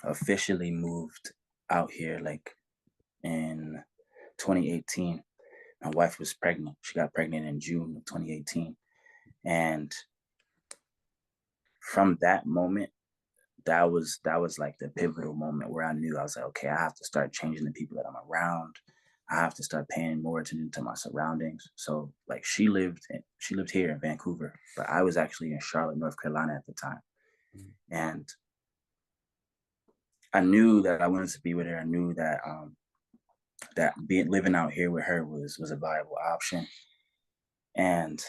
officially moved out here, like in 2018, my wife was pregnant. She got pregnant in June of 2018. And from that moment, that was like the pivotal moment where I knew, I was like, okay, I have to start changing the people that I'm around. I have to start paying more attention to my surroundings. So like she lived here in Vancouver, but I was actually in Charlotte, North Carolina at the time. And I knew that I wanted to be with her. I knew that living out here with her was a viable option. And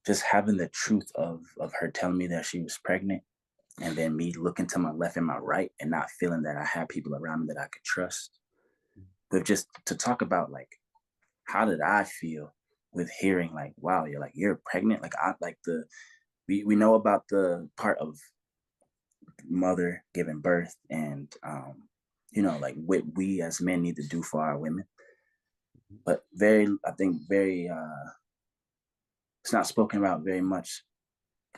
just having the truth of her telling me that she was pregnant, and then me looking to my left and my right and not feeling that I had people around me that I could trust. But just to talk about like, how did I feel with hearing like, wow, you're pregnant? Like we know about the part of mother giving birth and like what we as men need to do for our women. But I think it's not spoken about very much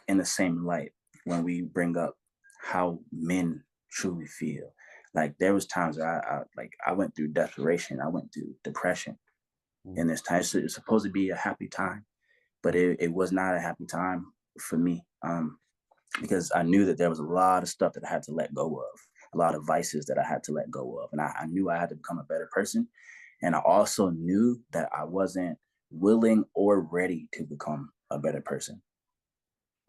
in the same light when we bring up how men truly feel. Like there was times where I went through desperation, I went through depression. And this time it's supposed to be a happy time, but it was not a happy time for me, because I knew that there was a lot of stuff that I had to let go of, a lot of vices that I had to let go of. And I knew I had to become a better person. And I also knew that I wasn't willing or ready to become a better person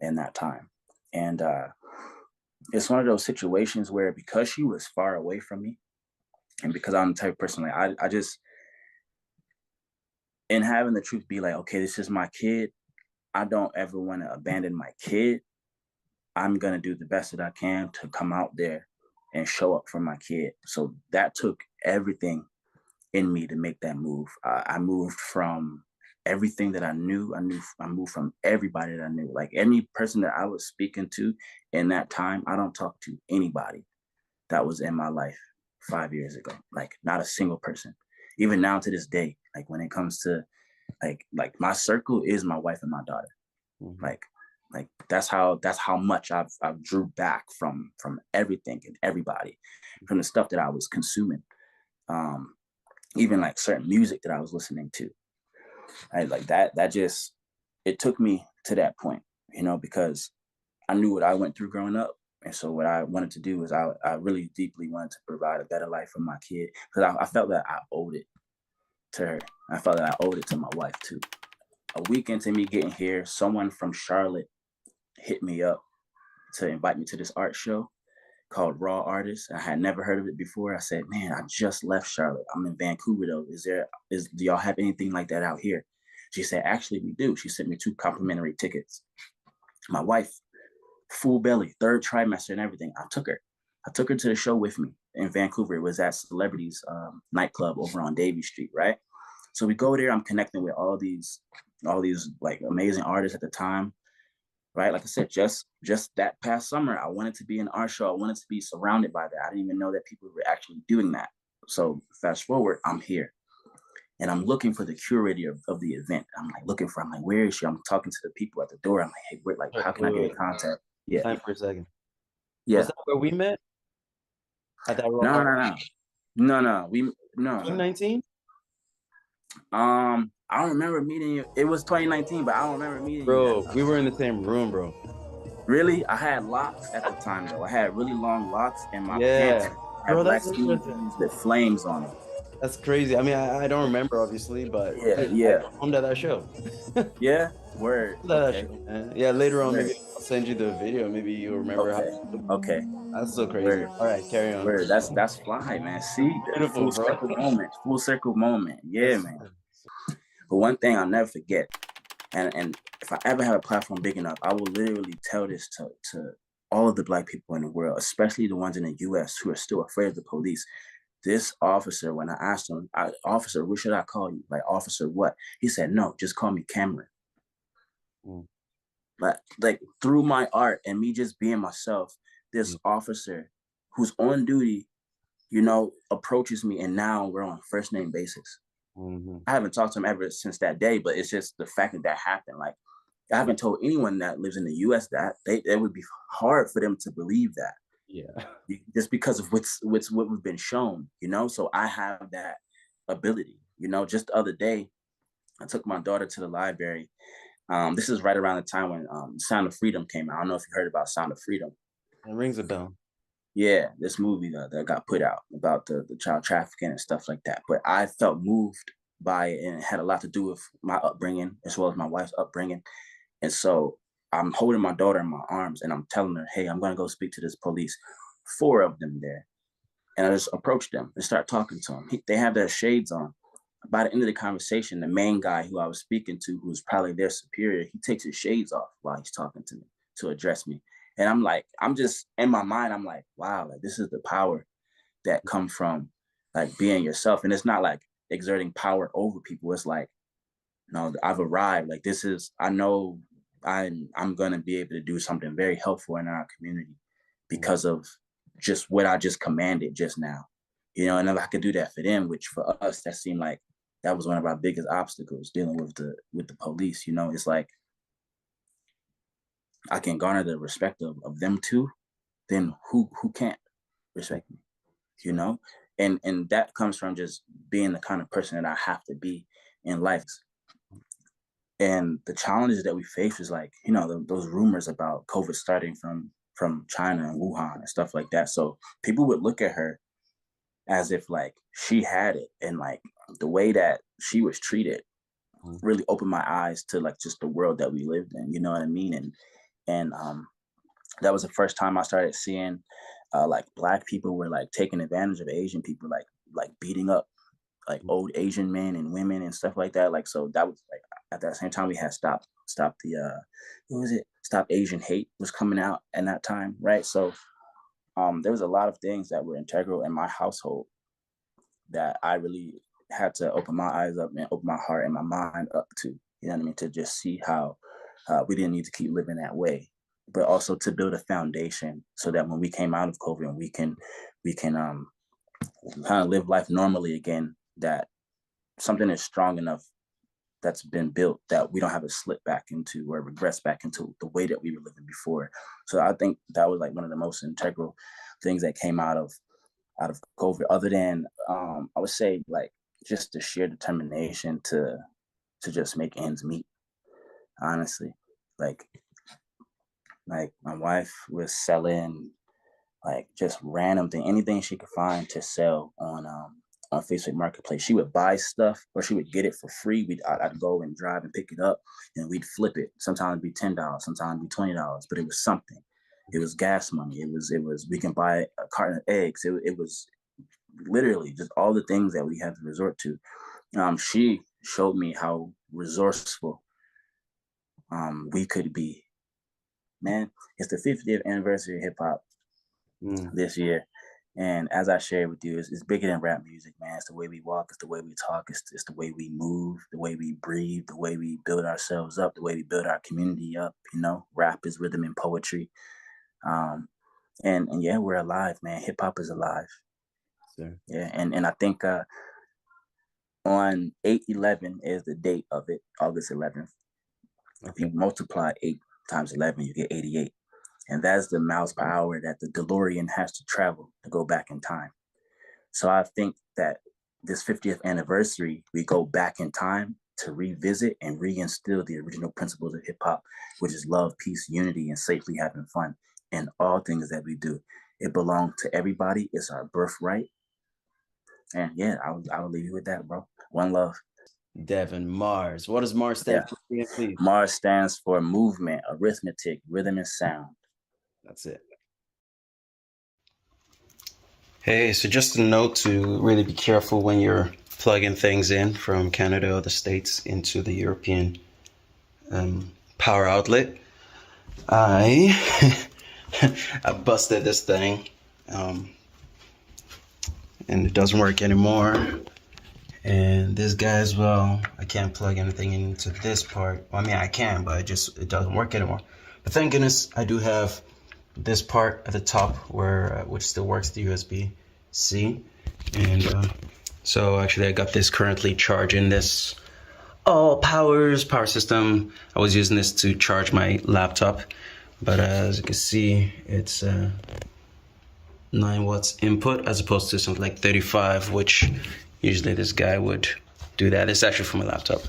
in that time. And it's one of those situations where, because she was far away from me, and because I'm the type of person, like I just, and having the truth be like, okay, this is my kid. I don't ever want to abandon my kid. I'm going to do the best that I can to come out there and show up for my kid. So that took everything in me to make that move. I moved from everything that I knew. I moved from everybody that I knew. Like any person that I was speaking to in that time, I don't talk to anybody that was in my life 5 years ago. Like not a single person. Even now to this day, like when it comes to like my circle is my wife and my daughter. Mm-hmm. Like that's how much I've drew back from everything and everybody, from the stuff that I was consuming, even like certain music that I was listening to. Like that just, it took me to that point, because I knew what I went through growing up. And so what I wanted to do is I really deeply wanted to provide a better life for my kid, because I felt that I owed it to her. I felt that I owed it to my wife too. A week into me getting here, someone from Charlotte hit me up to invite me to this art show called Raw Artists. I had never heard of it before. I said, man, I just left Charlotte. I'm in Vancouver though. Do y'all have anything like that out here? She said, actually, we do. She sent me 2 complimentary tickets. My wife, full belly, 3rd trimester and everything. I took her to the show with me in Vancouver. It was at Celebrities nightclub over on Davie Street, right? So we go there. I'm connecting with all these like amazing artists at the time, right? Like I said, just that past summer, I wanted to be in an art show. I wanted to be surrounded by that. I didn't even know that people were actually doing that. So fast forward, I'm here. And I'm looking for the curator of the event. I'm like, where is she? I'm talking to the people at the door. I'm like, hey, how can I get in contact? Yeah. Time for a second. Yeah. Was that where we met? At that No. 2019? I don't remember meeting you. It was 2019, but I don't remember meeting you. Bro, we were in the same room, bro. Really? I had locks at the time, though. I had really long locks, and my pants had black skinny jeans with flames on them. That's crazy. I mean, I don't remember, obviously, but yeah. I performed at that show. Yeah? Word. Okay. Yeah, later on, maybe I'll send you the video. Maybe you'll remember Okay. That's so crazy. Word. All right, carry on. Word. That's fly, man. See? Beautiful, Full circle moment. Yeah, man. But one thing I'll never forget, and if I ever have a platform big enough, I will literally tell this to all of the Black people in the world, especially the ones in the U.S. who are still afraid of the police. This officer, when I asked him, officer, what should I call you? Like, officer what? He said, no, just call me Cameron. Like through my art and me just being myself, this officer who's on duty, approaches me, and now we're on first name basis. I haven't talked to him ever since that day, but it's just the fact that happened. Like, I haven't told anyone that lives in the U.S. that it would be hard for them to believe that. Yeah, just because of what we've been shown, So I have that ability. Just the other day, I took my daughter to the library. This is right around the time when Sound of Freedom came out. I don't know if you heard about Sound of Freedom. It rings a bell. Yeah, this movie that got put out about the child trafficking and stuff like that. But I felt moved by it, and it had a lot to do with my upbringing as well as my wife's upbringing. And so I'm holding my daughter in my arms and I'm telling her, hey, I'm going to go speak to this police. 4 of them there. And I just approached them and start talking to them. They have their shades on. By the end of the conversation, the main guy who I was speaking to, who was probably their superior, he takes his shades off while he's talking to me to address me. And I'm like, I'm just in my mind, I'm like, wow, like this is the power that comes from like being yourself. And it's not like exerting power over people. It's like, no, I've arrived. Like this is, I know I'm gonna be able to do something very helpful in our community because of just what I just commanded just now. You know, and if I could do that for them, which for us, that seemed like that was one of our biggest obstacles, dealing with the police. You know, it's like I can garner the respect of them too, then who can't respect me? You know? And that comes from just being the kind of person that I have to be in life. And the challenges that we face is like, you know, those rumors about COVID starting from China and Wuhan and stuff like that. So people would look at her as if like she had it, and like the way that she was treated really opened my eyes to like just the world that we lived in, you know what I mean? And that was the first time I started seeing like Black people were like taking advantage of Asian people, like beating up like old Asian men and women and stuff like that. Like, so that was like at that same time we had stop the what was it? Stop Asian Hate was coming out at that time, right? So there was a lot of things that were integral in my household that I really had to open my eyes up and open my heart and my mind up to, you know what I mean? To just see how we didn't need to keep living that way, but also to build a foundation so that when we came out of COVID, we can kind of live life normally again, that something is strong enough that's been built that we don't have to slip back into or regress back into the way that we were living before. So I think that was like one of the most integral things that came out of COVID, other than I would say like just the sheer determination to just make ends meet. Honestly, like my wife was selling like just random thing, anything she could find to sell on Facebook Marketplace. She would buy stuff or she would get it for free. I'd go and drive and pick it up and we'd flip it. Sometimes it'd be $10, sometimes it'd be $20, but it was something. It was gas money. It was we can buy a carton of eggs. It was literally just all the things that we had to resort to. She showed me how resourceful we could be. Man, it's the 50th anniversary of hip hop this year. And as I shared with you, it's bigger than rap music, man. It's the way we walk, it's the way we talk, it's the way we move, the way we breathe, the way we build ourselves up, the way we build our community up, you know. Rap is rhythm and poetry. And yeah, we're alive, man. Hip hop is alive. Sure. Yeah, and I think on 8/11 is the date of it, August 11th. Okay. If you multiply 8 times 11, you get 88. And that's the miles per hour that the DeLorean has to travel to go back in time. So I think that this 50th anniversary, we go back in time to revisit and reinstill the original principles of hip hop, which is love, peace, unity, and safely having fun in all things that we do. It belongs to everybody. It's our birthright. And yeah, I will leave you with that, bro. One love. Devin, Mars. What does Mars stand for, please? Mars stands for movement, arithmetic, rhythm, and sound. That's it. Hey, so just a note to really be careful when you're plugging things in from Canada or the States into the European power outlet. I busted this thing and it doesn't work anymore. And this guy as well, I can't plug anything into this part. Well, I mean, I can, but it doesn't work anymore. But thank goodness I do have this part at the top which still works, the USB-C. And so actually I got this currently charging this power system. I was using this to charge my laptop, but as you can see, it's 9 watts input as opposed to something like 35, which usually this guy would do that. It's actually for my laptop.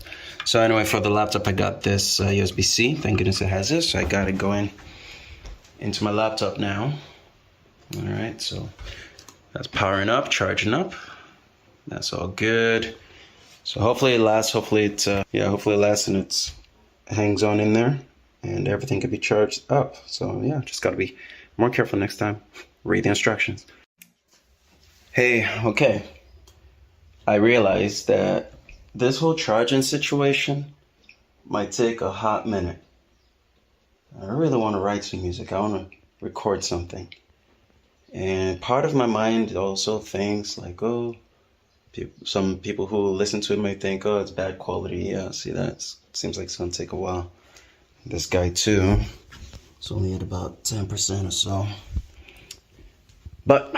So anyway, for the laptop I got this USB-C. Thank goodness it has this. So I got it going into my laptop now. All right, so that's powering up, charging up. That's all good. So hopefully it lasts. Hopefully it lasts and it hangs on in there, and everything can be charged up. So yeah, just gotta be more careful next time. Read the instructions. Hey, okay. I realized that this whole charging situation might take a hot minute. I really want to write some music. I want to record something. And part of my mind also thinks like, oh, some people who listen to it may think, oh, it's bad quality. Yeah, see, that seems like it's going to take a while. This guy too. It's only at about 10% or so. But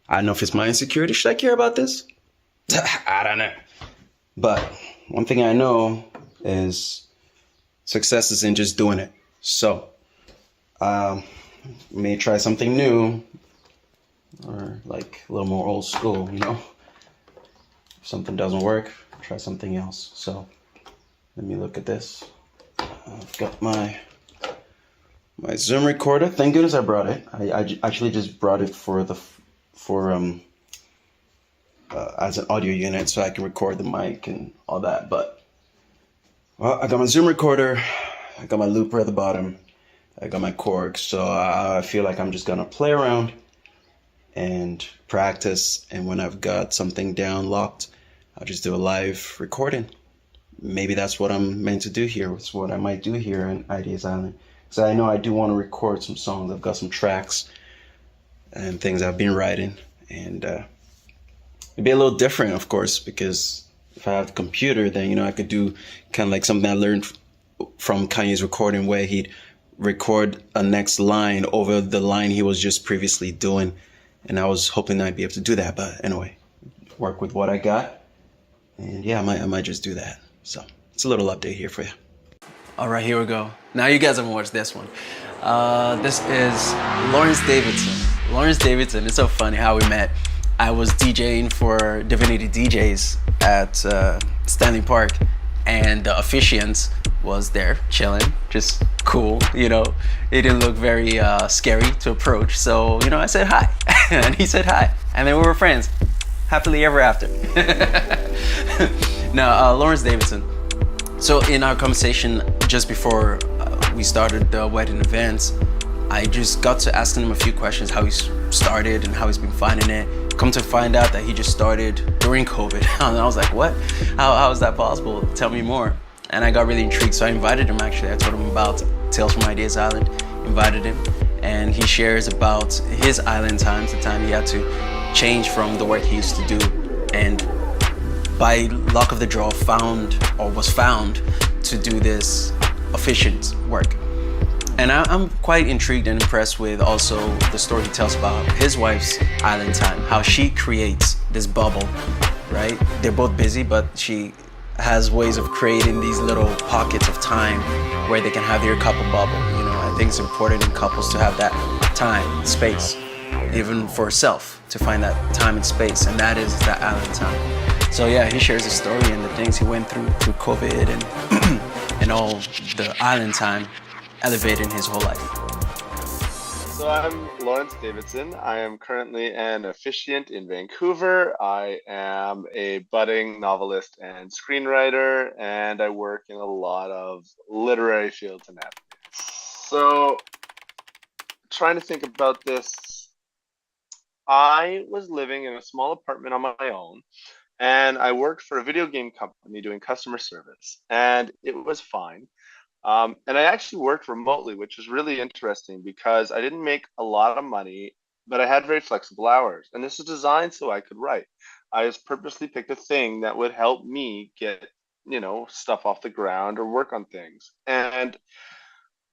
I don't know if it's my insecurity. Should I care about this? I don't know. But one thing I know is success isn't just doing it. So, may try something new or like a little more old school, you know? If something doesn't work, try something else. So, let me look at this. I've got my Zoom recorder. Thank goodness I brought it. I actually just brought it as an audio unit so I can record the mic and all that. But well, I got my Zoom recorder, I got my looper at the bottom, I got my corks. So I feel like I'm just gonna play around and practice. And when I've got something down locked, I'll just do a live recording. Maybe that's what I'm meant to do here. It's what I might do here in Ideas Island. So I know I do want to record some songs. I've got some tracks and things I've been writing, and it'd be a little different, of course, because if I have the computer, then I could do kind of like something I learned from Kanye's recording, where he'd record a next line over the line he was just previously doing, and I was hoping I'd be able to do that. But anyway, work with what I got, and yeah, I might just do that. So it's a little update here for you. All right, here we go. Now you guys haven't watched this one. This is Lawrence Davidson. Lawrence Davidson, it's so funny how we met. I was DJing for Divinity DJs at Stanley Park, and the officiant was there chilling, just cool, It didn't look very scary to approach. So, I said hi, and he said hi, and then we were friends, happily ever after. Now, Lawrence Davidson. So in our conversation just before we started the wedding events, I just got to asking him a few questions, how he started and how he's been finding it. Come to find out that he just started during COVID. And I was like, what? How is that possible? Tell me more. And I got really intrigued, so I invited him actually. I told him about Tales from Ideas Island, invited him, and he shares about his island times, the time he had to change from the work he used to do, and by luck of the draw was found to do this efficient work. And I'm quite intrigued and impressed with also the story he tells about his wife's island time, how she creates this bubble, right? They're both busy, but she has ways of creating these little pockets of time where they can have their couple bubble. I think it's important in couples to have that time, space, even for self, to find that time and space, and that is that island time. So yeah, he shares his story and the things he went through COVID and and all the island time elevating his whole life. So I'm Lawrence Davidson. I am currently an officiant in Vancouver. I am a budding novelist and screenwriter, and I work in a lot of literary fields and avenues. So trying to think about this, I was living in a small apartment on my own, and I worked for a video game company doing customer service, and it was fine. And I actually worked remotely, which was really interesting because I didn't make a lot of money, but I had very flexible hours. And this is designed so I could write. I just purposely picked a thing that would help me get, stuff off the ground or work on things. And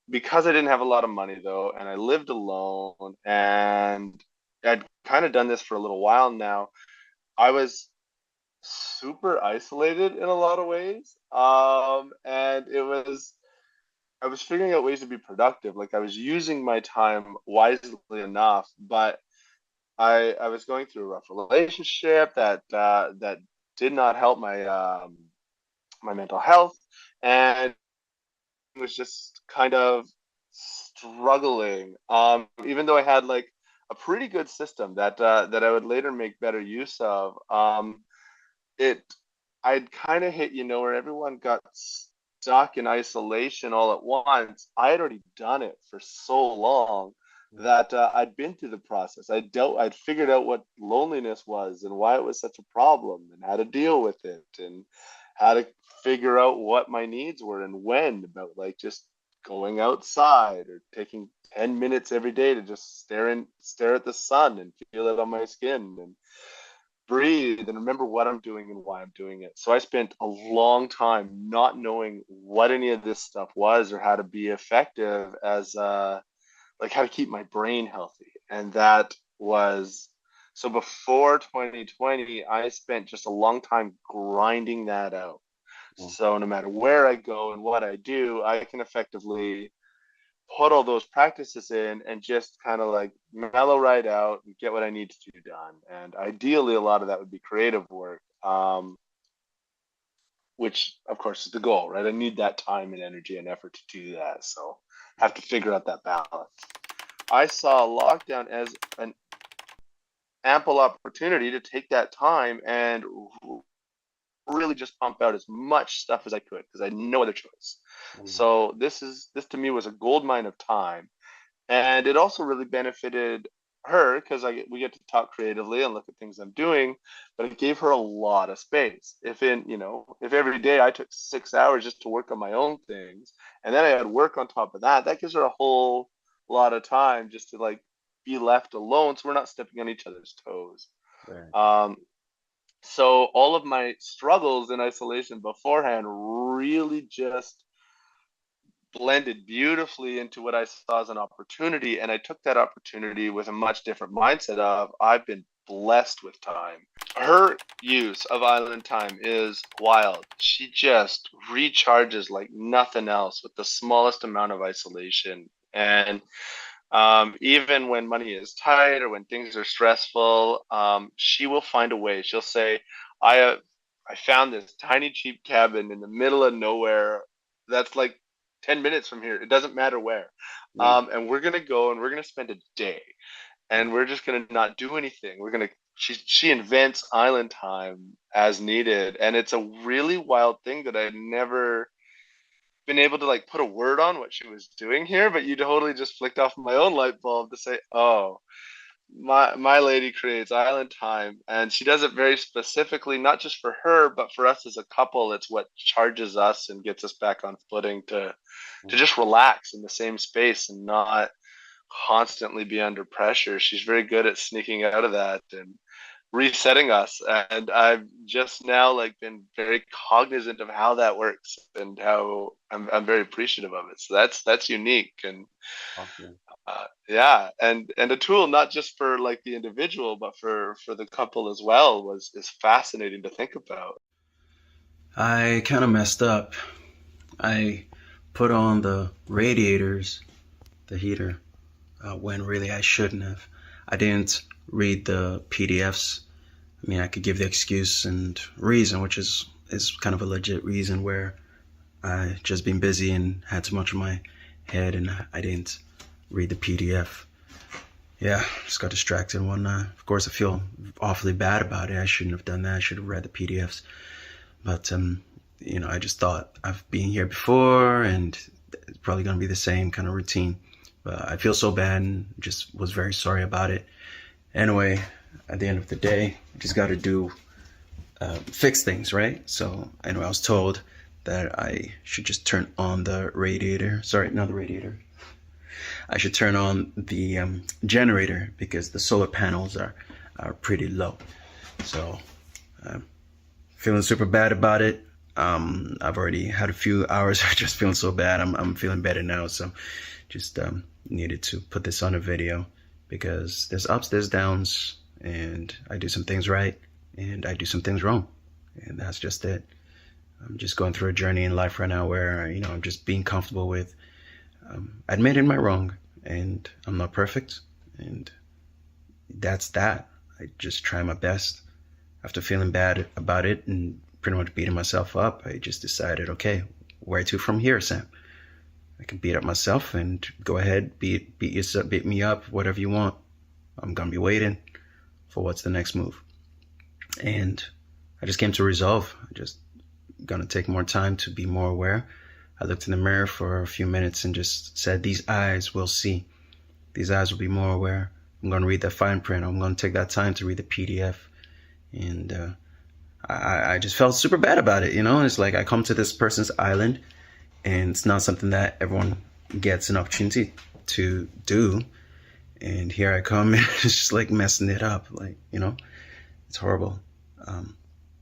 because I didn't have a lot of money though, and I lived alone, and I'd kind of done this for a little while now, I was super isolated in a lot of ways. And I was figuring out ways to be productive. Like I was using my time wisely enough, but I was going through a rough relationship that did not help my mental health, and was just kind of struggling. Even though I had like a pretty good system that that I would later make better use of. It I'd kind of hit, where everyone got stuck in isolation all at once. I had already done it for so long that I'd been through the process. I'd figured out what loneliness was and why it was such a problem and how to deal with it and how to figure out what my needs were and when, about like just going outside or taking 10 minutes every day to just stare at the sun and feel it on my skin and breathe and remember what I'm doing and why I'm doing it. So I spent a long time not knowing what any of this stuff was or how to be effective as like how to keep my brain healthy. And that was so before 2020, I spent just a long time grinding that out. So no matter where I go and what I do, I can effectively put all those practices in and just kind of like mellow right out and get what I need to do done. And ideally, a lot of that would be creative work, which of course is the goal, right? I need that time and energy and effort to do that. So I have to figure out that balance. I saw lockdown as an ample opportunity to take that time and really just pump out as much stuff as I could because I had no other choice. So this to me was a gold mine of time, and it also really benefited her because we get to talk creatively and look at things I'm doing, but it gave her a lot of space. If every day I took 6 hours just to work on my own things, and then I had work on top of that, that gives her a whole lot of time just to like be left alone, so we're not stepping on each other's toes. Right. So all of my struggles in isolation beforehand really just blended beautifully into what I saw as an opportunity. And I took that opportunity with a much different mindset of I've been blessed with time. Her use of island time is wild. She just recharges like nothing else with the smallest amount of isolation. And even when money is tight or when things are stressful, she will find a way. She'll say, I found this tiny cheap cabin in the middle of nowhere that's like 10 minutes from here. It doesn't matter where. And we're going to go and we're going to spend a day and we're just going to not do anything. She invents island time as needed. And it's a really wild thing that I've never been able to like put a word on what she was doing here, but you totally just flicked off my own light bulb to say, oh, my lady creates island time, and she does it very specifically, not just for her, but for us as a couple. It's what charges us and gets us back on footing to just relax in the same space and not constantly be under pressure. She's very good at sneaking out of that and resetting us, and I've just now like been very cognizant of how that works and how I'm very appreciative of it. So that's unique and Awesome. yeah, and a tool not just for like the individual but for the couple as well is fascinating to think about. I kind of messed up. I put on the radiators, the heater, when really I shouldn't have. I didn't read the PDFs. I mean, I could give the excuse and reason, which is kind of a legit reason where I just been busy and had too much in my head and I didn't read the PDF. Yeah, just got distracted and whatnot. Of course, I feel awfully bad about it. I shouldn't have done that. I should have read the PDFs. But, I just thought I've been here before and it's probably going to be the same kind of routine. But I feel so bad and just was very sorry about it. Anyway, at the end of the day, you just got to do fix things, right? So anyway, I was told that I should just turn on the radiator. Sorry, not the radiator. I should turn on the generator because the solar panels are pretty low. So I'm feeling super bad about it. I've already had a few hours of just feeling so bad. I'm feeling better now. So just needed to put this on a video because there's ups, there's downs, and I do some things right and I do some things wrong. And that's just it. I'm just going through a journey in life right now where, I'm just being comfortable with admitting my wrong, and I'm not perfect, and that's that. I just try my best. After feeling bad about it and pretty much beating myself up, I just decided, okay, where to from here, Sam? I can beat up myself and go ahead, beat me up, whatever you want. I'm gonna be waiting for what's the next move. And I just came to resolve. I just gonna take more time to be more aware. I looked in the mirror for a few minutes and just said, these eyes will see. These eyes will be more aware. I'm gonna read the fine print. I'm gonna take that time to read the PDF. And I just felt super bad about it, you know? It's like I come to this person's island and it's not something that everyone gets an opportunity to do. And here I come and it's just like messing it up. Like, you know, it's horrible.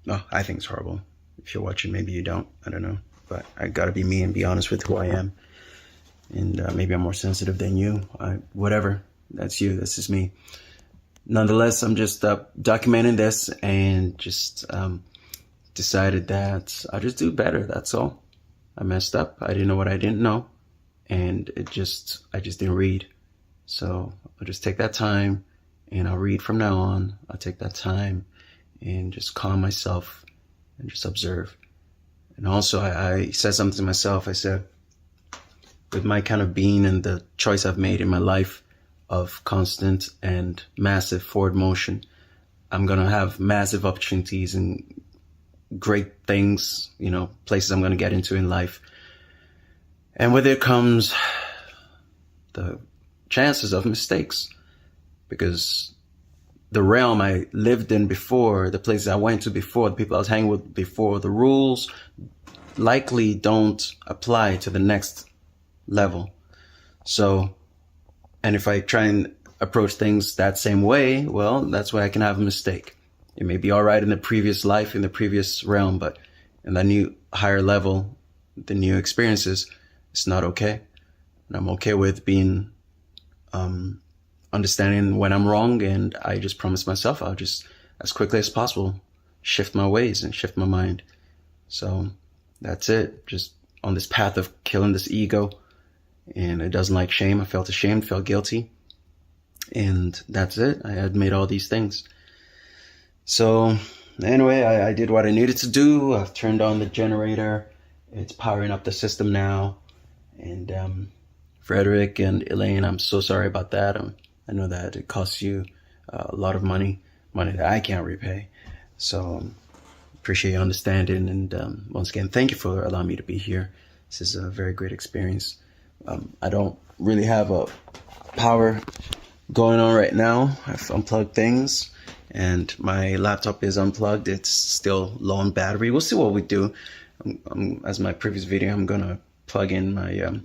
No, I think it's horrible. If you're watching, maybe you don't. I don't know. But I gotta be me and be honest with who I am. And maybe I'm more sensitive than you. Whatever. That's you. This is me. Nonetheless, I'm just documenting this and just decided that I'll just do better. That's all. I messed up. I didn't know what I didn't know. And I just didn't read. So I'll just take that time and I'll read from now on. I'll take that time and just calm myself and just observe. And also I said something to myself. I said, with my kind of being and the choice I've made in my life of constant and massive forward motion, I'm going to have massive opportunities and great things, you know, places I'm going to get into in life. And with it comes the chances of mistakes, because the realm I lived in before, the places I went to before, the people I was hanging with before, the rules likely don't apply to the next level. So, and if I try and approach things that same way, well, that's where I can have a mistake. It may be all right in the previous life, in the previous realm, but in that new higher level, the new experiences, it's not okay. And I'm okay with being, understanding when I'm wrong. And I just promise myself I'll just, as quickly as possible, shift my ways and shift my mind. So that's it. Just on this path of killing this ego. And it doesn't like shame. I felt ashamed, felt guilty. And that's it. I had made all these things. So anyway, I did what I needed to do. I've turned on the generator. It's powering up the system now. And Frederick and Elaine, I'm so sorry about that. I know that it costs you a lot of money that I can't repay. So appreciate your understanding. And once again, thank you for allowing me to be here. This is a very great experience. I don't really have a power going on right now. I've unplugged things and my laptop is unplugged. It's still low on battery. We'll see what we do. As my previous video, I'm gonna plug in my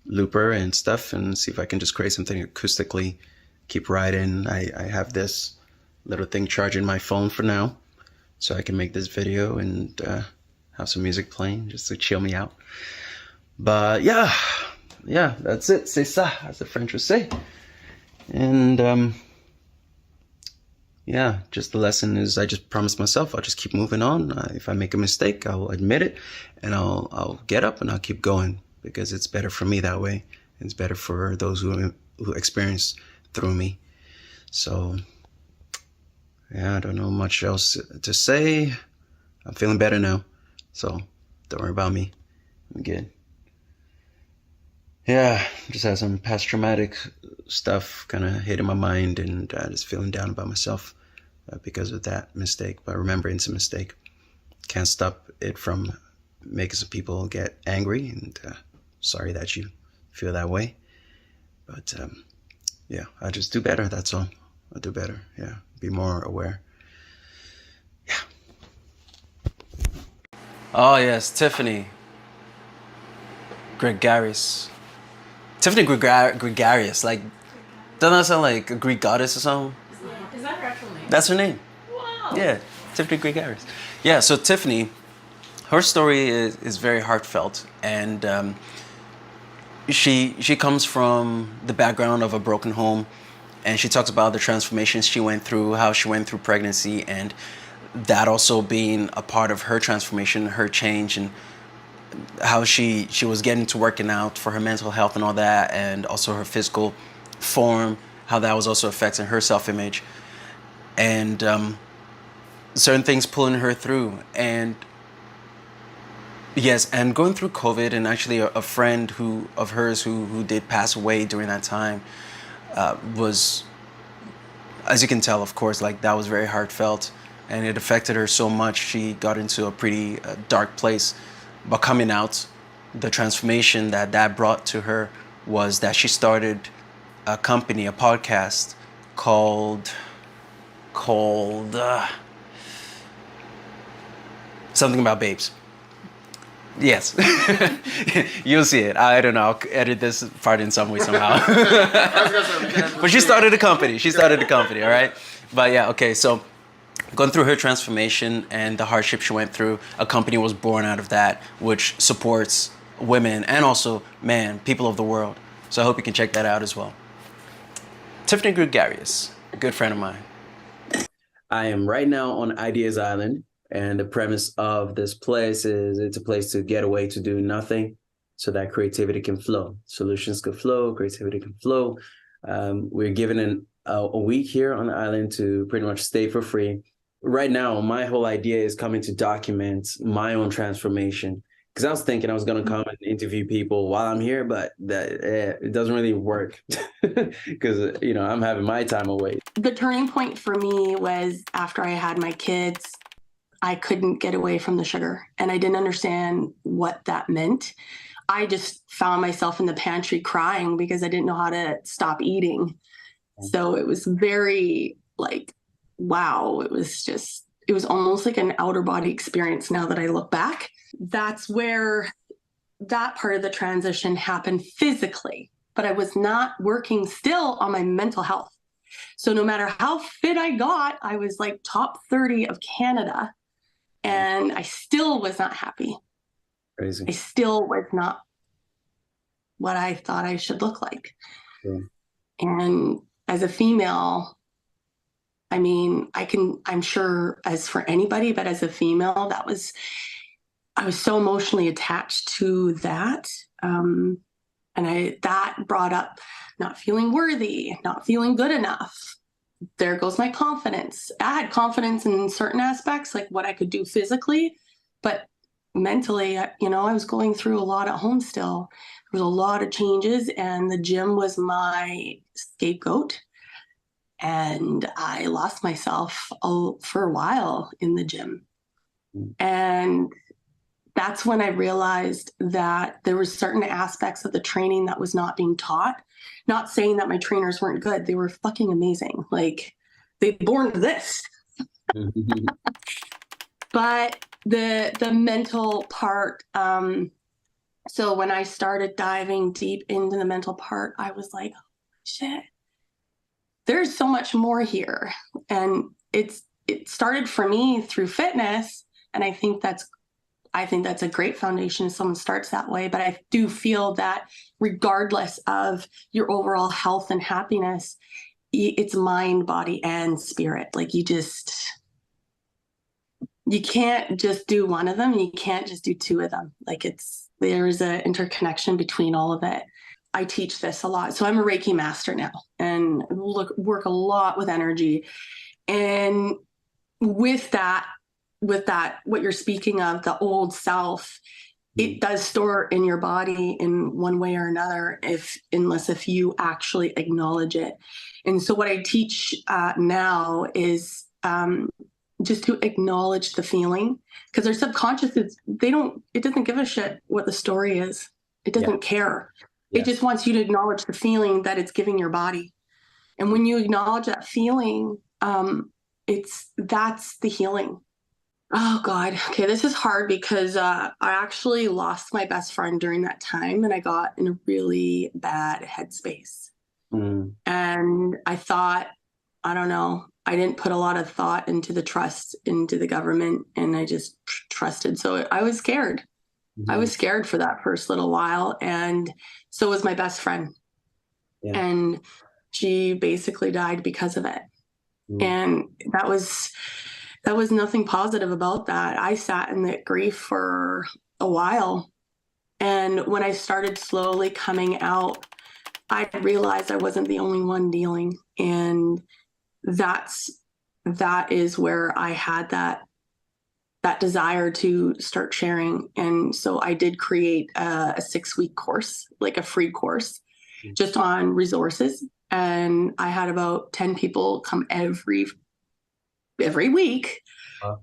looper and stuff and see if I can just create something acoustically, keep riding. I have this little thing charging my phone for now, so I can make this video and have some music playing just to chill me out. But yeah, that's it. C'est ça, as the French would say. And yeah, just the lesson is I just promised myself I'll just keep moving on. If I make a mistake, I'll admit it and I'll get up and I'll keep going, because it's better for me that way. It's better for those who experience through me. So yeah, I don't know much else to say. I'm feeling better now, so don't worry about me. I'm good. Yeah, just had some past traumatic stuff kind of hitting my mind, and just feeling down about myself because of that mistake. But remember, it's a mistake. Can't stop it from making some people get angry, and sorry that you feel that way. But yeah, I just do better, that's all. I'll do better, yeah. Be more aware. Yeah. Oh yes, Tiffany Gregarious. Tiffany Gregarious, like, doesn't that sound like a Greek goddess or something? Is that her actual name? That's her name. Wow. Yeah, Tiffany Gregarious. Yeah, so Tiffany, her story is very heartfelt, and she comes from the background of a broken home, and she talks about the transformations she went through, how she went through pregnancy, and that also being a part of her transformation, her change, and how she was getting to working out for her mental health and all that, and also her physical form, how that was also affecting her self-image, and certain things pulling her through. And Yes, and going through COVID, and actually a friend of hers who did pass away during that time was, as you can tell, of course, like that was very heartfelt, and it affected her so much. She got into a pretty dark place. But coming out, the transformation that brought to her was that she started a company, a podcast called something about babes. Yes. You'll see it. I don't know. I'll edit this part in some way, somehow. But she started a company. All right? But yeah, okay. So going through her transformation and the hardship she went through, a company was born out of that, which supports women and also, people of the world. So I hope you can check that out as well. Tiffany Gregarious, a good friend of mine. I am right now on Ideas Island. And the premise of this place is it's a place to get away, to do nothing, so that creativity can flow. Solutions can flow, creativity can flow. We're given a week here on the island to pretty much stay for free. Right now, my whole idea is coming to document my own transformation. Because I was thinking I was going to come and interview people while I'm here, but it doesn't really work because, I'm having my time away. The turning point for me was after I had my kids. I couldn't get away from the sugar, and I didn't understand what that meant. I just found myself in the pantry crying because I didn't know how to stop eating. So it was very wow. It was almost like an outer body experience now that I look back. That's where that part of the transition happened physically, but I was not working still on my mental health. So no matter how fit I got, I was like top 30 of Canada. And I still was not happy. Crazy. I still was not what I thought I should look like. Yeah. And as a female, I'm sure as for anybody, but as a female, I was so emotionally attached to that. And that brought up not feeling worthy, not feeling good enough. There goes my confidence. I had confidence in certain aspects, like what I could do physically, but mentally, I was going through a lot at home still. There was a lot of changes, and the gym was my scapegoat. And I lost myself for a while in the gym. And that's when I realized that there were certain aspects of the training that was not being taught. Not saying that my trainers weren't good. They were fucking amazing. Like, they born this. But the mental part, so when I started diving deep into the mental part, I was like, shit, there's so much more here. And it started for me through fitness. And I think that's a great foundation if someone starts that way. But I do feel that regardless of your overall health and happiness, it's mind, body, and spirit. Like, you can't just do one of them. You can't just do two of them. Like, there's an interconnection between all of it. I teach this a lot. So I'm a Reiki master now and work a lot with energy. And with that, what you're speaking of, the old self, it does store in your body in one way or another, unless you actually acknowledge it. And so what I teach now is just to acknowledge the feeling, because their subconscious it doesn't give a shit what the story is. It doesn't care. Yeah. It just wants you to acknowledge the feeling that it's giving your body. And when you acknowledge that feeling, that's the healing. Oh God. Okay. This is hard because I actually lost my best friend during that time, and I got in a really bad headspace. And I thought, I don't know, I didn't put a lot of thought into the trust into the government, and I just trusted. So I was scared. I was scared for that first little while. And so was my best friend. Yeah. And she basically died because of it. And that was nothing positive about that. I sat in that grief for a while. And when I started slowly coming out, I realized I wasn't the only one dealing. And that is where I had that that desire to start sharing. And so I did create a 6-week course, like a free course, just on resources. And I had about 10 people come every week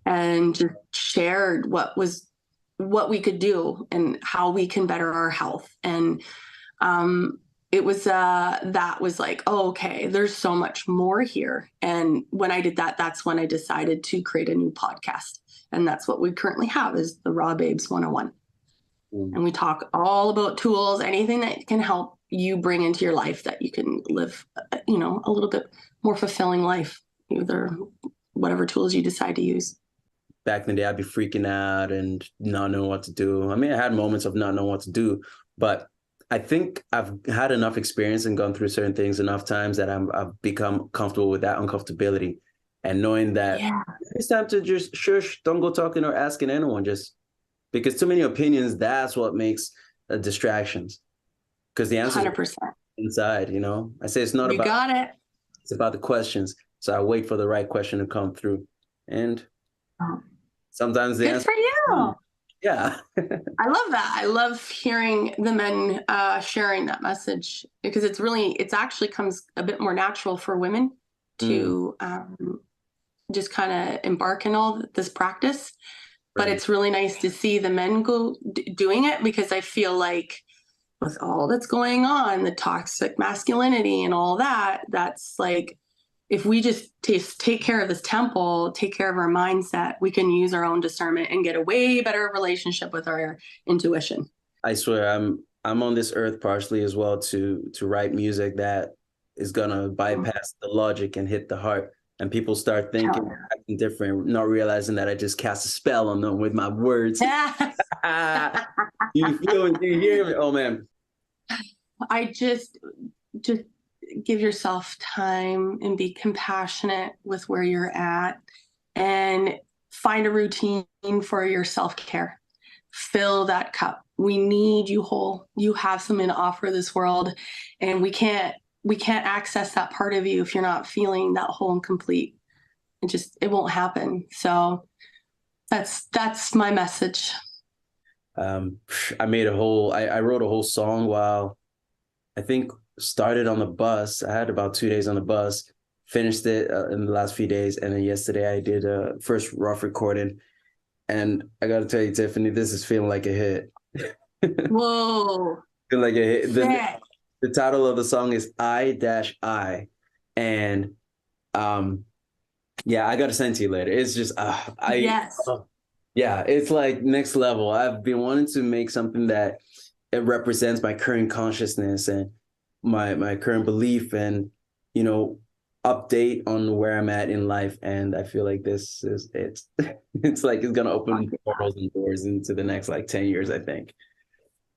and just shared what we could do and how we can better our health. And it was that was like, oh, okay, there's so much more here. And when I did that, that's when I decided to create a new podcast. And that's what we currently have, is the Raw Babes 101. And we talk all about tools, anything that can help you bring into your life that you can live, a little bit more fulfilling life, either whatever tools you decide to use. Back in the day, I'd be freaking out and not knowing what to do. I mean, I had moments of not knowing what to do, but I think I've had enough experience and gone through certain things enough times that I've become comfortable with that uncomfortability and knowing that it's time to just shush, don't go talking or asking anyone, just because too many opinions, that's what makes distractions. Because the answer 100%. Inside, I say it's not you got it. It's about the questions. So I wait for the right question to come through. And sometimes the answer. Good for you. Yeah. I love that. I love hearing the men sharing that message, because it's actually comes a bit more natural for women to just kind of embark in all this practice. But it's really nice to see the men go doing it, because I feel like with all that's going on, the toxic masculinity and all that, that's like, if we just take care of this temple, take care of our mindset, we can use our own discernment and get a way better relationship with our intuition. I swear, I'm on this earth partially as well to write music that is gonna bypass the logic and hit the heart. And people start thinking acting different, not realizing that I just cast a spell on them with my words. You feel and you hear me? Oh man. I just give yourself time and be compassionate with where you're at, and find a routine for your self-care. Fill that cup. We need you whole. You have something to offer this world, and we can't access that part of you if you're not feeling that whole and complete. It won't happen. So that's my message. I wrote a whole song while I think started on the bus. I had about 2 days on the bus, finished it in the last few days. And then yesterday I did a first rough recording. And I got to tell you, Tiffany, this is feeling like a hit. Whoa. Feeling like a hit. The title of the song is I-I. And I got to send to you later. It's just, it's like next level. I've been wanting to make something that it represents my current consciousness and my current belief and, update on where I'm at in life. And I feel like this is it. It's like it's going to open portals and doors into the next 10 years, I think.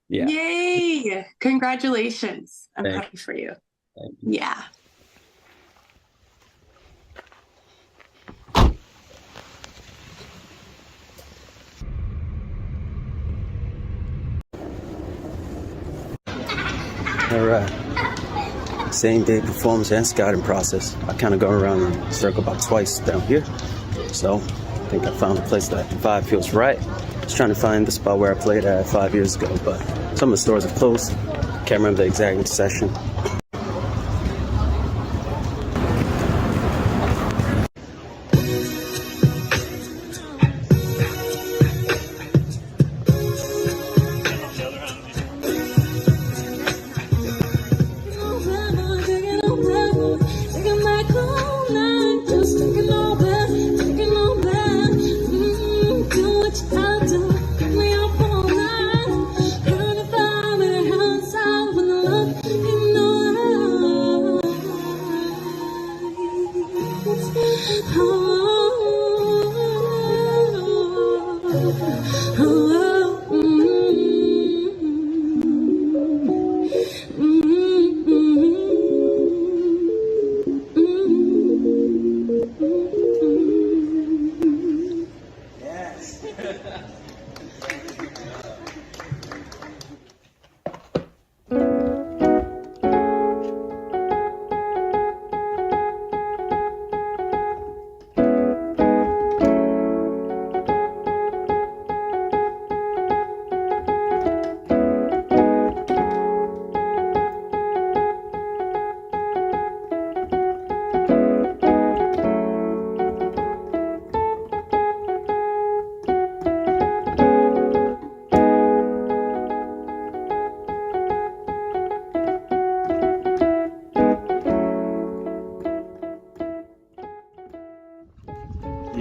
Yeah. Yay. Congratulations. I'm happy for you. Yeah. All right. Same day performance and scouting process. I kind of go around in a circle about twice down here. So I think I found a place that the vibe feels right. I was trying to find the spot where I played at 5 years ago, but some of the stores are closed. Can't remember the exact session. You know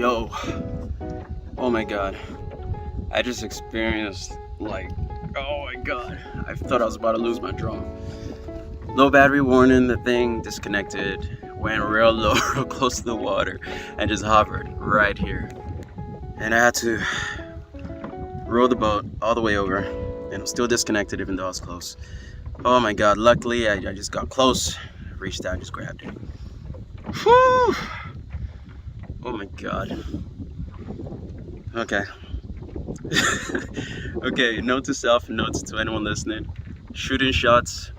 Yo, oh my god, I just experienced like, oh my god, I thought I was about to lose my drone. Low battery warning, the thing disconnected, went real low, real close to the water, and just hovered right here. And I had to row the boat all the way over, and it was still disconnected even though I was close. Oh my god, luckily I just got close, reached out and just grabbed it. Whew! Oh my god. Okay. Okay, note to self, notes to anyone listening. Shooting shots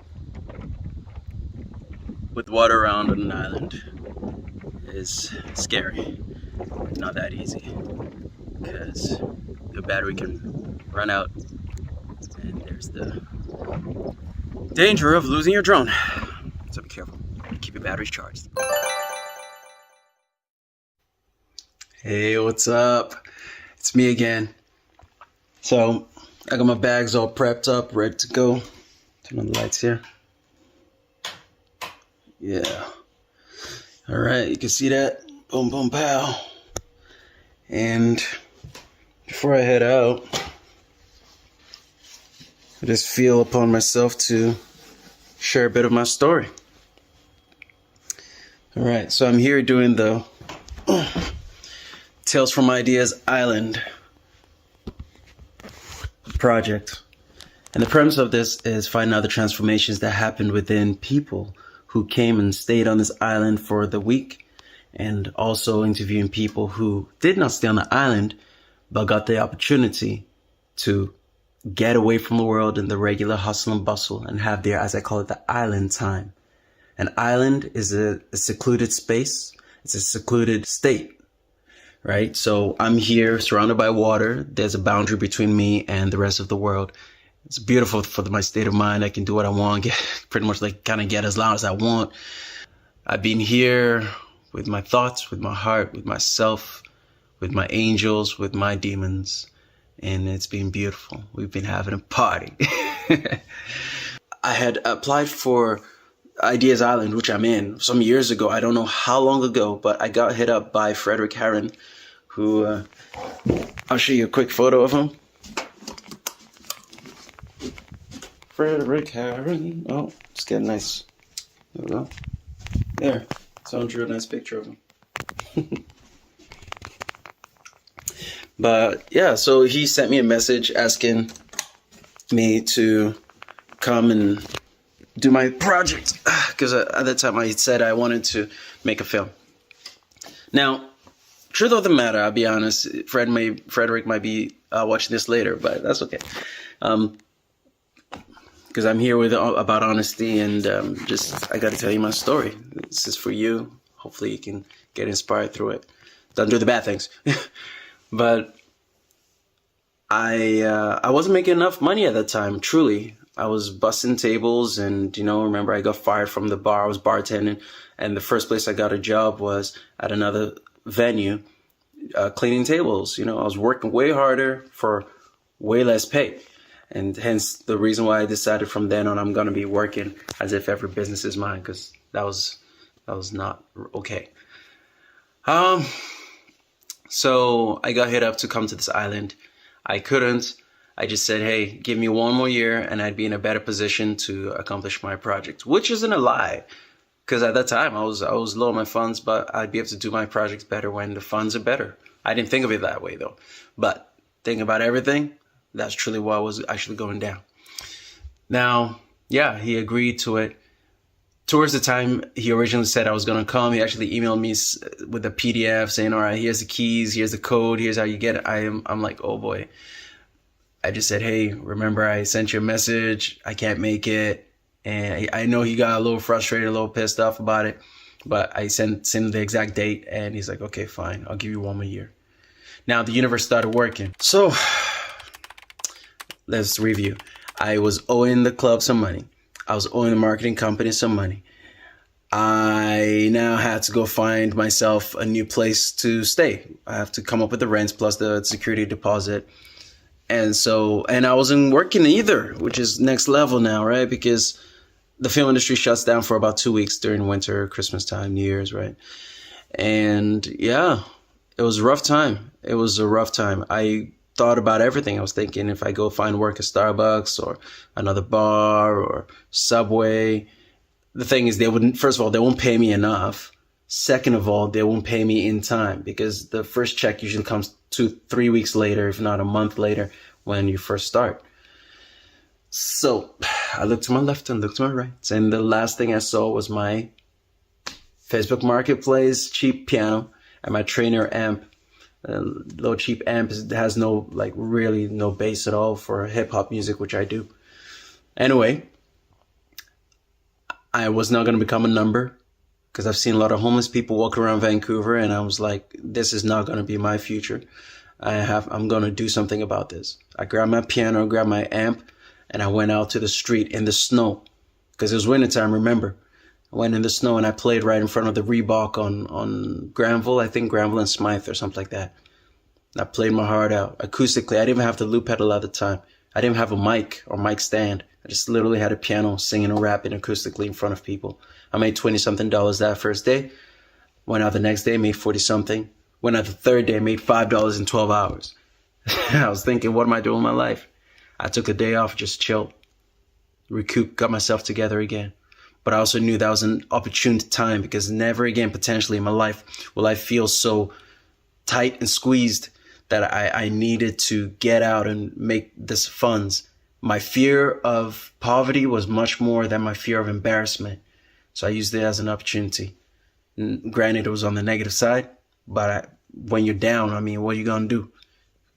with water around on an island is scary. Not that easy. Because your battery can run out and there's the danger of losing your drone. So be careful. Keep your batteries charged. Hey, what's up? It's me again. So, I got my bags all prepped up, ready to go. Turn on the lights here. Yeah. Alright, you can see that. Boom, boom, pow. And before I head out, I just feel upon myself to share a bit of my story. Alright, so I'm here doing the Tales from Ideas Island project. And the premise of this is finding out the transformations that happened within people who came and stayed on this island for the week, and also interviewing people who did not stay on the island but got the opportunity to get away from the world and the regular hustle and bustle and have their, as I call it, the island time. An island is a secluded space. It's a secluded state. Right? So I'm here surrounded by water. There's a boundary between me and the rest of the world. It's beautiful for my state of mind. I can do what I want, get pretty much like kind of get as loud as I want. I've been here with my thoughts, with my heart, with myself, with my angels, with my demons. And it's been beautiful. We've been having a party. I had applied for Ideas Island, which I'm in, some years ago. I don't know how long ago, but I got hit up by Frederick Herron, who, I'll show you a quick photo of him. Frederick Herron. Oh, let's get a nice, there we go. There, someone drew a nice picture of him. But yeah, so he sent me a message asking me to come and do my project, because at that time I said I wanted to make a film. Now, truth of the matter, I'll be honest, Frederick might be watching this later, but that's okay. Because I'm here about honesty, and just I got to tell you my story. This is for you. Hopefully you can get inspired through it. Don't do the bad things. But I wasn't making enough money at that time, truly. I was busting tables, and, remember I got fired from the bar. I was bartending, and the first place I got a job was at another venue, cleaning tables. I was working way harder for way less pay. And hence the reason why I decided from then on I'm going to be working as if every business is mine, because that was not okay. So I got hit up to come to this island. I couldn't. I just said, hey, give me one more year and I'd be in a better position to accomplish my project, which isn't a lie. Because at that time I was low on my funds, but I'd be able to do my projects better when the funds are better. I didn't think of it that way though. But thinking about everything, that's truly what was actually going down. Now, yeah, he agreed to it. Towards the time he originally said I was going to come, he actually emailed me with a PDF saying, all right, here's the keys, here's the code, here's how you get it. I'm like, oh boy. I just said, hey, remember I sent you a message, I can't make it. And I know he got a little frustrated, a little pissed off about it, but I sent him the exact date and he's like, okay, fine, I'll give you one more year. Now the universe started working. So let's review. I was owing the club some money. I was owing the marketing company some money. I now had to go find myself a new place to stay. I have to come up with the rents plus the security deposit. And I wasn't working either, which is next level now, right? Because the film industry shuts down for about 2 weeks during winter, Christmas time, New Year's, right? And yeah, It was a rough time. It was a rough time. I thought about everything. I was thinking if I go find work at Starbucks or another bar or Subway. The thing is, first of all, they won't pay me enough. Second of all, they won't pay me in time because the first check usually comes 2-3 weeks later, if not a month later, when you first start. So I looked to my left and looked to my right, and the last thing I saw was my Facebook Marketplace cheap piano and my trainer amp. A little cheap amp has no, really no bass at all for hip hop music, which I do. Anyway, I was not going to become a number because I've seen a lot of homeless people walk around Vancouver, and I was like, this is not going to be my future. I'm going to do something about this. I grabbed my piano, grabbed my amp, and I went out to the street in the snow because it was wintertime, remember. I went in the snow and I played right in front of the Reebok on Granville, I think Granville and Smythe or something like that. And I played my heart out acoustically. I didn't even have the loop pedal at the time. I didn't have a mic or mic stand. I just literally had a piano singing and rapping acoustically in front of people. I made $20-something that first day. Went out the next day, made 40-something. Went out the third day, made $5 in 12 hours. I was thinking, what am I doing with my life? I took a day off, just chilled, recouped, got myself together again. But I also knew that was an opportune time because never again, potentially in my life, will I feel so tight and squeezed that I needed to get out and make this funds. My fear of poverty was much more than my fear of embarrassment. So I used it as an opportunity. Granted, it was on the negative side, but when you're down, what are you going to do?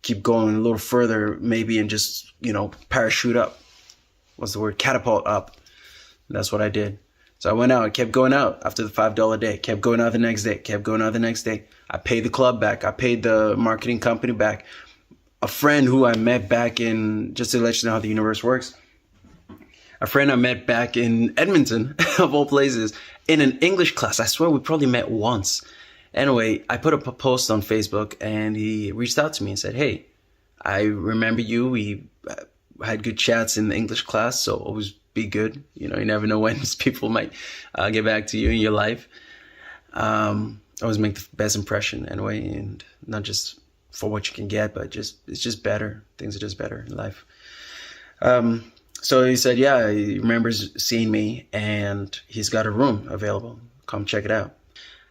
Keep going a little further maybe and just, parachute up. What's the word? Catapult up. And that's what I did. So I went out, I kept going out after the $5 day, kept going out the next day, kept going out the next day. I paid the club back. I paid the marketing company back. A friend who I met back in, just to let you know how the universe works, a friend I met back in Edmonton, of all places, in an English class. I swear we probably met once. Anyway, I put up a post on Facebook and he reached out to me and said, hey, I remember you. We had good chats in the English class, so always be good. You never know when people might get back to you in your life. Always make the best impression anyway, and not just for what you can get, but it's just better. Things are just better in life. So he said, yeah, he remembers seeing me and he's got a room available. Come check it out.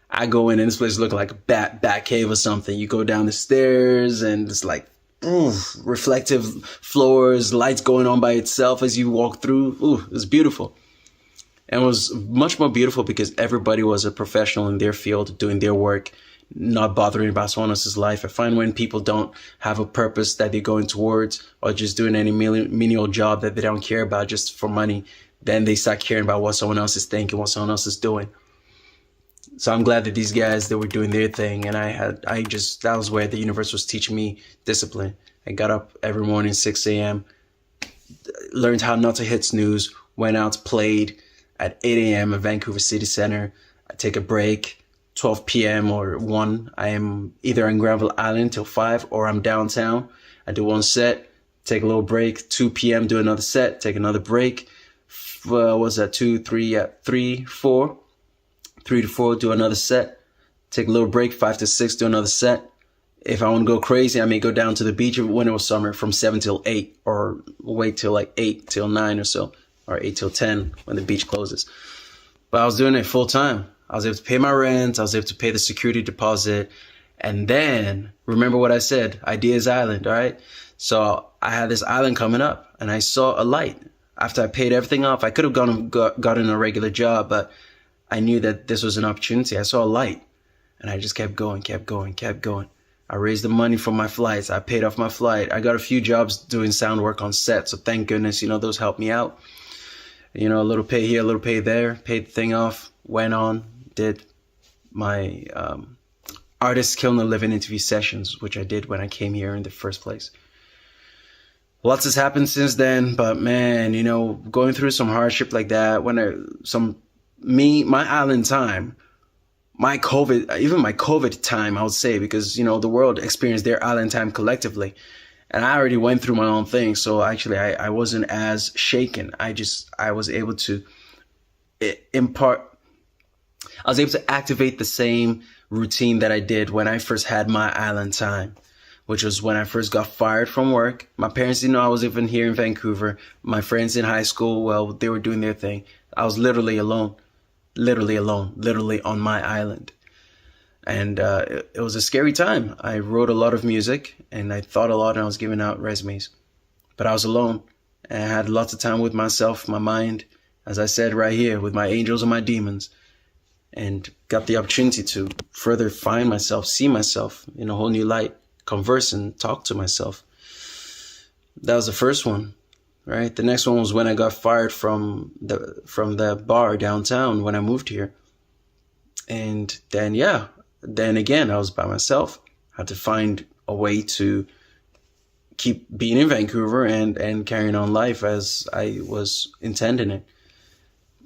I go in and this place looked like a bat cave or something. You go down the stairs and it's like reflective floors, lights going on by itself as you walk through. It was beautiful. And it was much more beautiful because everybody was a professional in their field, doing their work, not bothering about someone else's life. I find when people don't have a purpose that they're going towards or just doing any menial job that they don't care about just for money, then they start caring about what someone else is thinking, what someone else is doing. So I'm glad that these guys, they were doing their thing. And that was where the universe was teaching me discipline. I got up every morning, 6 a.m., learned how not to hit snooze, went out, played at 8 a.m. at Vancouver City Center. I take a break, 12 p.m. or 1. I am either in Granville Island till 5 or I'm downtown. I do one set, take a little break, 2 p.m., do another set, take another break. What's that, 2, 3, 3, 4? 3 to 4, do another set, take a little break, 5 to 6, do another set. If I want to go crazy, I may go down to the beach when it was summer from 7 till 8 or wait till 8 till 9 or so, or 8 till 10 when the beach closes. But I was doing it full time. I was able to pay my rent. I was able to pay the security deposit. And then, remember what I said, Ideas Island, all right? So I had this island coming up and I saw a light. After I paid everything off, I could have gotten a regular job, but I knew that this was an opportunity. I saw a light and I just kept going. I raised the money for my flights. I paid off my flight. I got a few jobs doing sound work on set. So thank goodness, those helped me out. A little pay here, a little pay there, paid the thing off, went on, did my Artist Killing a Living interview sessions, which I did when I came here in the first place. Lots has happened since then, but man, going through some hardship like that, my island time, my COVID time, I would say, because, the world experienced their island time collectively. And I already went through my own thing. So actually, I wasn't as shaken. I was able to activate the same routine that I did when I first had my island time, which was when I first got fired from work. My parents didn't know I was even here in Vancouver. My friends in high school, well, they were doing their thing. I was literally alone, literally on my island. And it was a scary time. I wrote a lot of music and I thought a lot, and I was giving out resumes. But I was alone and I had lots of time with myself, my mind, as I said right here, with my angels and my demons, and got the opportunity to further find myself, see myself in a whole new light, converse and talk to myself. That was the first one, right? The next one was when I got fired from the bar downtown when I moved here. And then again, I was by myself. I had to find a way to keep being in Vancouver and carrying on life as I was intending it.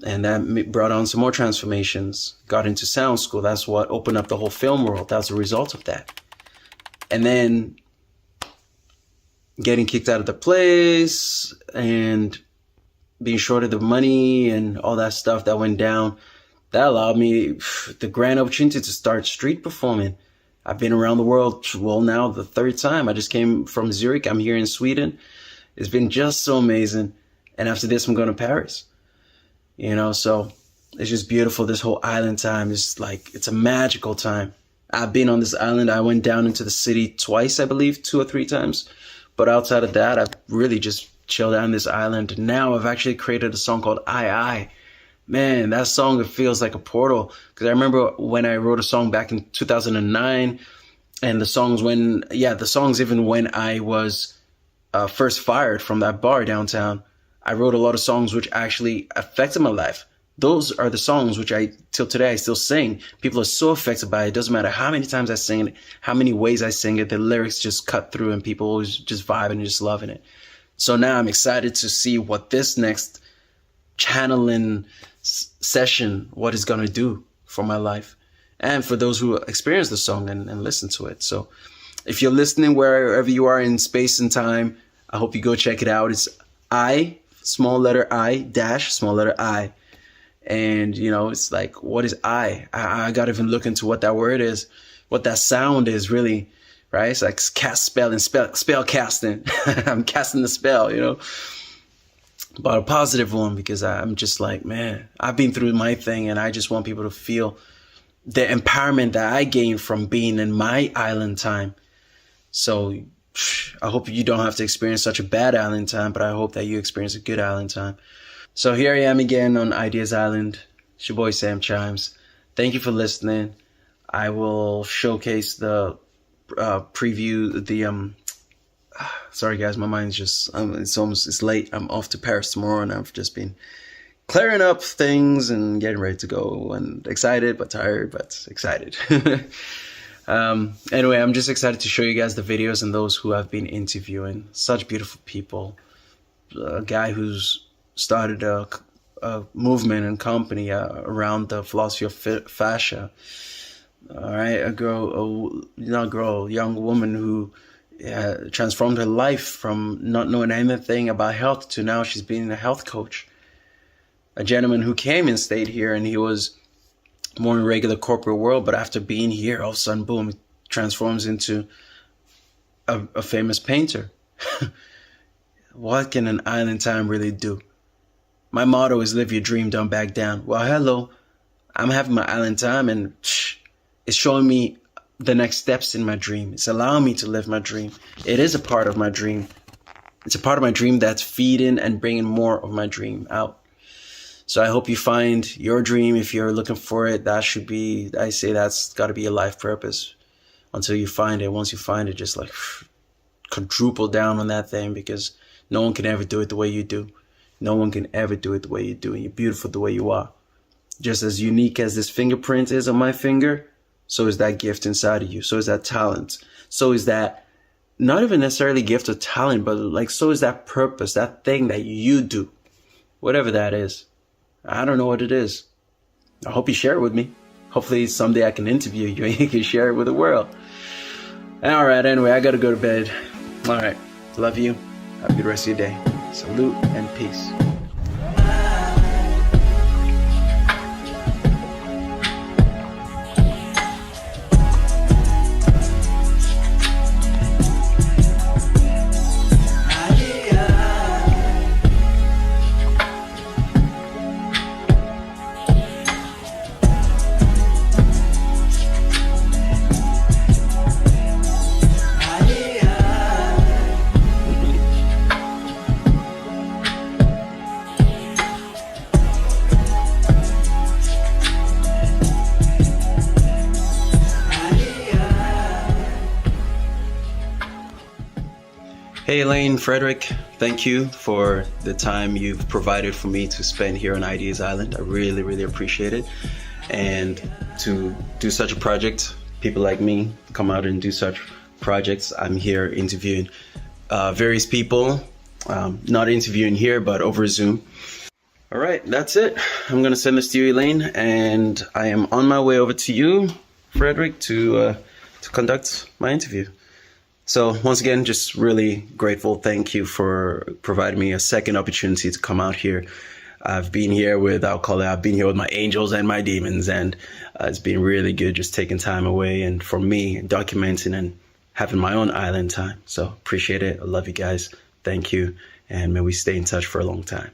And that brought on some more transformations. Got into sound school. That's what opened up the whole film world. That was a result of that. And then getting kicked out of the place and being short of the money and all that stuff that went down, that allowed me the grand opportunity to start street performing. I've been around the world, well, now the third time. I just came from Zurich. I'm here in Sweden. It's been just so amazing. And after this, I'm going to Paris. You know, so it's just beautiful. This whole island time is like, it's a magical time. I've been on this island. I went down into the city twice, I believe, 2 or 3 times. But outside of that, I've really just chilled out on this island. Now I've actually created a song called I. Man, that song, it feels like a portal. Because I remember when I wrote a song back in 2009, and the songs even when I was first fired from that bar downtown, I wrote a lot of songs which actually affected my life. Those are the songs which till today, I still sing. People are so affected by it. It doesn't matter how many times I sing it, how many ways I sing it, the lyrics just cut through and people always just vibing and just loving it. So now I'm excited to see what this next channeling session, what it's going to do for my life and for those who experience the song and listen to it. So if you're listening wherever you are in space and time, I hope you go check it out. It's I, small letter I, dash, small letter I. And, you know, it's like, what is I got to even look into what that word is, what that sound is really, right? It's like cast spell and spell casting. I'm casting the spell, you know, but a positive one, because I'm just like, man, I've been through my thing and I just want people to feel the empowerment that I gained from being in my island time. So I hope you don't have to experience such a bad island time, but I hope that you experience a good island time. So here I am again on Ideas Island. It's your boy Sam Chimes. Thank you for listening. I will showcase the preview, sorry guys, my mind's just, it's late. I'm off to Paris tomorrow and I've just been clearing up things and getting ready to go, and excited but tired, but excited. Anyway, I'm just excited to show you guys the videos and those who I've been interviewing. Such beautiful people. A guy who's started a movement and company around the philosophy of fascia. All right, a young woman who transformed her life from not knowing anything about health to now she's being a health coach. A gentleman who came and stayed here and he was more in regular corporate world, but after being here, all of a sudden, boom, it transforms into a famous painter. What can an island time really do? My motto is live your dream, don't back down. Well, hello, I'm having my island time and it's showing me the next steps in my dream. It's allowing me to live my dream. It is a part of my dream. It's a part of my dream that's feeding and bringing more of my dream out. So I hope you find your dream. If you're looking for it, that should be, I say that's got to be a life purpose until you find it. Once you find it, just like quadruple down on that thing, because no one can ever do it the way you do. No one can ever do it the way you do. And you're beautiful the way you are. Just as unique as this fingerprint is on my finger, so is that gift inside of you. So is that talent. So is that not even necessarily gift or talent, but like, so is that purpose, that thing that you do, whatever that is. I don't know what it is. I hope you share it with me. Hopefully someday I can interview you and you can share it with the world. All right, anyway, I got to go to bed. All right, love you. Have a good rest of your day. Salute and peace. Hey Elaine, Frederick, thank you for the time you've provided for me to spend here on Ideas Island. I really, really appreciate it. And to do such a project, people like me come out and do such projects. I'm here interviewing various people, not interviewing here, but over Zoom. All right, that's it. I'm gonna send this to you, Elaine, and I am on my way over to you, Frederick, to conduct my interview. So once again, just really grateful. Thank you for providing me a second opportunity to come out here. I've been here with my angels and my demons, and it's been really good just taking time away and for me documenting and having my own island time. So appreciate it. I love you guys. Thank you. And may we stay in touch for a long time.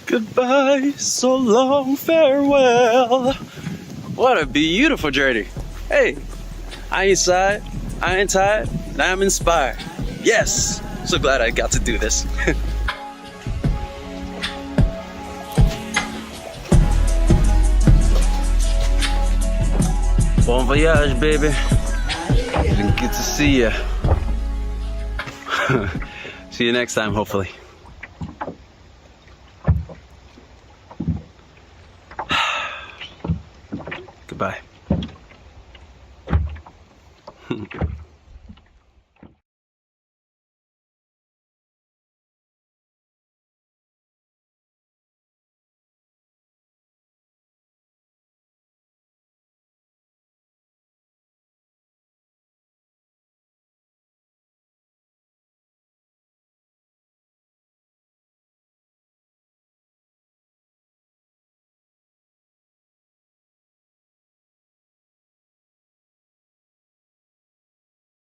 Goodbye, so long, farewell. What a beautiful journey. Hey, I ain't sad, I ain't tired, and I'm inspired. Yes, so glad I got to do this. Bon voyage, baby. It's good to see ya. See you next time, hopefully. Goodbye.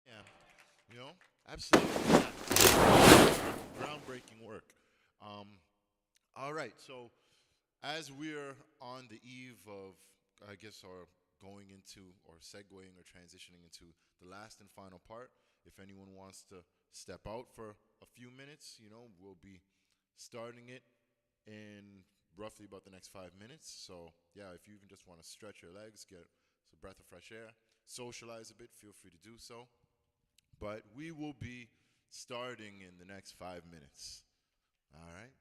Yeah, you know, absolutely. Groundbreaking work. All right, so as we're on the eve of, I guess, our going into or segueing or transitioning into the last and final part, if anyone wants to step out for a few minutes, you know, we'll be starting it in roughly about the next 5 minutes. So yeah, if you even just want to stretch your legs, get a breath of fresh air, socialize a bit, feel free to do so. But we will be starting in the next 5 minutes. All right?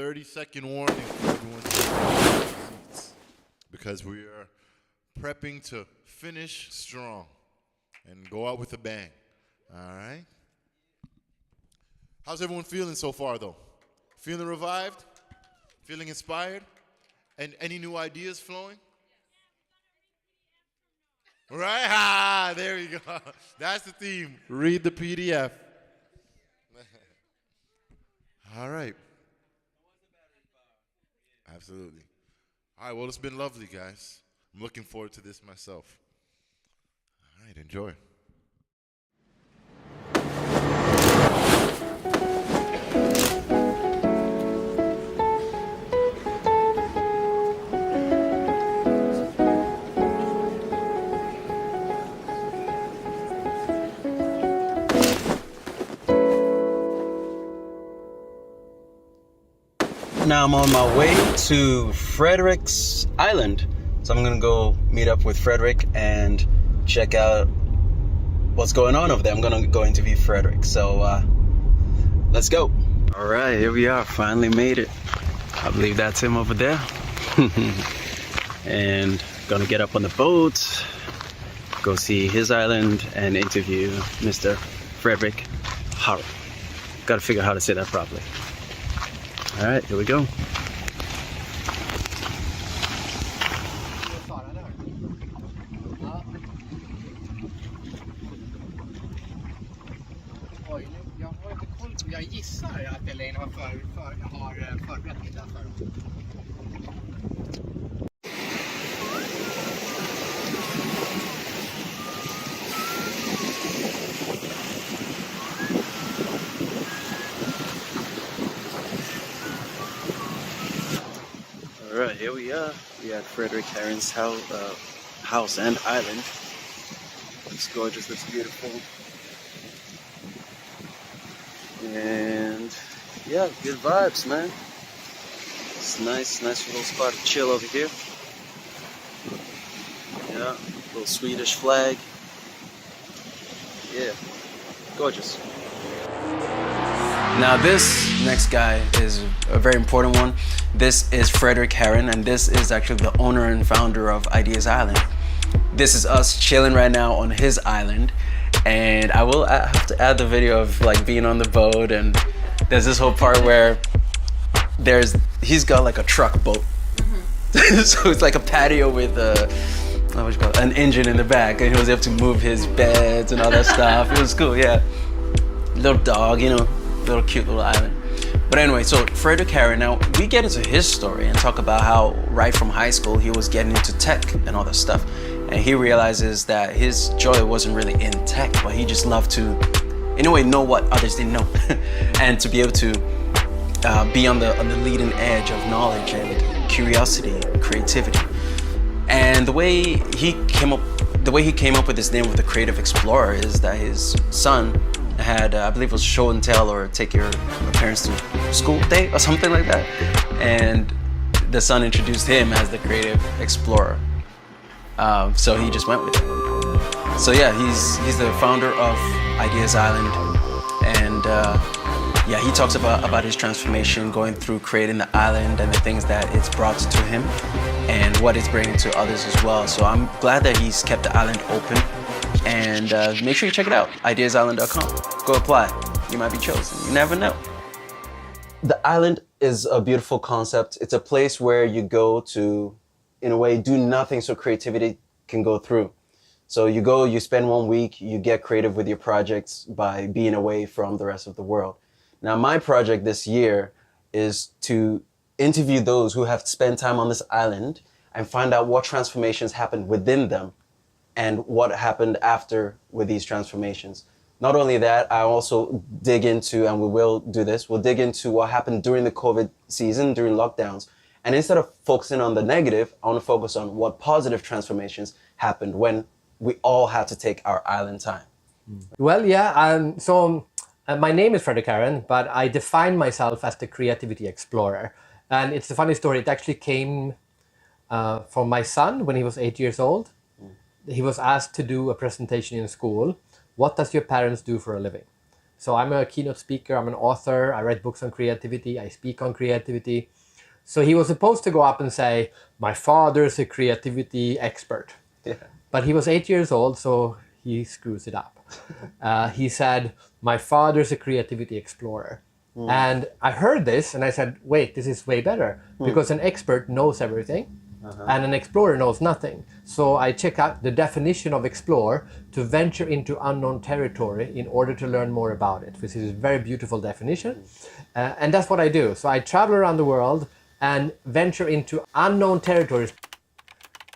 30-second warning for everyone to take their seats because we are prepping to finish strong and go out with a bang. All right? How's everyone feeling so far, though? Feeling revived? Feeling inspired? And any new ideas flowing? Right? Ah, there you go. That's the theme. Read the PDF. All right. Absolutely. All right, well, it's been lovely, guys. I'm looking forward to this myself. All right, enjoy. Now I'm on my way to Frederick's Island. So I'm gonna go meet up with Frederick and check out what's going on over there. I'm gonna go interview Frederick. So let's go. All right, here we are. Finally made it. I believe that's him over there. And gonna get up on the boat, go see his island and interview Mr. Frederick Harrell. Gotta figure out how to say that properly. All right, here we go. Jag gissar att Elaine har förberett middag för dem. All right, here we are. We at Frederick Harron's house and island. It's gorgeous, looks beautiful. And yeah, good vibes, man. It's nice little spot to chill over here. Yeah, little Swedish flag. Yeah, gorgeous. Now this next guy is a very important one. This is Frederick Harron, and this is actually the owner and founder of Ideas Island. This is us chilling right now on his island, and I have to add the video of like being on the boat, and there's this whole part where he's got like a truck boat. So it's like a patio with an engine in the back, and he was able to move his beds and all that stuff. It was cool, yeah. Little dog, you know, little cute little island. But anyway, so Frederick Harron, now we get into his story and talk about how right from high school he was getting into tech and all that stuff. And he realizes that his joy wasn't really in tech, but he just loved to, in a way, know what others didn't know. And to be able to be on the leading edge of knowledge and curiosity, creativity. And the way he came up with his name with the Creative Explorer is that his son had, I believe it was show and tell or take your parents to school day or something like that. And the son introduced him as the Creative Explorer. So he just went with it. So yeah, he's the founder of Ideas Island. And yeah, he talks about his transformation going through creating the island and the things that it's brought to him and what it's bringing to others as well. So I'm glad that he's kept the island open. And make sure you check it out, ideasisland.com. Go apply. You might be chosen. You never know. The island is a beautiful concept. It's a place where you go to, in a way, do nothing so creativity can go through. So you go, you spend 1 week, you get creative with your projects by being away from the rest of the world. Now, my project this year is to interview those who have spent time on this island and find out what transformations happened within them and what happened after with these transformations. Not only that, I also dig into, and we will do this, we'll dig into what happened during the COVID season, during lockdowns. And instead of focusing on the negative, I want to focus on what positive transformations happened when we all had to take our island time. Well, yeah, my name is Frederick Harron, but I define myself as the creativity explorer. And it's a funny story. It actually came from my son when he was 8 years old. He was asked to do a presentation in school. What does your parents do for a living? So I'm a keynote speaker, I'm an author, I write books on creativity, I speak on creativity. So he was supposed to go up and say, my father's a creativity expert. Yeah. But he was 8 years old, so he screws it up. He said, my father's a creativity explorer. And I heard this and I said, wait, this is way better, because an expert knows everything and an explorer knows nothing. So I check out the definition of explore, to venture into unknown territory in order to learn more about it, which is a very beautiful definition. And that's what I do. So I travel around the world and venture into unknown territories.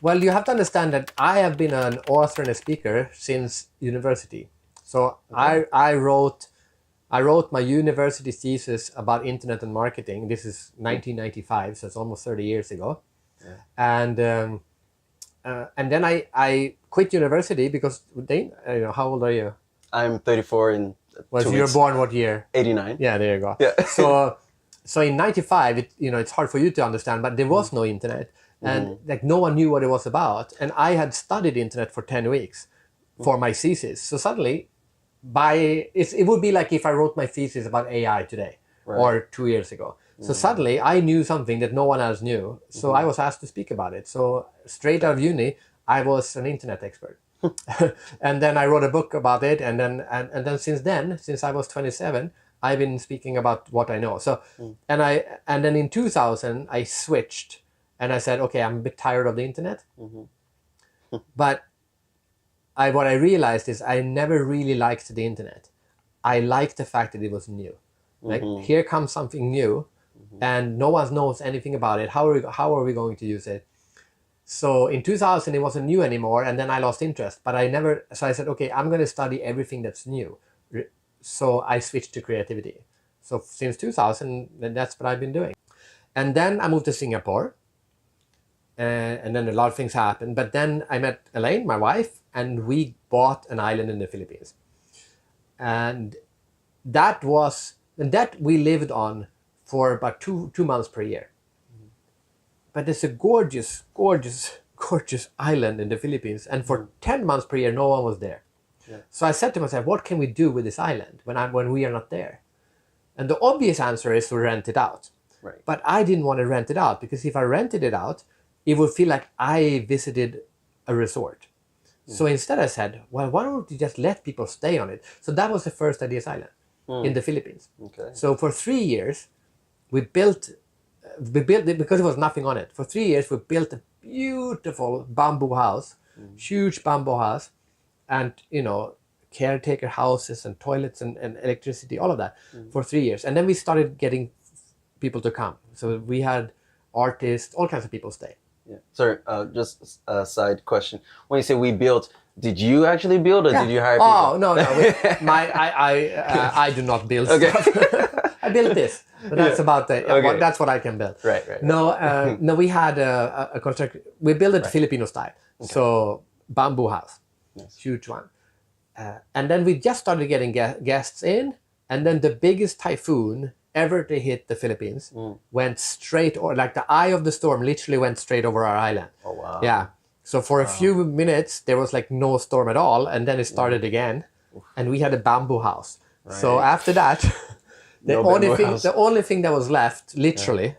Well, you have to understand that I have been an author and a speaker since university. So I wrote my university thesis about internet and marketing. This is 1995, so it's almost 30 years ago. Yeah. And then I quit university because how old are you? I'm 34 in 2 You were weeks. born what year? 89. Yeah, there you go. Yeah. So in 95, it's hard for you to understand, but there was no internet. And like no one knew what it was about. And I had studied internet for 10 weeks for my thesis. So suddenly, it would be like if I wrote my thesis about AI today or 2 years ago. So suddenly I knew something that no one else knew. So I was asked to speak about it. So straight out of uni, I was an internet expert. And then I wrote a book about it. And then since I was 27, I've been speaking about what I know. So, and then in 2000, I switched. And I said, okay, I'm a bit tired of the internet. But what I realized is I never really liked the internet. I liked the fact that it was new. Like, here comes something new, and no one knows anything about it. How are we going to use it? So in 2000, it wasn't new anymore, and then I lost interest. But so I said, okay, I'm going to study everything that's new. So I switched to creativity. So since 2000, that's what I've been doing. And then I moved to Singapore. And then a lot of things happened. But then I met Elaine, my wife, and we bought an island in the Philippines. And that we lived on for about two months per year. But it's a gorgeous, gorgeous, gorgeous island in the Philippines. And for 10 months per year, no one was there. Yeah. So I said to myself, what can we do with this island when we are not there? And the obvious answer is to rent it out. Right. But I didn't want to rent it out, because if I rented it out, it would feel like I visited a resort. So instead I said, well, why don't you just let people stay on it? So that was the first Ideas Island in the Philippines. Okay. So for 3 years, we built it because there was nothing on it. For 3 years, we built a beautiful bamboo house, huge bamboo house, and, caretaker houses and toilets and electricity, all of that for 3 years. And then we started getting people to come. So we had artists, all kinds of people stay. Yeah. Sorry, just a side question. When you say we built, did you actually build, or did you hire people? Oh, no. I do not build stuff. I built this. But that's about it. Okay. That's what I can build. Right. No, we had a construction. We built it Filipino style. Okay. So bamboo house, huge one. And then we just started getting guests in. And then the biggest typhoon ever to hit the Philippines went straight, or like the eye of the storm literally went straight over our island. Oh, wow. Yeah. So for a few minutes, there was like no storm at all. And then it started again. And we had a bamboo house. Right. So after that, the only thing that was left, literally,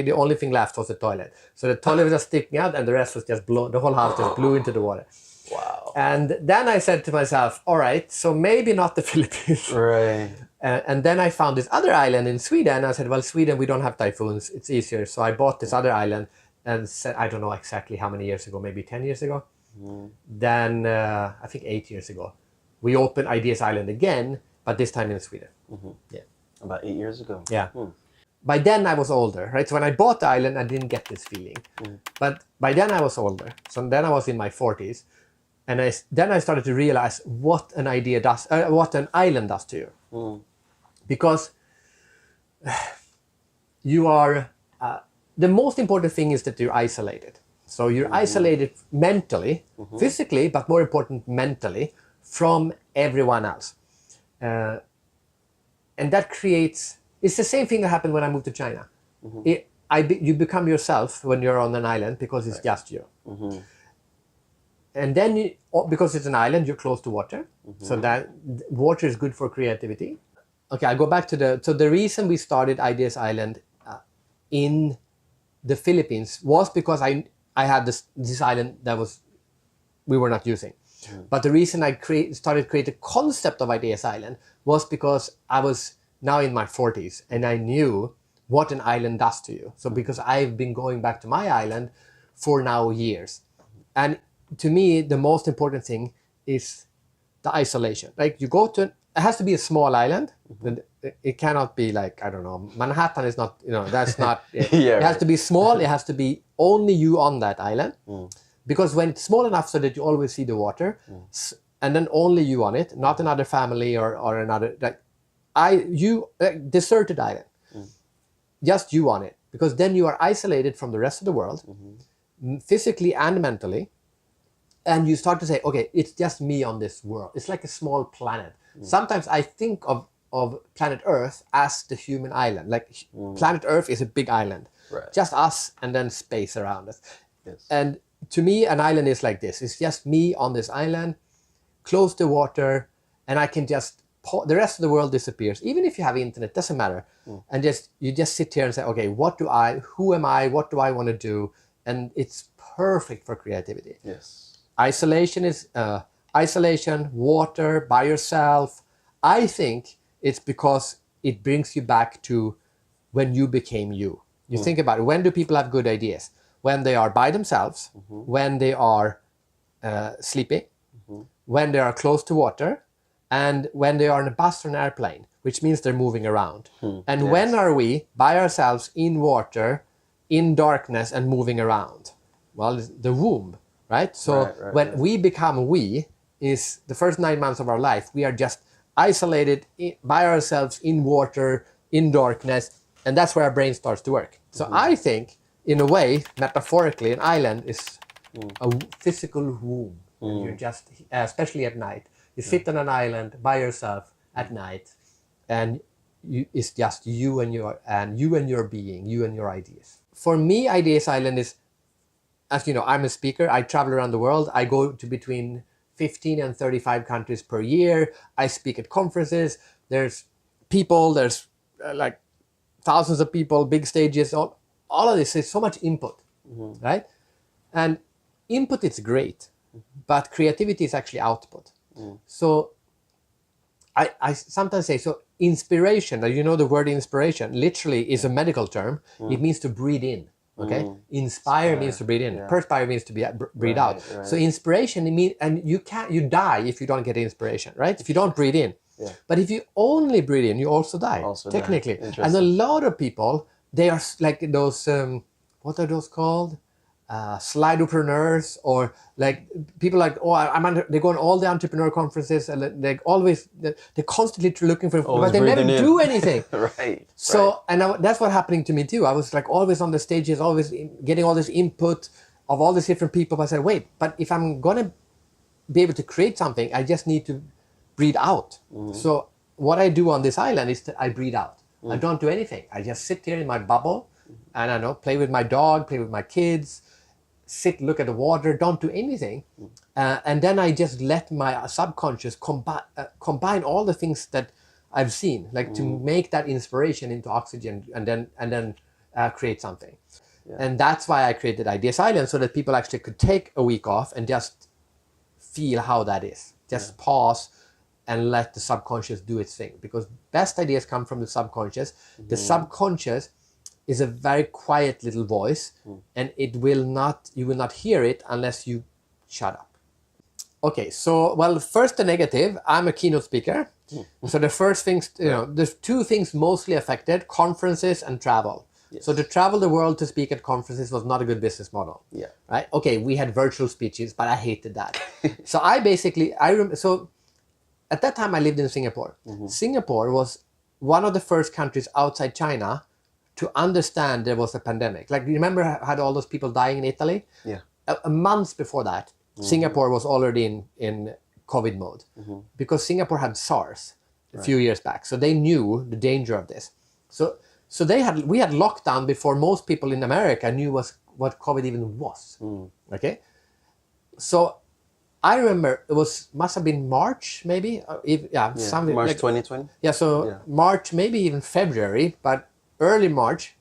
the only thing left was the toilet. So the toilet was just sticking out, and the rest was just the whole house just blew into the water. Wow. And then I said to myself, all right, so maybe not the Philippines. Right. And then I found this other island in Sweden. I said, well, Sweden, we don't have typhoons. It's easier. So I bought this other island, and said, I don't know exactly how many years ago, maybe 10 years ago. Then I think 8 years ago, we opened Ideas Island again, but this time in Sweden. Yeah. About 8 years ago. Yeah. By then I was older, right? So when I bought the island, I didn't get this feeling. But by then I was older. So then I was in my 40s. And then I started to realize what an idea does, what an island does to you. Because you are, the most important thing is that you're isolated. So you're isolated mentally, physically, but more important, mentally, from everyone else. And that creates, it's the same thing that happened when I moved to China. You become yourself when you're on an island because it's just you. And then, because it's an island, you're close to water. So that water is good for creativity. Okay, I'll go back to the reason we started Ideas Island in the Philippines was because I had this island that we were not using. But the reason I started create a concept of Ideas Island was because I was now in my 40s and I knew what an island does to you. So because I've been going back to my island for now years. And to me, the most important thing is the isolation. Like you go to, it has to be a small island. It cannot be like, I don't know, Manhattan is not, that's not, it has to be small. It has to be only you on that island. Because when it's small enough so that you always see the water, and then only you on it, not another family or another, deserted island, just you on it. Because then you are isolated from the rest of the world, physically and mentally. And you start to say, okay, it's just me on this world. It's like a small planet. Sometimes I think of planet Earth as the human island. Like planet Earth is a big island. Right. Just us and then space around us. Yes. And to me, an island is like this. It's just me on this island, close to water, and I can just, the rest of the world disappears. Even if you have internet, doesn't matter. And you just sit here and say, okay, who am I, what do I want to do? And it's perfect for creativity. Yes. Isolation is isolation, water, by yourself. I think it's because it brings you back to when you became you. You think about it. When do people have good ideas? When they are by themselves, when they are sleeping, when they are close to water, and when they are on a bus or an airplane, which means they're moving around. And when are we by ourselves in water, in darkness, and moving around? Well, it's the womb, right? So when we become is the first 9 months of our life, we are just isolated by ourselves in water, in darkness, and that's where our brain starts to work. So I think, in a way, metaphorically, an island is a physical womb. You're just, especially at night, you sit on an island by yourself at night, and it's just you and your being, you and your ideas. For me, Ideas Island is, as you know, I'm a speaker. I travel around the world. I go to between 15 and 35 countries per year. I speak at conferences. There's people, there's like thousands of people, big stages, all of this is so much input, right? And input is great, but creativity is actually output. So I sometimes say, so inspiration, you know the word inspiration, literally is a medical term. It means to breathe in, okay? Inspire means to breathe in. Perspire means to breathe out. So inspiration, and you die if you don't get inspiration, right? If you don't breathe in. But if you only breathe in, you also die, technically. And a lot of people, they are like those, what are those called? Slidopreneurs, or like people like, they go on all the entrepreneur conferences and they're constantly looking for, but they never do anything. And that's what's happening to me too. I was like always on the stages, always getting all this input of all these different people. I said, wait, but if I'm gonna be able to create something, I just need to breathe out. So what I do on this island is that I breathe out. I don't do anything. I just sit here in my bubble and I know, play with my dog, play with my kids, look at the water, don't do anything. And then I just let my subconscious combine all the things that I've seen, like to make that inspiration into oxygen and then create something. And that's why I created Ideas Island, so that people actually could take a week off and just feel how that is. Just pause and let the subconscious do its thing, because best ideas come from the subconscious. The subconscious is a very quiet little voice, and you will not hear it unless you shut up. Okay, so first the negative. I'm a keynote speaker. So the first things, there's two things mostly affected: conferences and travel. So to travel the world to speak at conferences was not a good business model. Right? Okay, we had virtual speeches, but I hated that. So so at that time I lived in Singapore. Singapore was one of the first countries outside China to understand there was a pandemic. Like, you remember how had all those people dying in Italy? A month before that, Singapore was already in COVID mode, because Singapore had SARS a few years back. So they knew the danger of this. So we had lockdown before most people in America knew what COVID even was. Okay, so I remember it must have been March, maybe. Something March like 2020. Yeah, so March, maybe even February, but early March,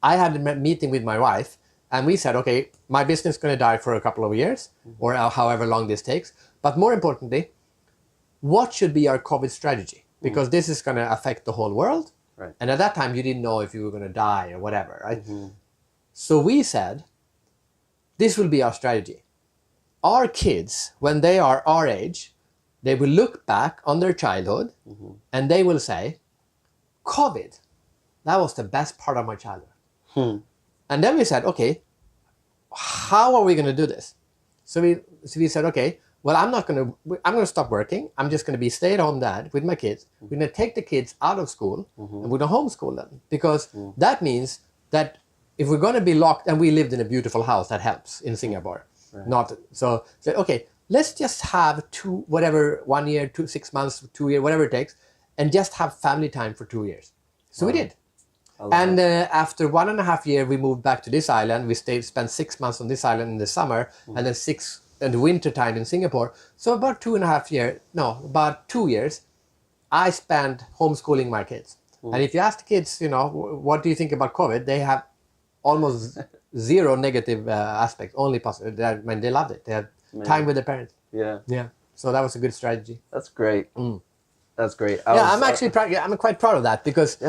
I had a meeting with my wife, and we said, okay, my business is going to die for a couple of years, or however long this takes. But more importantly, what should be our COVID strategy? Because this is going to affect the whole world. Right. And at that time, you didn't know if you were going to die or whatever, right? So we said, this will be our strategy. Our kids, when they are our age, they will look back on their childhood and they will say, COVID, that was the best part of my childhood. And then we said, okay, how are we going to do this? So we said, okay, well, I'm going to stop working. I'm just going to be stay-at-home dad with my kids. We're going to take the kids out of school and we're going to homeschool them, because that means that if we're going to be locked, and we lived in a beautiful house, that helps in Singapore. So okay, let's just have 1 year, 6 months, 2 years, whatever it takes, and just have family time for 2 years. So we did. And after 1.5 years, we moved back to this island. We spent 6 months on this island in the summer, and then 6 in the winter time in Singapore. So about 2 years, I spent homeschooling my kids. And if you ask the kids, what do you think about COVID? They have almost zero negative aspects, only positive. They loved it. They had time with their parents. Yeah. So that was a good strategy. That's great. That's great. I'm quite proud of that, because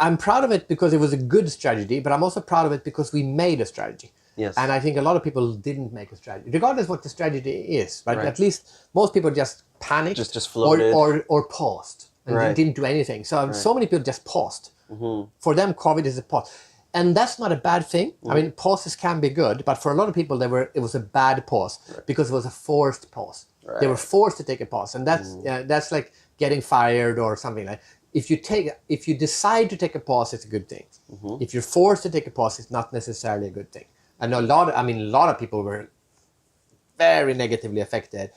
I'm proud of it because it was a good strategy, but I'm also proud of it because we made a strategy. Yes. And I think a lot of people didn't make a strategy, regardless what the strategy is. Right? At least most people just panicked, just floated, or paused and didn't do anything. So many people just paused. For them, COVID is a pause. And that's not a bad thing. I mean, pauses can be good, but for a lot of people, it was a bad pause because it was a forced pause. They were forced to take a pause, and that's like getting fired or something like. If you decide to take a pause, it's a good thing. If you're forced to take a pause, it's not necessarily a good thing. I know a lot of people were very negatively affected.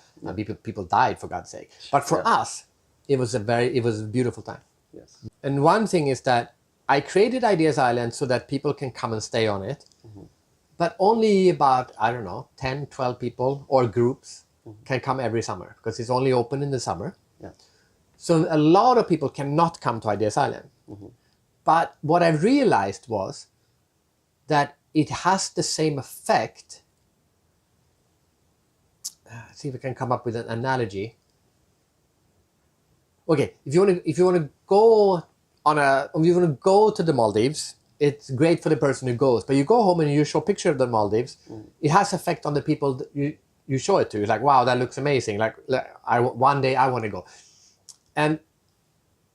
People died, for God's sake. But for us, it was a beautiful time. Yes. And one thing is that I created Ideas Island so that people can come and stay on it. But only about, 10, 12 people or groups can come every summer, because it's only open in the summer. So a lot of people cannot come to Ideas Island. But what I realized was that it has the same effect. See if we can come up with an analogy. Okay, if you want to go to the Maldives, it's great for the person who goes. But you go home and you show a picture of the Maldives, it has effect on the people that you show it to. It's like, wow, that looks amazing. One day I want to go. And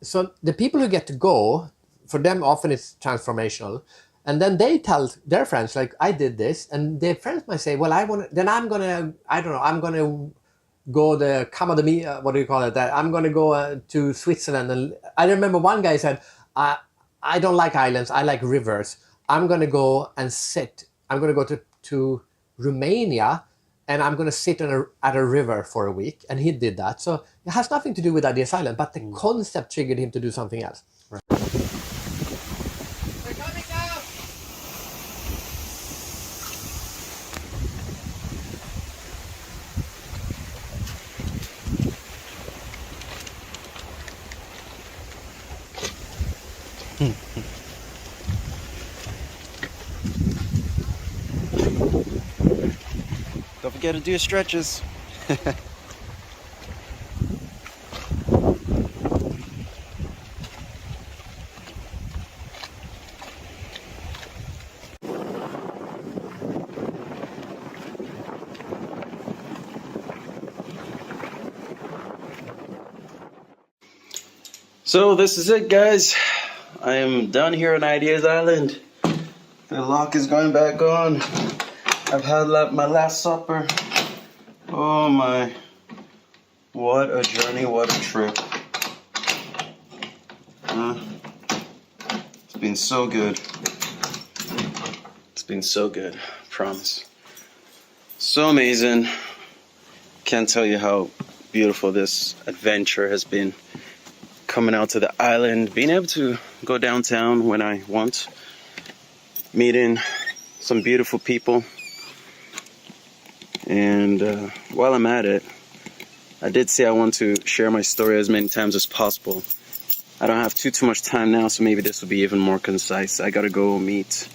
so the people who get to go, for them often it's transformational. And then they tell their friends, like, I did this. And their friends might say, well, I'm going to go what do you call it? I'm going to go to Switzerland. And I remember one guy said, I don't like islands, I like rivers. I'm going to go and sit. I'm going to go to Romania, and I'm going to sit at a river for a week. And he did that. So it has nothing to do with Ideas Island, but the concept triggered him to do something else. Right. We're coming down! Don't forget to do your stretches. So this is it, guys. I am done here on Ideas Island. The lock is going back on. I've had my last supper. Oh my. What a journey, what a trip. It's been so good. It's been so good, I promise. So amazing. Can't tell you how beautiful this adventure has been. Coming out to the island, being able to go downtown when I want, meeting some beautiful people. And while I'm at it, I did say I want to share my story as many times as possible. I don't have too much time now, so maybe this will be even more concise. I gotta go meet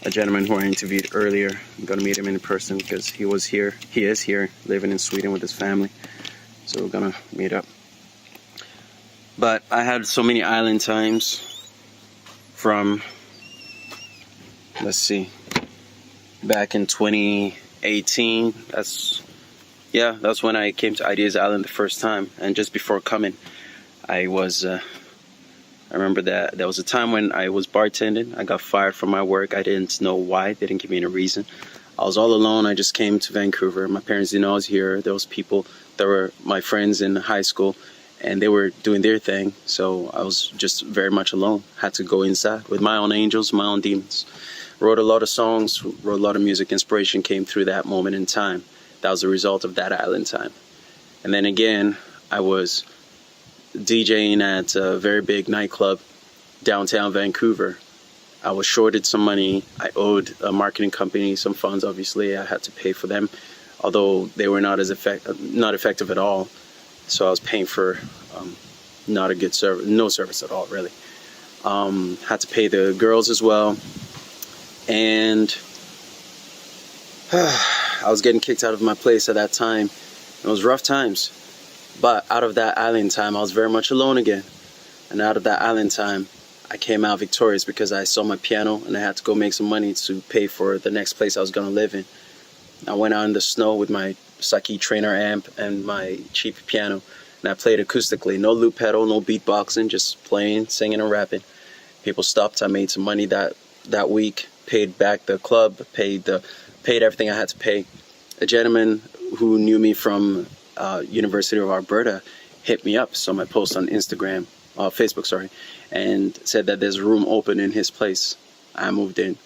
a gentleman who I interviewed earlier. I'm gonna meet him in person because he is here, living in Sweden with his family. So we're gonna meet up. But I had so many island times from, let's see, back in 2018. That's when I came to Ideas Island the first time. And just before coming, I remember that there was a time when I was bartending. I got fired from my work. I didn't know why. They didn't give me any reason. I was all alone. I just came to Vancouver. My parents didn't know I was here. There was people that were my friends in high school, and they were doing their thing. So I was just very much alone. Had to go inside with my own angels, my own demons. Wrote a lot of songs, wrote a lot of music. Inspiration came through that moment in time. That was the result of that island time. And then again, I was DJing at a very big nightclub downtown Vancouver. I was shorted some money. I owed a marketing company some funds. Obviously, I had to pay for them, although they were not effective at all. So I was paying for not a good service, no service at all, really. Had to pay the girls as well, and I was getting kicked out of my place at that time. It was rough times, but out of that island time, I was very much alone again. And out of that island time, I came out victorious because I sold my piano and I had to go make some money to pay for the next place I was going to live in. I went out in the snow with my Saki Trainer amp and my cheap piano, and I played acoustically. No loop pedal, no beatboxing, just playing, singing, and rapping. People stopped. I made some money that week, paid back the club, paid everything I had to pay. A gentleman who knew me from University of Alberta hit me up, saw my post on Facebook, and said that there's a room open in his place. I moved in.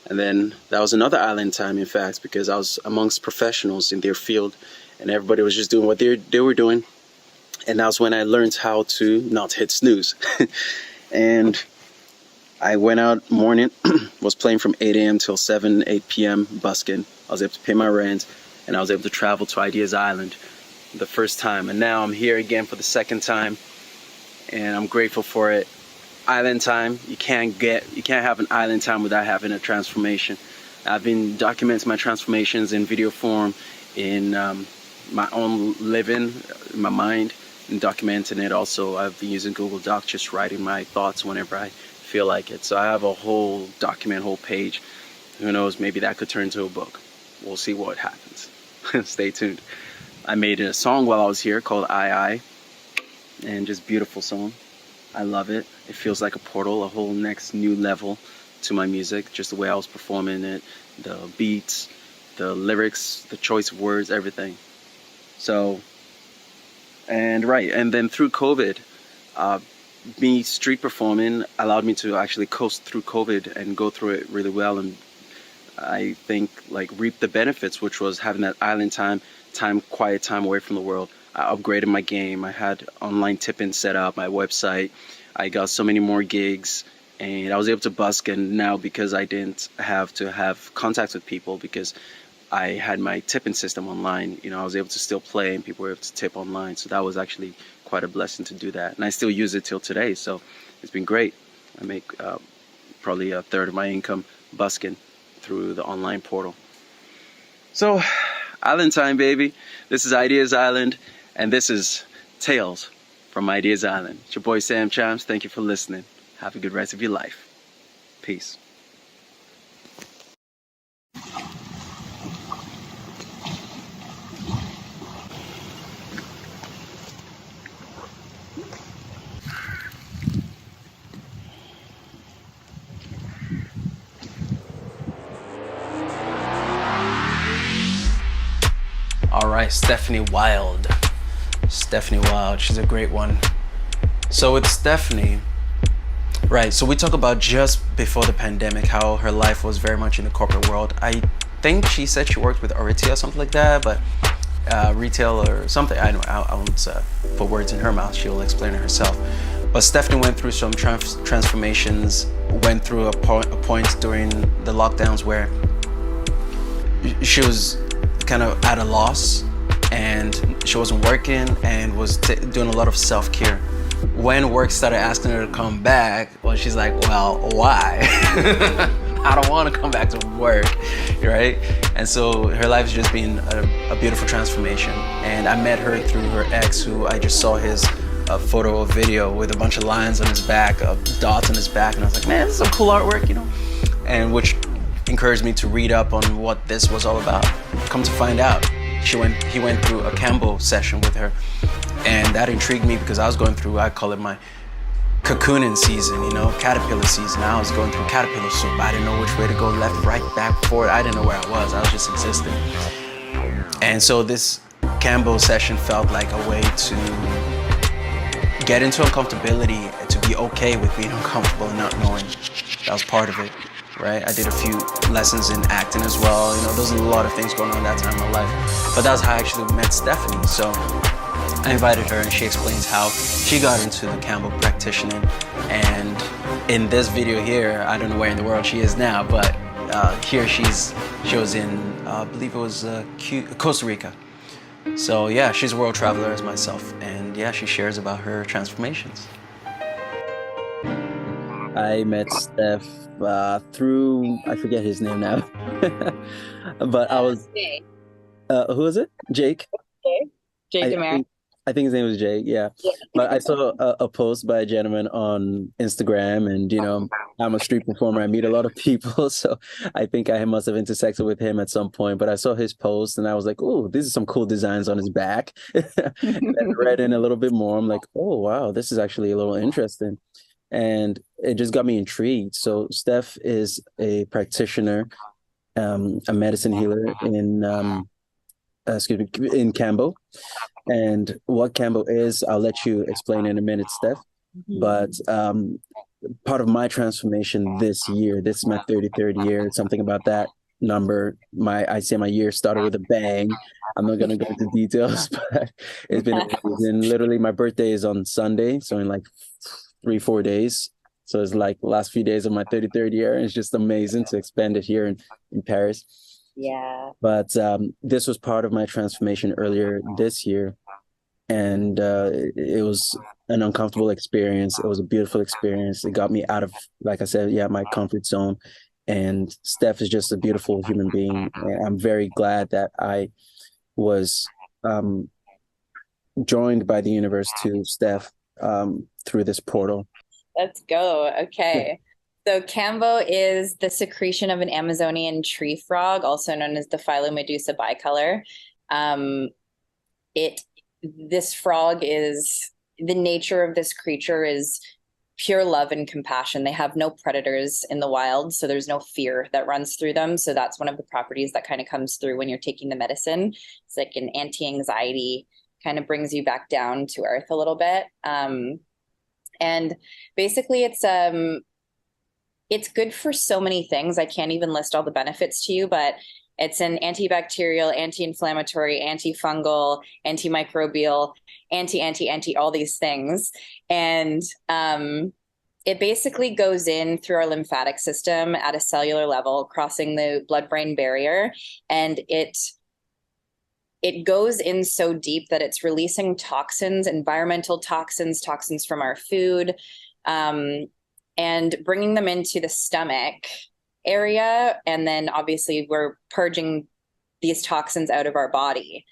And then that was another island time, in fact, because I was amongst professionals in their field, and everybody was just doing what they were doing. And that was when I learned how to not hit snooze. And I went out morning, was playing from 8 a.m. till 8 p.m. busking. I was able to pay my rent, and I was able to travel to Ideas Island the first time. And now I'm here again for the second time, and I'm grateful for it. Island time, you can't have an island time without having a transformation. I've been documenting my transformations in video form, in my own living, in my mind, and documenting it also. I've been using Google Docs, just writing my thoughts whenever I feel like it. So I have a whole document, whole page. Who knows, maybe that could turn into a book. We'll see what happens. Stay tuned. I made a song while I was here called I, and just beautiful song. I love it. It feels like a portal, a whole next new level to my music, just the way I was performing it, the beats, the lyrics, the choice of words, everything. So, and then through COVID, me street performing allowed me to actually coast through COVID and go through it really well, and I think reap the benefits, which was having that island time, quiet time away from the world. I upgraded my game. I had online tipping set up, my website. I got so many more gigs, and I was able to busk. And now, because I didn't have to have contact with people, because I had my tipping system online, I was able to still play, and people were able to tip online. So that was actually quite a blessing to do that. And I still use it till today. So it's been great. I make probably a third of my income busking through the online portal. So, island time, baby. This is Ideas Island, and this is Tales from Ideas Island. It's your boy Sam Chimes. Thank you for listening. Have a good rest of your life. Peace. All right, Stephanie Wild. She's a great one. So with Stephanie, right, so we talk about just before the pandemic, how her life was very much in the corporate world. I think she said she worked with Aritzia or something like that, but retail or something. I won't put words in her mouth. She'll explain it herself. But Stephanie went through some transformations, went through a point during the lockdowns where she was kind of at a loss, and she wasn't working and was doing a lot of self-care. When work started asking her to come back, well, she's like, well, why? I don't want to come back to work, right? And so her life has just been a beautiful transformation. And I met her through her ex, who I just saw his photo or video with a bunch of lines on his back, dots on his back, and I was like, man, this is some cool artwork, you know? And which encouraged me to read up on what this was all about. Come to find out, he went through a Campbell session with her, and that intrigued me because I was going through, I call it my cocooning season, you know, caterpillar season. I was going through caterpillar soup. I didn't know which way to go, left, right, back, forward. I didn't know where I was just existing. And so this Campbell session felt like a way to get into uncomfortability, to be okay with being uncomfortable and not knowing. That was part of it, right? I did a few lessons in acting as well. You know, there's a lot of things going on that time in my life. But that was how I actually met Stephanie. So I invited her, and she explains how she got into the Campbell practitioning. And in this video here, I don't know where in the world she is now, but here she was in, I believe it was Costa Rica. So yeah, she's a world traveler as myself, and yeah, she shares about her transformations. I met Steph through, I forget his name now, but I was, who was it? Jake? Jake Demare. I think his name was Jake, yeah. But I saw a post by a gentleman on Instagram, and you know, I'm a street performer. I meet a lot of people, so I think I must have intersected with him at some point. But I saw his post, and I was like, "Oh, these are some cool designs on his back." And I read in a little bit more. I'm like, "Oh, wow, this is actually a little interesting," and it just got me intrigued. So Steph is a practitioner, a medicine healer in Campbell. And what Campbell is, I'll let you explain in a minute, Steph. But part of my transformation this year, this is my 33rd year, something about that number. I say my year started with a bang. I'm not going to go into details, but it's been amazing. Literally, my birthday is on Sunday, so in like 3-4 days. So it's like the last few days of my 33rd year. And it's just amazing to expand it here in Paris. Yeah. But this was part of my transformation earlier this year. And it was an uncomfortable experience. It was a beautiful experience. It got me out of, like I said, my comfort zone. And Steph is just a beautiful human being. And I'm very glad that I was joined by the universe to Steph through this portal. Let's go. Okay. So Cambo is the secretion of an Amazonian tree frog, also known as the Phylomedusa bicolor. This frog is, the nature of this creature is pure love and compassion. They have no predators in the wild, so there's no fear that runs through them. So that's one of the properties that kind of comes through when you're taking the medicine. It's like an anti-anxiety, kind of brings you back down to earth a little bit. And basically it's good for so many things. I can't even list all the benefits to you, but it's an antibacterial, anti-inflammatory, antifungal, antimicrobial, anti, all these things. And it basically goes in through our lymphatic system at a cellular level, crossing the blood-brain barrier. And it goes in so deep that it's releasing toxins, environmental toxins, toxins from our food, and bringing them into the stomach area. And then obviously we're purging these toxins out of our body.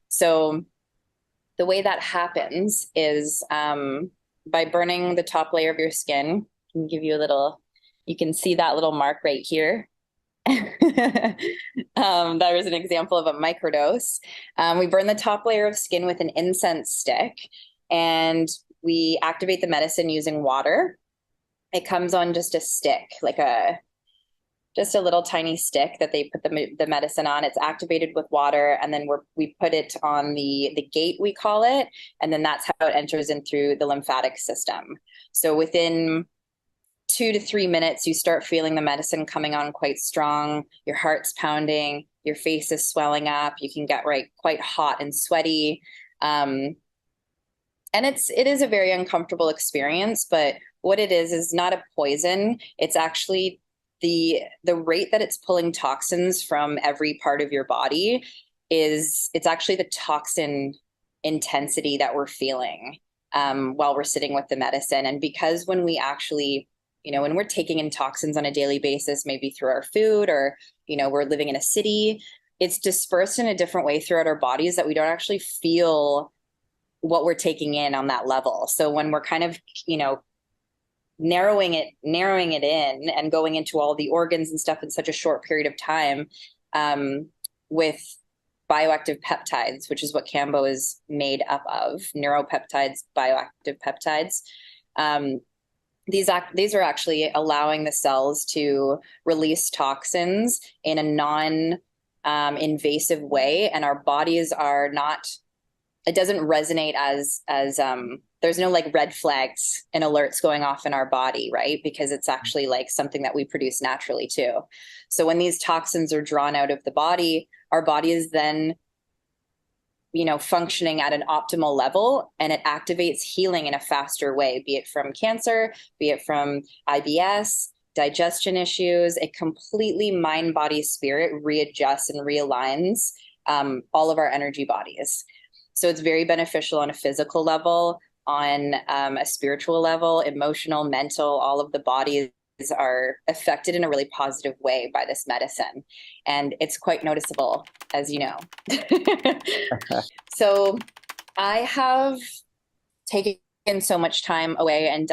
So the way that happens is by burning the top layer of your skin. I can give you you can see that little mark right here. That was an example of a microdose. We burn the top layer of skin with an incense stick, and we activate the medicine using water. It comes on just a stick, just a little tiny stick that they put the medicine on. It's activated with water, and then we put it on the gate, we call it, and then that's how it enters in through the lymphatic system. So within 2 to 3 minutes, you start feeling the medicine coming on quite strong. Your heart's pounding, your face is swelling up. You can get quite hot and sweaty. And it is a very uncomfortable experience, but what it is not a poison. It's actually the rate that it's pulling toxins from every part of your body it's actually the toxin intensity that we're feeling while we're sitting with the medicine. And because when we actually, when we're taking in toxins on a daily basis, maybe through our food, or, we're living in a city, it's dispersed in a different way throughout our bodies that we don't actually feel what we're taking in on that level. So when we're kind of, narrowing it in and going into all the organs and stuff in such a short period of time, with bioactive peptides, which is what Cambo is made up of, neuropeptides, bioactive peptides. These are actually allowing the cells to release toxins in a non-invasive way, and our bodies are not. It doesn't resonate as there's no like red flags and alerts going off in our body, right? Because it's actually like something that we produce naturally too. So when these toxins are drawn out of the body, our body is then, functioning at an optimal level, and it activates healing in a faster way, be it from cancer, be it from IBS, digestion issues. It completely mind, body, spirit readjusts and realigns all of our energy bodies. So it's very beneficial on a physical level, on a spiritual level, emotional, mental. All of the bodies are affected in a really positive way by this medicine. And it's quite noticeable, as you know. So I have taken so much time away and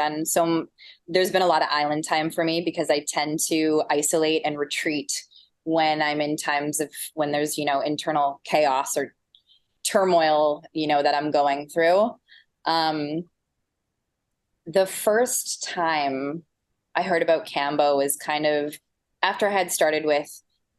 there's been a lot of island time for me, because I tend to isolate and retreat when I'm in times of when there's, internal chaos or turmoil, that I'm going through. The first time I heard about Cambo was kind of after I had started with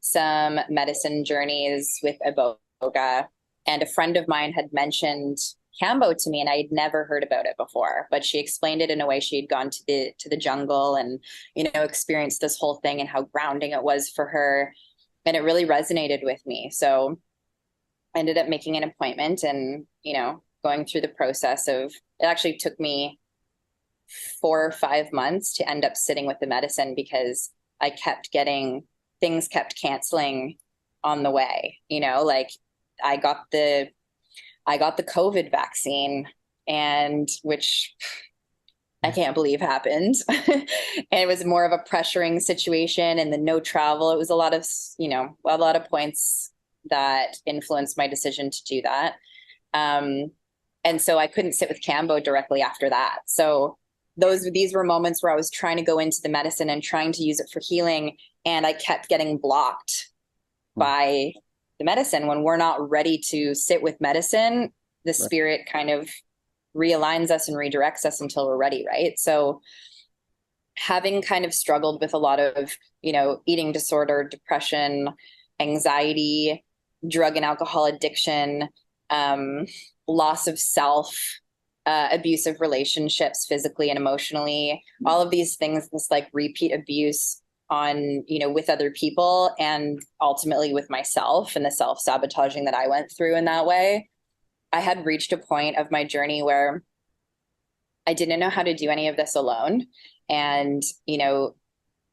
some medicine journeys with Iboga, and a friend of mine had mentioned Cambo to me, and I'd never heard about it before, but she explained it in a way. She had gone to the jungle and, experienced this whole thing and how grounding it was for her. And it really resonated with me. So I ended up making an appointment and, going through the process of, it actually took me 4 or 5 months to end up sitting with the medicine, because things kept canceling on the way. Like I got the COVID vaccine, and which I can't believe happened. And it was more of a pressuring situation, and the no travel. It was a lot of points that influenced my decision to do that. And so I couldn't sit with Cambo directly after that. So these were moments where I was trying to go into the medicine and trying to use it for healing, and I kept getting blocked by the medicine. When we're not ready to sit with medicine, the spirit kind of realigns us and redirects us until we're ready, right? So having kind of struggled with a lot of, eating disorder, depression, anxiety, drug and alcohol addiction, loss of self, abusive relationships physically and emotionally, all of these things, this like repeat abuse on, with other people, and ultimately with myself, and the self-sabotaging that I went through in that way. I had reached a point of my journey where I didn't know how to do any of this alone. And,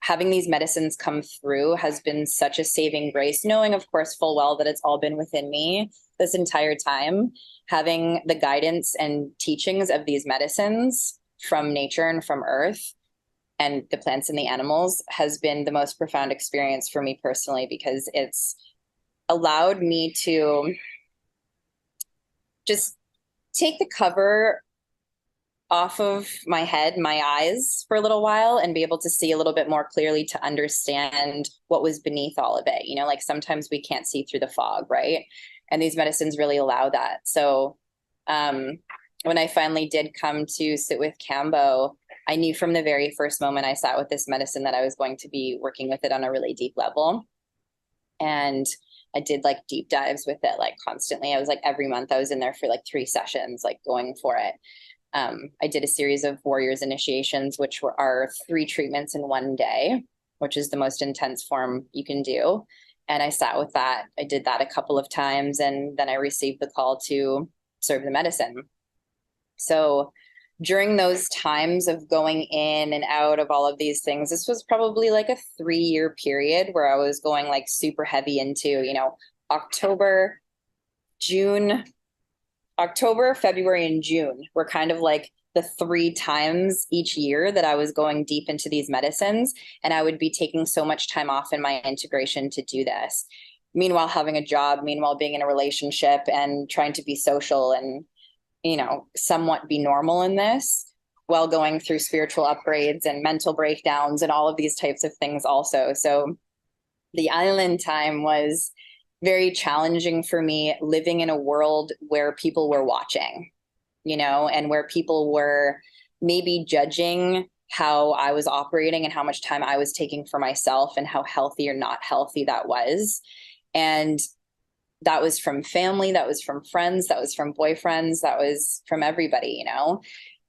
having these medicines come through has been such a saving grace, knowing, of course, full well that it's all been within me this entire time. Having the guidance and teachings of these medicines from nature and from earth and the plants and the animals has been the most profound experience for me personally, because it's allowed me to just take the cover off of my head, my eyes for a little while, and be able to see a little bit more clearly, to understand what was beneath all of it. Like sometimes we can't see through the fog, right? And these medicines really allow that. So when I finally did come to sit with Cambo, I knew from the very first moment I sat with this medicine that I was going to be working with it on a really deep level. And I did like deep dives with it, like constantly. I was like, every month I was in there for like 3 sessions, like going for it. I did a series of Warriors initiations, which are 3 treatments in 1 day, which is the most intense form you can do. And I sat with that. I did that a couple of times, and then I received the call to serve the medicine. So during those times of going in and out of all of these things, this was probably like a 3-year period where I was going like super heavy into, October June, October, February, and June were kind of like the 3 times each year that I was going deep into these medicines, and I would be taking so much time off in my integration to do this. Meanwhile, having a job, meanwhile, being in a relationship and trying to be social and, somewhat be normal in this, while going through spiritual upgrades and mental breakdowns and all of these types of things also. So the island time was very challenging for me, living in a world where people were watching, and where people were maybe judging how I was operating and how much time I was taking for myself and how healthy or not healthy that was. And that was from family, that was from friends, that was from boyfriends, that was from everybody,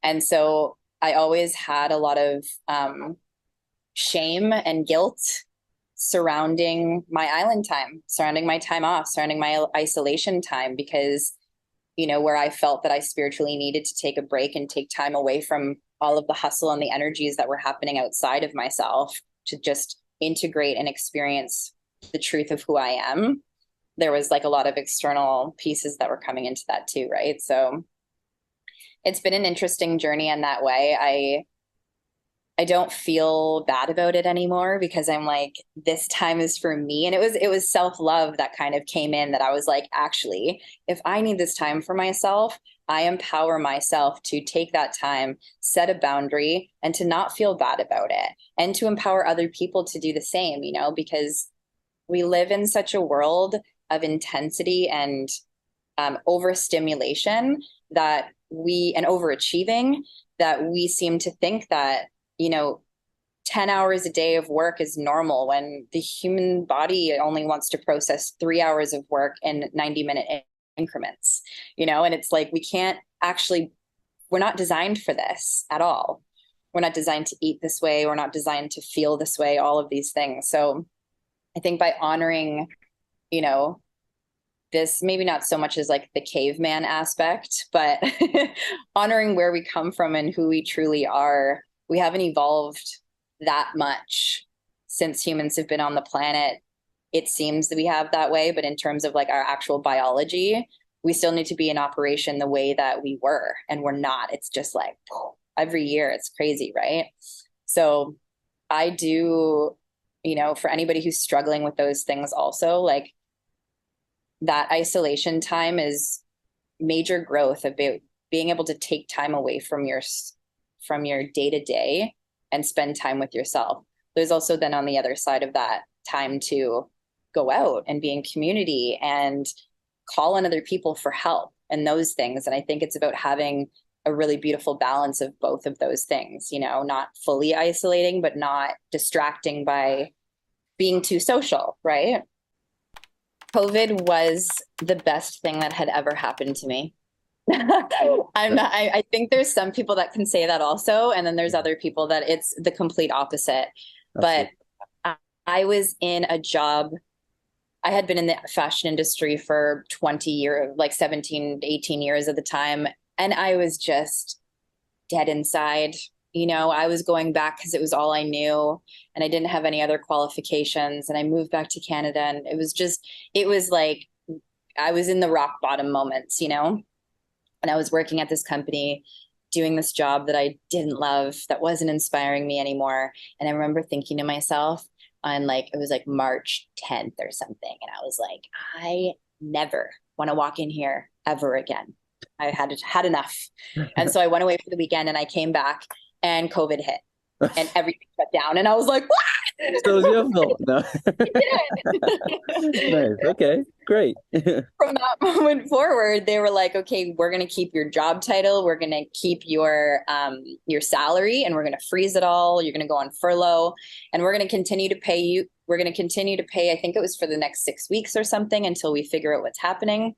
And so I always had a lot of shame and guilt surrounding my island time, surrounding my time off, surrounding my isolation time, because, where I felt that I spiritually needed to take a break and take time away from all of the hustle and the energies that were happening outside of myself to just integrate and experience the truth of who I am. There was like a lot of external pieces that were coming into that too, right? So it's been an interesting journey in that way. I don't feel bad about it anymore, because I'm like, this time is for me. And it was self-love that kind of came in, that I was like, actually, if I need this time for myself, I empower myself to take that time, set a boundary, and to not feel bad about it, and to empower other people to do the same, because we live in such a world of intensity and overstimulation and overachieving, that we seem to think that 10 hours a day of work is normal, when the human body only wants to process 3 hours of work in 90-minute increments, and it's like, we're not designed for this at all. We're not designed to eat this way. We're not designed to feel this way, all of these things. So I think by honoring, this, maybe not so much as like the caveman aspect, but honoring where we come from and who we truly are. We haven't evolved that much since humans have been on the planet. It seems that we have that way, but in terms of like our actual biology, we still need to be in operation the way that we were, and we're not. It's just like every year, it's crazy, right? So I do, for anybody who's struggling with those things also, like, that isolation time is major growth, about being able to take time away from your day-to-day and spend time with yourself. There's also then on the other side of that time to go out and be in community and call on other people for help and those things. And I think it's about having a really beautiful balance of both of those things, not fully isolating, but not distracting by being too social, right? COVID was the best thing that had ever happened to me. I think there's some people that can say that also, and then there's other people that it's the complete opposite. Absolutely. But I was in a job, I had been in the fashion industry for 20 years, like 17, 18 years at the time, and I was just dead inside. I was going back because it was all I knew, and I didn't have any other qualifications, and I moved back to Canada, and it was like I was in the rock bottom moments, and I was working at this company doing this job that I didn't love, that wasn't inspiring me anymore. And I remember thinking to myself on it was like March 10th or something, and I was like, I never want to walk in here ever again. I had enough. And so I went away for the weekend, and I came back, and COVID hit and everything shut down. And I was like, what? So it was your fault. No. Nice. Okay, great. From that moment forward, they were like, okay, we're going to keep your job title. We're going to keep your salary, and we're going to freeze it all. You're going to go on furlough, and we're going to continue to pay you. We're going to continue to pay, I think it was for the next 6 weeks or something, until we figure out what's happening.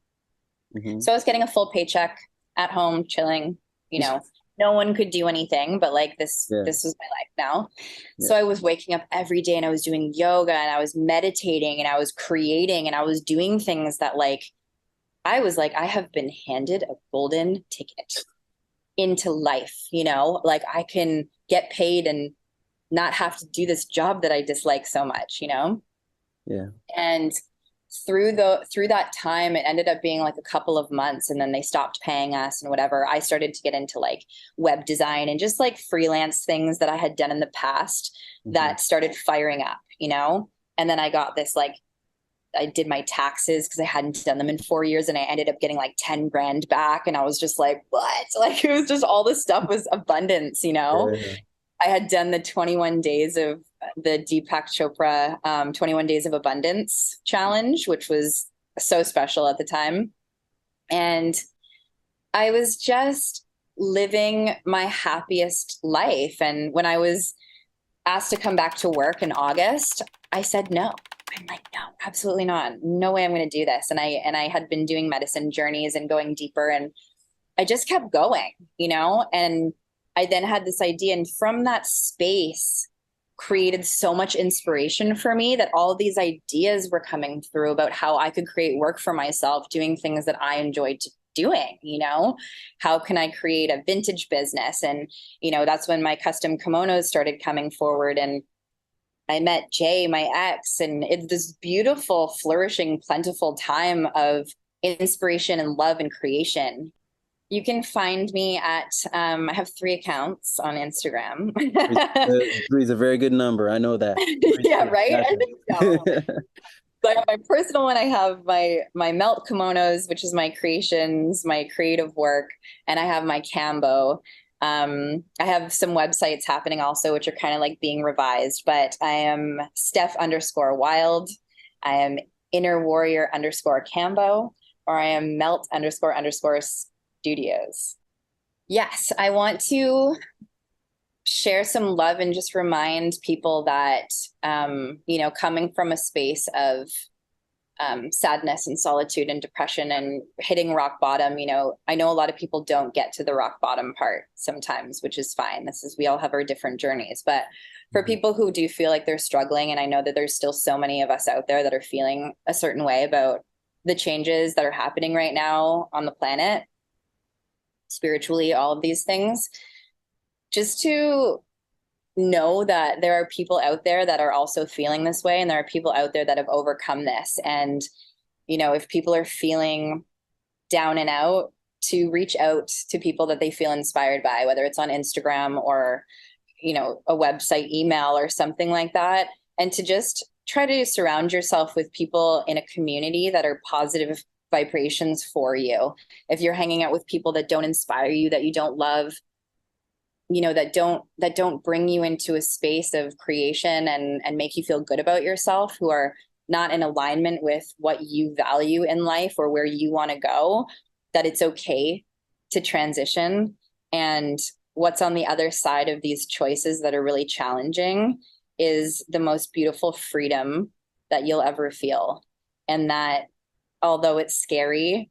Mm-hmm. So I was getting a full paycheck at home, chilling, no one could do anything, but this was my life now. Yeah. So I was waking up every day, and I was doing yoga, and I was meditating, and I was creating, and I was doing things that I was like, I have been handed a golden ticket into life, I can get paid and not have to do this job that I dislike so much, Yeah. And through that time, it ended up being like a couple of months, and then they stopped paying us and whatever. I started to get into like web design and just like freelance things that I had done in the past that started firing up, you know? And then I got this, like, I did my taxes because I hadn't done them in 4 years, and I ended up getting like 10 grand back. And I was just like, what? Like, it was just, all this stuff was abundance, you know? Yeah. I had done the 21 days of the Deepak Chopra 21 Days of Abundance challenge, which was so special at the time. And I was just living my happiest life. And when I was asked to come back to work in August, I said no. I'm like, no, absolutely not. No way I'm going to do this. And I had been doing medicine journeys and going deeper, and I just kept going, you know? And I then had this idea, and from that space created so much inspiration for me that all these ideas were coming through about how I could create work for myself, doing things that I enjoyed doing, you know? How can I create a vintage business? And, you know, that's when my custom kimonos started coming forward, and I met Jay, my ex, and it's this beautiful, flourishing, plentiful time of inspiration and love and creation. You can find me at, I have 3 accounts on Instagram. 3 is a very good number. I know that. Yeah, right? I think so. So I have my personal one. I have my melt kimonos, which is my creations, my creative work, and I have my Cambo. I have some websites happening also, which are kind of like being revised, but I am Steph_Wild. I am Inner Warrior _Cambo, or I am Melt __ Studios. Yes, I want to share some love and just remind people that, you know, coming from a space of sadness and solitude and depression and hitting rock bottom, you know, I know a lot of people don't get to the rock bottom part sometimes, which is fine. We all have our different journeys. But for people who do feel like they're struggling, and I know that there's still so many of us out there that are feeling a certain way about the changes that are happening right now on the planet, spiritually, all of these things, just to know that there are people out there that are also feeling this way, and there are people out there that have overcome this. And, you know, if people are feeling down and out, to reach out to people that they feel inspired by, whether it's on Instagram or, you know, a website, email, or something like that, and to just try to surround yourself with people in a community that are positive vibrations for you. If you're hanging out with people that don't inspire you, that you don't love, you know, that don't bring you into a space of creation and make you feel good about yourself, who are not in alignment with what you value in life or where you want to go, that it's okay to transition. And what's on the other side of these choices that are really challenging is the most beautiful freedom that you'll ever feel. And that although it's scary,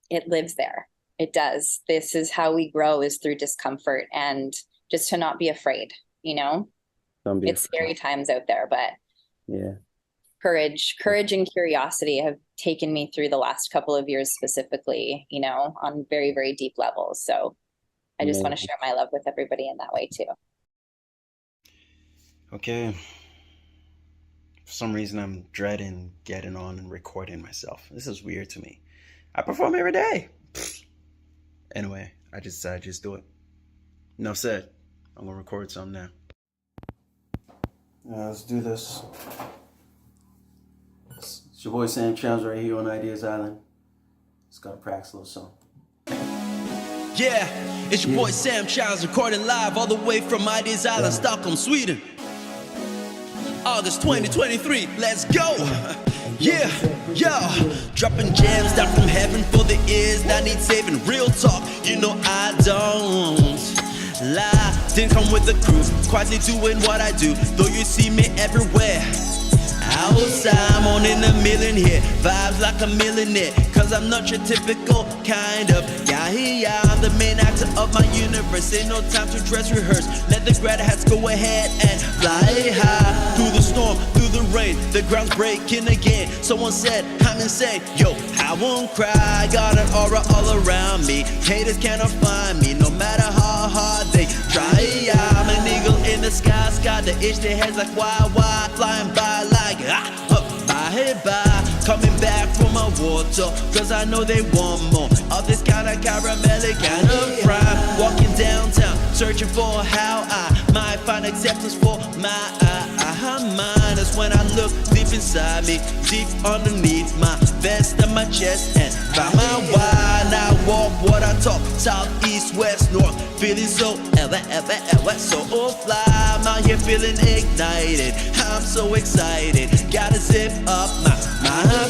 it lives there. It does. This is how we grow, is through discomfort, and just to not be afraid, you know? It's scary times out there, but yeah, courage and curiosity have taken me through the last couple of years specifically, you know, on very, very deep levels. So I just want to share my love with everybody in that way too. Okay. For some reason, I'm dreading getting on and recording myself. This is weird to me. I perform every day. Anyway, I just decided to just do it. Enough said. I'm going to record something now. Let's do this. It's your boy Sam Chimes right here on Ideas Island. Just got to practice a little song. Yeah, it's your boy Sam Chimes recording live all the way from Ideas Island, Stockholm, Sweden. August 2023, let's go! Yeah, yo, dropping gems down from heaven for the ears that need saving. Real talk, you know I don't lie. Didn't come with the crew, quietly doing what I do, though you see me everywhere. Outside, I'm on in a million here, vibes like a millionaire, cause I'm not your typical kind of guy. Yeah, I'm the main actor of my universe, ain't no time to dress rehearse. Let the grad hats go ahead and fly high. Through the storm, through the rain, the ground's breaking again. Someone said, I'm insane, yo, I won't cry. Got an aura all around me, haters cannot find me, no matter how hard they try. I'm an eagle in the sky, the itch their heads like why, flying by like bye. my water, cause I know they want more of this kind of caramelic kind of fry. Walking downtown, searching for how I might find acceptance for my mind. That's when I look deep inside me, deep underneath my vest and my chest, and find my why. Now I walk what I talk, south, east, west, north, feeling so so fly. I'm out here feeling ignited, I'm so excited, gotta zip up my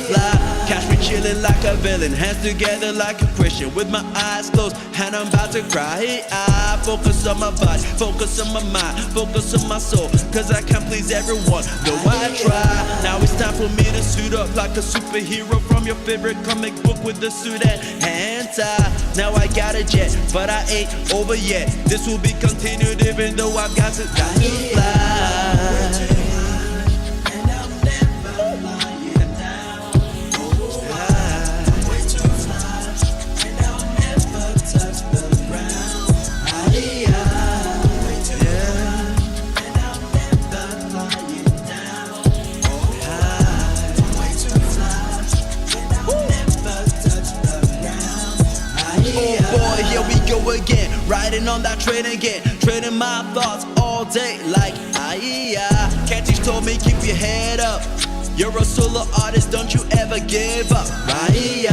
fly. Catch me chilling like a villain, hands together like a Christian, with my eyes closed and I'm about to cry. I focus on my body, focus on my mind, focus on my soul, cause I can't please everyone, though I try. Now it's time for me to suit up like a superhero from your favorite comic book with the suit and hand tie. Now I got a jet, but I ain't over yet. This will be continued even though I've got to fly. Again, riding on that train again, trading my thoughts all day like Cantish told me keep your head up, you're a solo artist, don't you ever give up, right?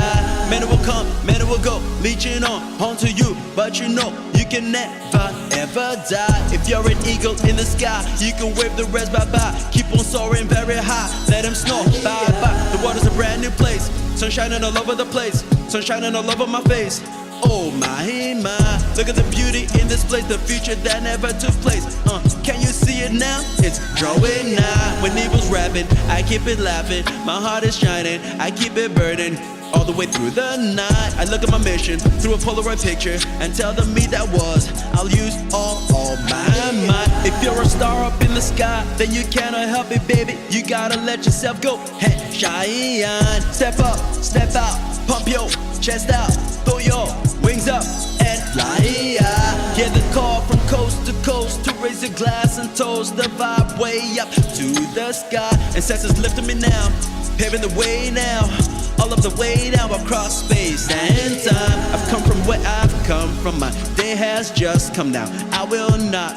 Man it will come, man it will go, leeching onto you, but you know you can never ever die. If you're an eagle in the sky, you can wave the rest bye-bye. Keep on soaring very high, let them snore bye-bye. The water's a brand new place, sun shining all over the place, sun shining all over my face. Oh my, look at the beauty in this place, the future that never took place. Can you see it now? It's drawing nigh. When evil's rapping, I keep it laughing. My heart is shining, I keep it burning. All the way through the night, I look at my mission through a Polaroid picture and tell the me that was, I'll use all my might. If you're a star up in the sky, then you cannot help it, baby. You gotta let yourself go. Hey, shine, step up, step out, pump your chest out, throw your wings up and fly. Get the call from coast to coast to raise a glass and toast the vibe way up to the sky. And senses lifting me now, paving the way now, all of the way now across space and time. I've come from where I've come from, my day has just come now. I will not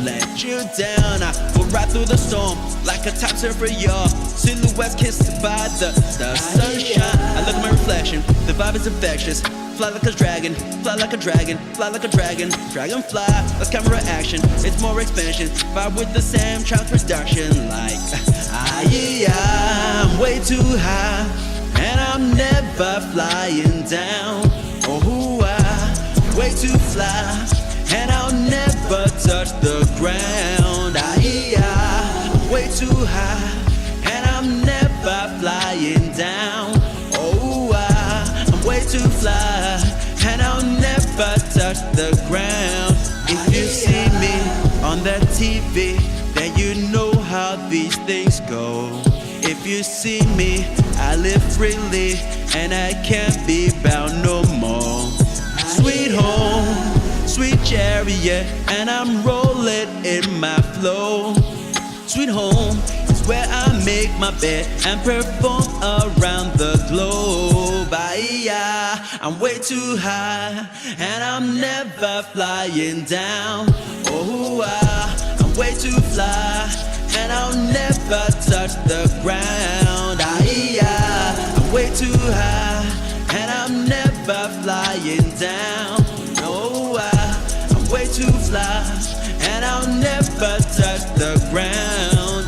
let you down. I will ride through the storm like a top surfer, y'all. Silhouettes kissed by the sunshine. I look at my reflection, the vibe is infectious. Fly like a dragon, fly like a dragon, fly like a dragon, dragonfly. That's camera action, it's more expansion. Vibe with the Sam Chimes production, like I'm way too high, and I'm never flying down. Oh, I'm way too fly, and I'll never touch the ground. I'm way too high, and I'm never flying down. Oh, I'm way too fly, and I'll never touch the ground. If you see me on that TV, then you know how these things go. If you see me, I live freely, and I can't be bound no more. Sweet home, sweet chariot, and I'm rolling in my flow. Sweet home is where I make my bed and perform around the globe. I'm way too high, and I'm never flying down. Oh, I'm way too fly, and I'll never touch the ground. I'm way too high, and I'm never flying down. No, I'm way too fly, and I'll never touch the ground.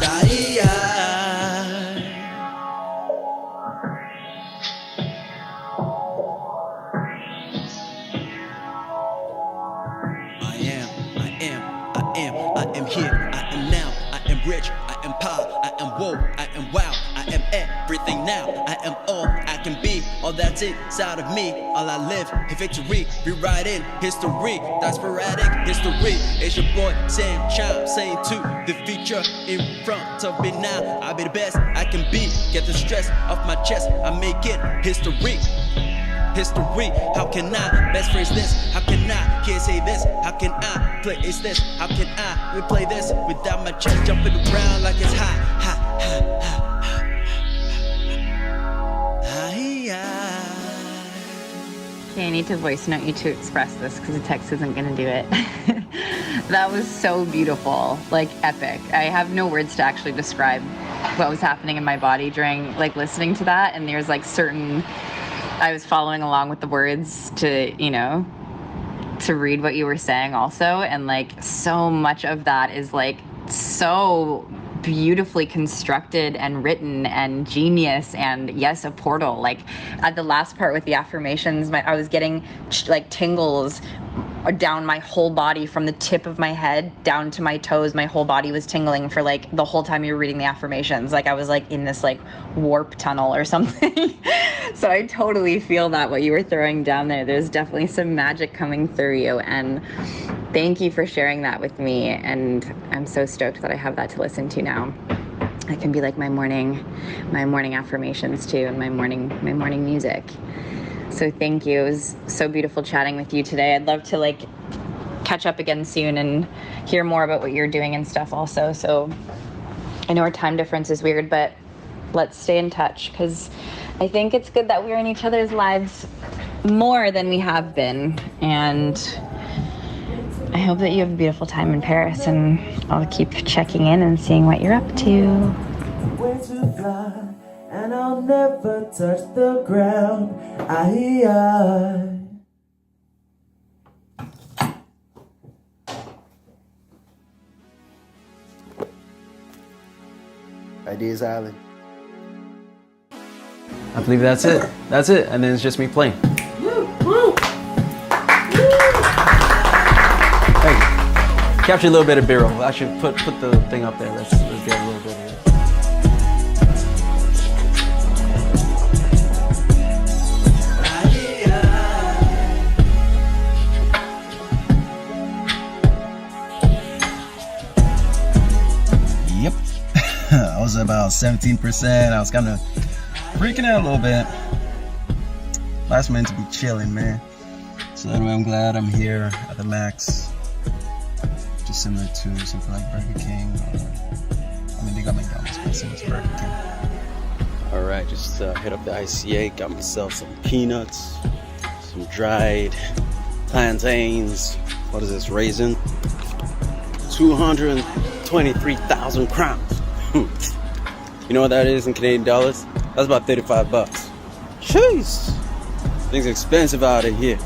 I am here, I am now, I am rich, I am power, I am woe, I am wow, I am everything now, I am all I can be, all that's inside of me, all I live in victory, rewriting history, that's sporadic history. It's your boy Sam Chimes saying to the future in front of me now, I'll be the best I can be, get the stress off my chest, I make it history. History, how can I best phrase this? How can I can't say this? How can I play is this? How can I replay this without my chest jumping around like it's high, high, high, high, high, high. need to voice note you to express this because the text isn't going to do it. That was so beautiful, like epic. I have no words to actually describe what was happening in my body during like listening to that. And there's like certain, I was following along with the words to, you know, to read what you were saying also. And like so much of that is like so beautifully constructed and written and genius, and yes, a portal. Like at the last part with the affirmations, I was getting like tingles down my whole body from the tip of my head down to my toes. My whole body was tingling for like the whole time you were reading the affirmations. Like I was like in this like warp tunnel or something. So I totally feel that what you were throwing down there. There's definitely some magic coming through you, and thank you for sharing that with me. And I'm so stoked that I have that to listen to now. It can be like my morning affirmations too, and my morning music. So thank you. It was so beautiful chatting with you today. I'd love to like catch up again soon and hear more about what you're doing and stuff also. So I know our time difference is weird, but let's stay in touch, because I think it's good that we're in each other's lives more than we have been. And I hope that you have a beautiful time in Paris, and I'll keep checking in and seeing what you're up to. Way to fly, and I'll never touch the ground. Ideas Island. I believe that's it. That's it. And then it's just me playing. Thank you. Capture a little bit of B-roll. I should put the thing up there. Let's get a little bit here. Yep. I was about 17%. I was kind of freaking out a little bit. Life's meant to be chilling, man. So anyway, I'm glad I'm here at the max. Just similar to something like Burger King, or I mean, they got McDonald's, but similar to Burger King. All right, just hit up the ICA, got myself some peanuts, some dried plantains. What is this, raisin? 223,000 crowns. You know what that is in Canadian dollars? That's about 35 bucks. Jeez, things are expensive out of here.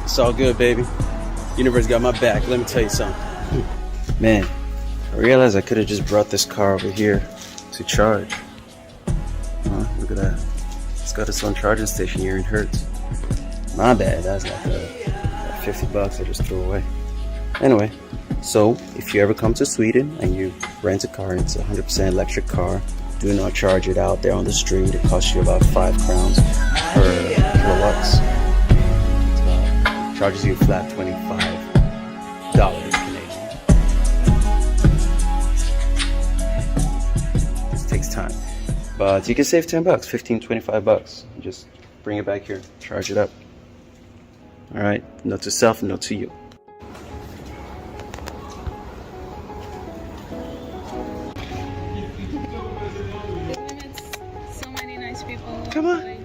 It's all good, baby. Universe got my back. Let me tell you something. Man, I realized I could have just brought this car over here to charge. Look at that. It's got its own charging station here in Hertz. My bad, that's like 50 bucks I just threw away. Anyway, so if you ever come to Sweden and you rent a car, it's a 100% electric car, do not charge it out there on the street. It costs you about 5 crowns per kilowatts. It charges you a flat $25 Canadian. This takes time. But you can save 10 bucks, 15, 25 bucks. Just bring it back here, charge it up. All right, note to self, note to you. So many nice people. Come on.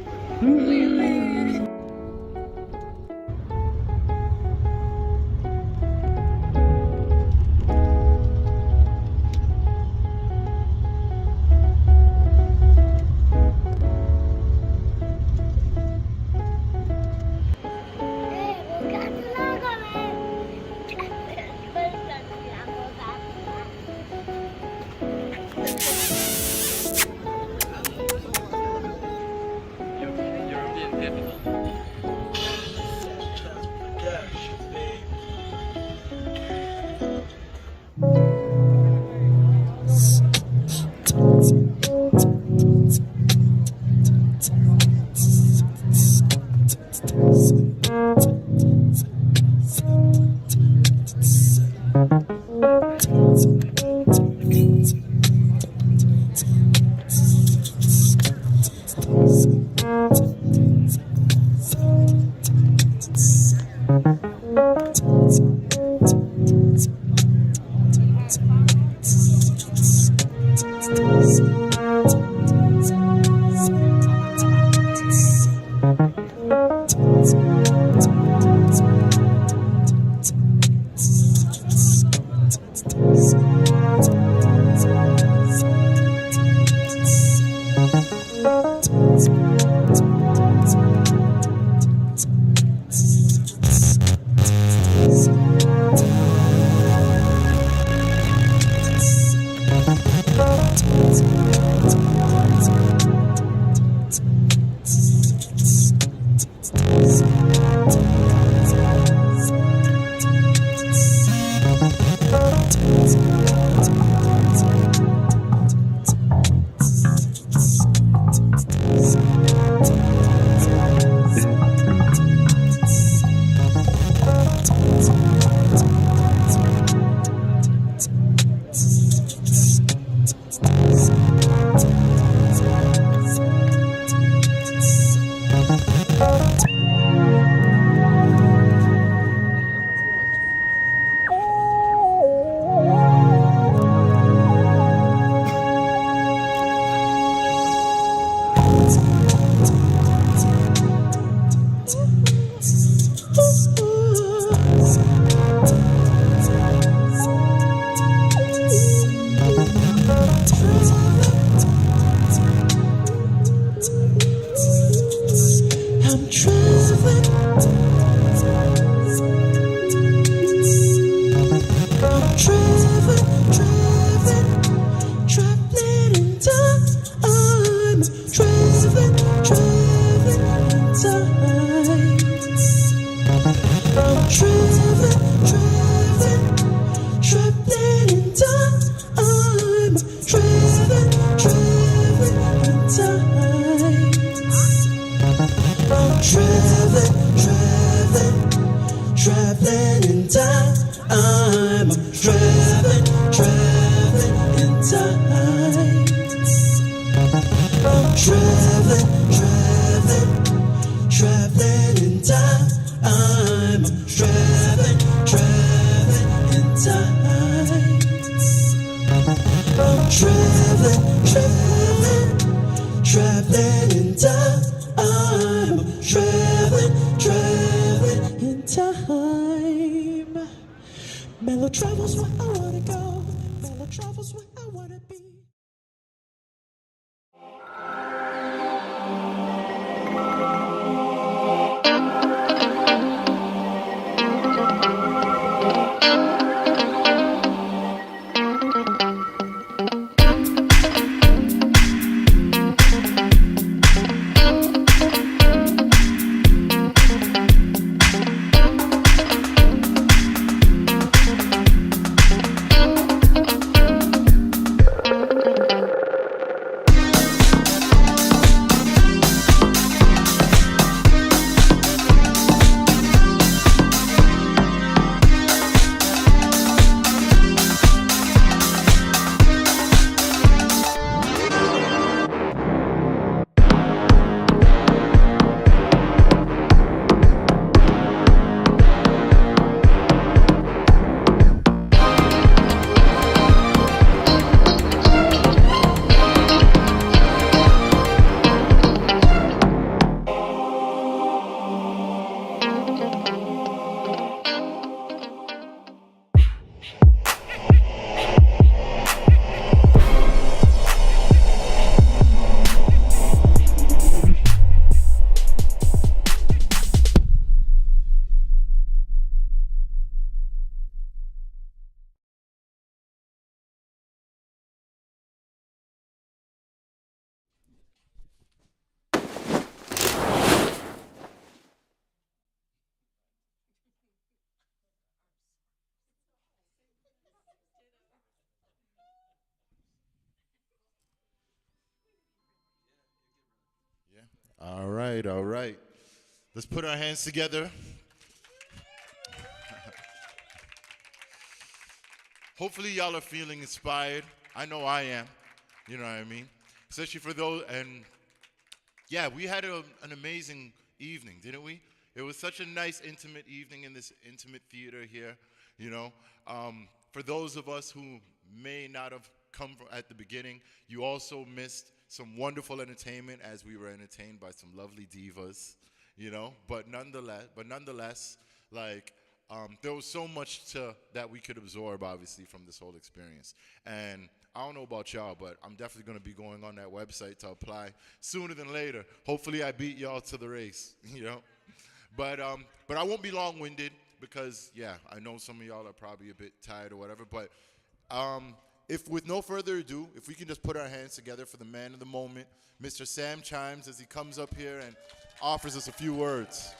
I'm traveling, traveling in time. Traveling, traveling, traveling in time. I'm traveling, traveling in time. Traveling, traveling, traveling in time. I'm traveling, traveling in time. Mellow travels where I wanna go. Mellow travels where I wanna be. All right, all right. Let's put our hands together. Hopefully y'all are feeling inspired. I know I am. You know what I mean? Especially for those, and yeah, we had an amazing evening, didn't we? It was such a nice, intimate evening in this intimate theater here, you know. For those of us who may not have come at the beginning, you also missed some wonderful entertainment as we were entertained by some lovely divas, you know. But nonetheless, like, there was so much that we could absorb, obviously, from this whole experience. And I don't know about y'all, but I'm definitely going to be going on that website to apply sooner than later. Hopefully I beat y'all to the race, you know. But I won't be long-winded because, yeah, I know some of y'all are probably a bit tired or whatever. But if with no further ado, if we can just put our hands together for the man of the moment, Mr. Sam Chimes, as he comes up here and offers us a few words.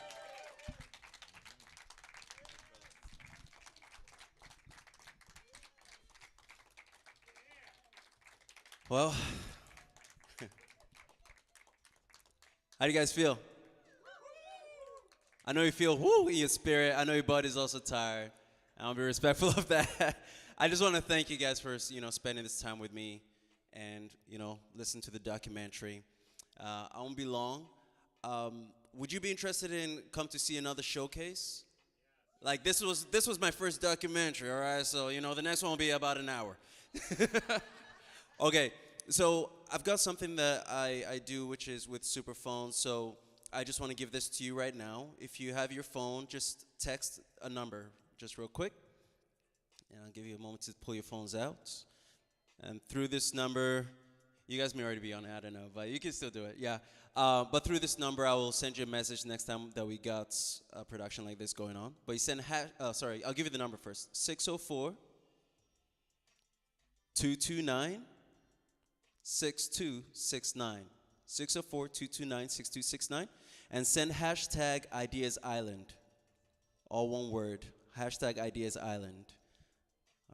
Well, how do you guys feel? I know you feel woo in your spirit. I know your body's also tired. I'll be respectful of that. I just want to thank you guys for, you know, spending this time with me and, you know, listen to the documentary. I won't be long. Would you be interested in come to see another showcase? Like this was my first documentary, all right? So, you know, the next one will be about an hour. Okay, so I've got something that I do, which is with Superphone. So I just want to give this to you right now. If you have your phone, just text a number just real quick. And I'll give you a moment to pull your phones out. And through this number, you guys may already be on it, I don't know, but you can still do it, yeah. But through this number, I will send you a message next time that we got a production like this going on. But you send, sorry, I'll give you the number first. 604 229 6269. 604 229 6269. And send hashtag Ideas Island. All one word. Hashtag Ideas Island.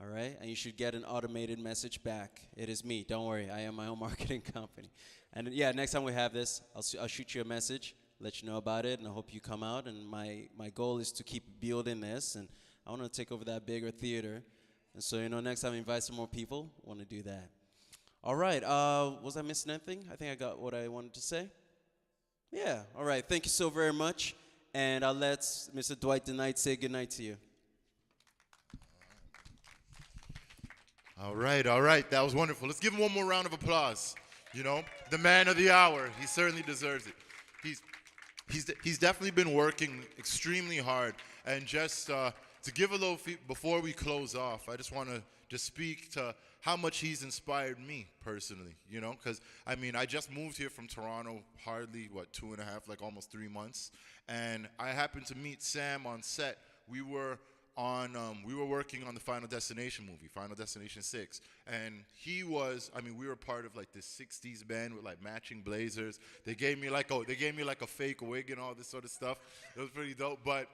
All right? And you should get an automated message back. It is me. Don't worry. I am my own marketing company. And yeah, next time we have this, I'll shoot you a message, let you know about it, and I hope you come out. And my goal is to keep building this. And I want to take over that bigger theater. And so, next time I invite some more people, I want to do that. All right. Was I missing anything? I think I got what I wanted to say. Yeah. All right. Thank you so very much. And I'll let Mr. Dwight the Knight say goodnight to you. All right. That was wonderful. Let's give him one more round of applause. The man of the hour. He certainly deserves it. He's definitely been working extremely hard. And just to give a little before we close off, I just want to just speak to how much he's inspired me personally, because I just moved here from Toronto hardly 2.5, like almost 3 months, and I happened to meet Sam on set. We were working on the Final Destination movie, Final Destination 6, and he was, we were part of like this 60s band with like matching blazers. They gave me like a fake wig and all this sort of stuff. It was pretty dope, but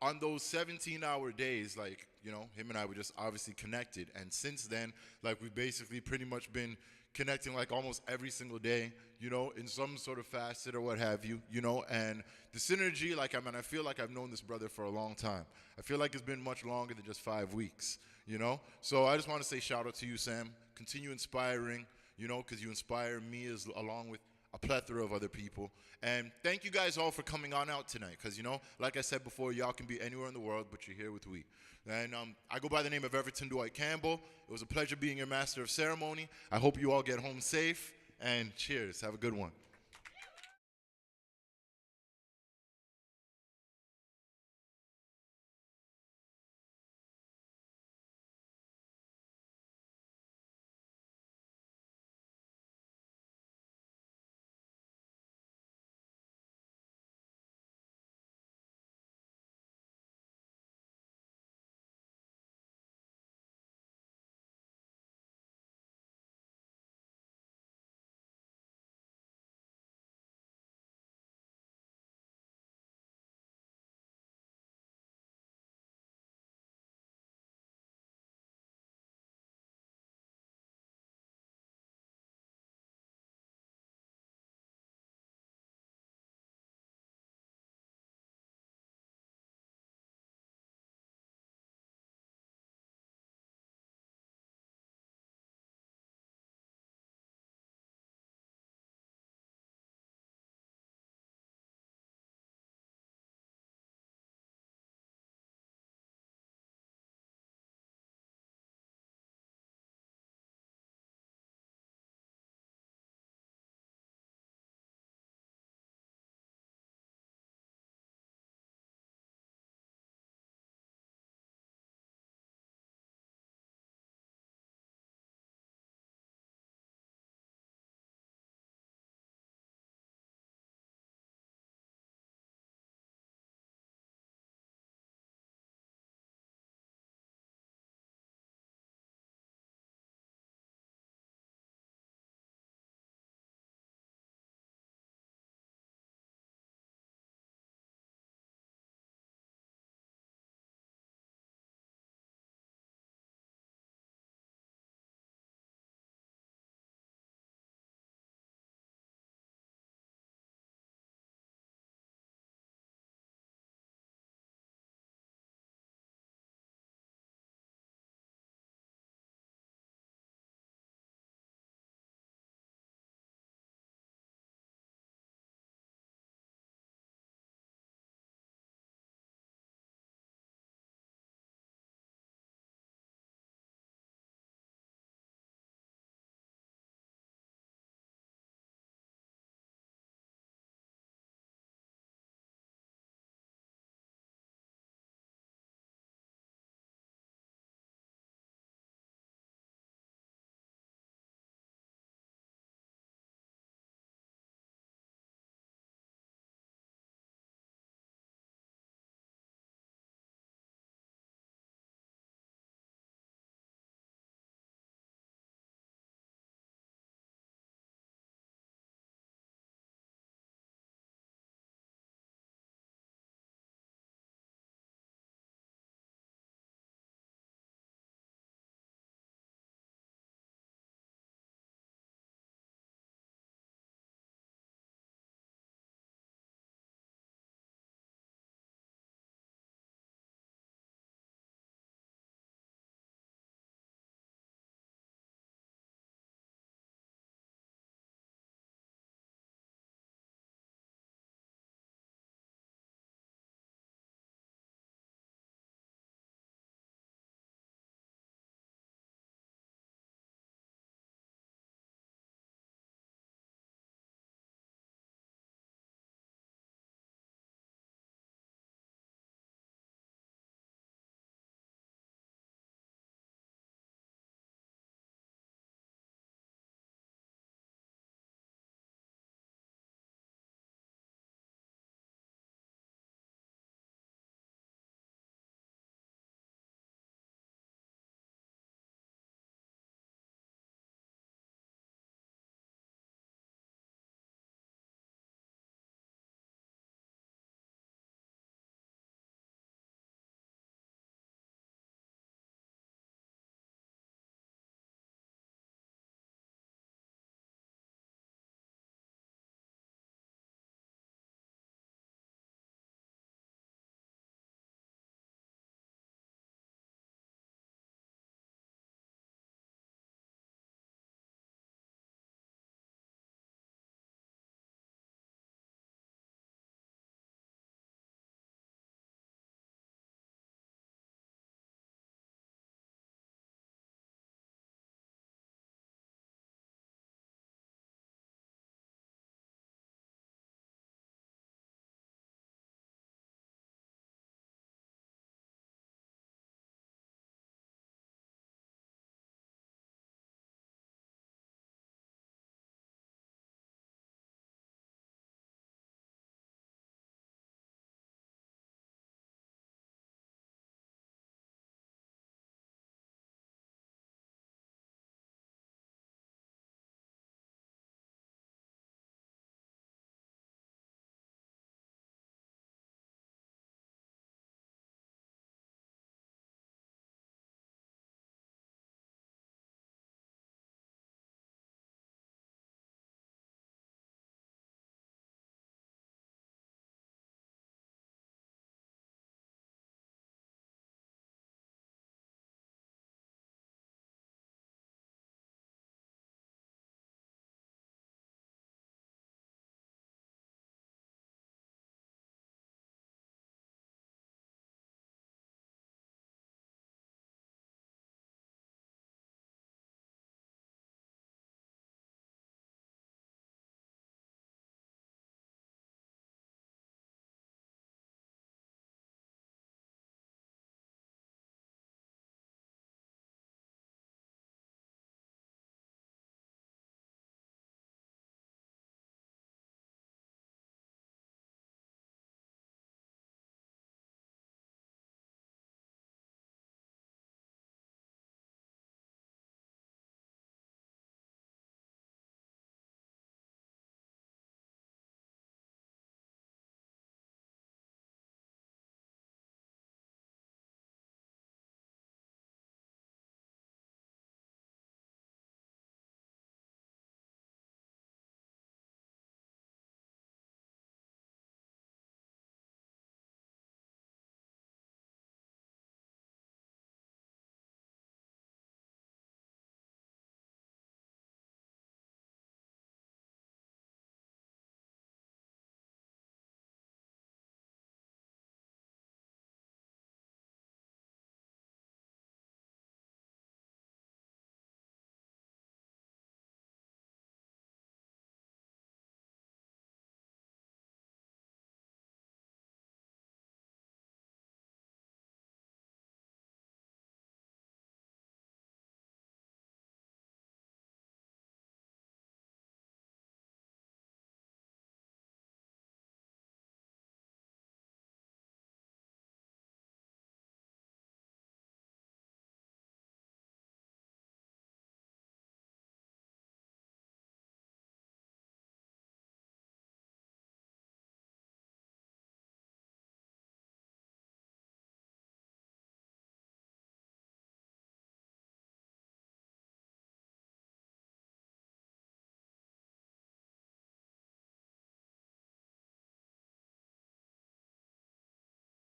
on those 17-hour days, him and I were just obviously connected. And since then, we've basically pretty much been connecting almost every single day, in some sort of facet or what have you, And the synergy, I feel like I've known this brother for a long time. I feel like it's been much longer than just 5 weeks, So I just want to say shout out to you, Sam. Continue inspiring, because you inspire me along with a plethora of other people. And thank you guys all for coming on out tonight, because, like I said before, y'all can be anywhere in the world, but you're here with we. And I go by the name of Everton Dwight Campbell. It was a pleasure being your master of ceremony. I hope you all get home safe, and cheers. Have a good one.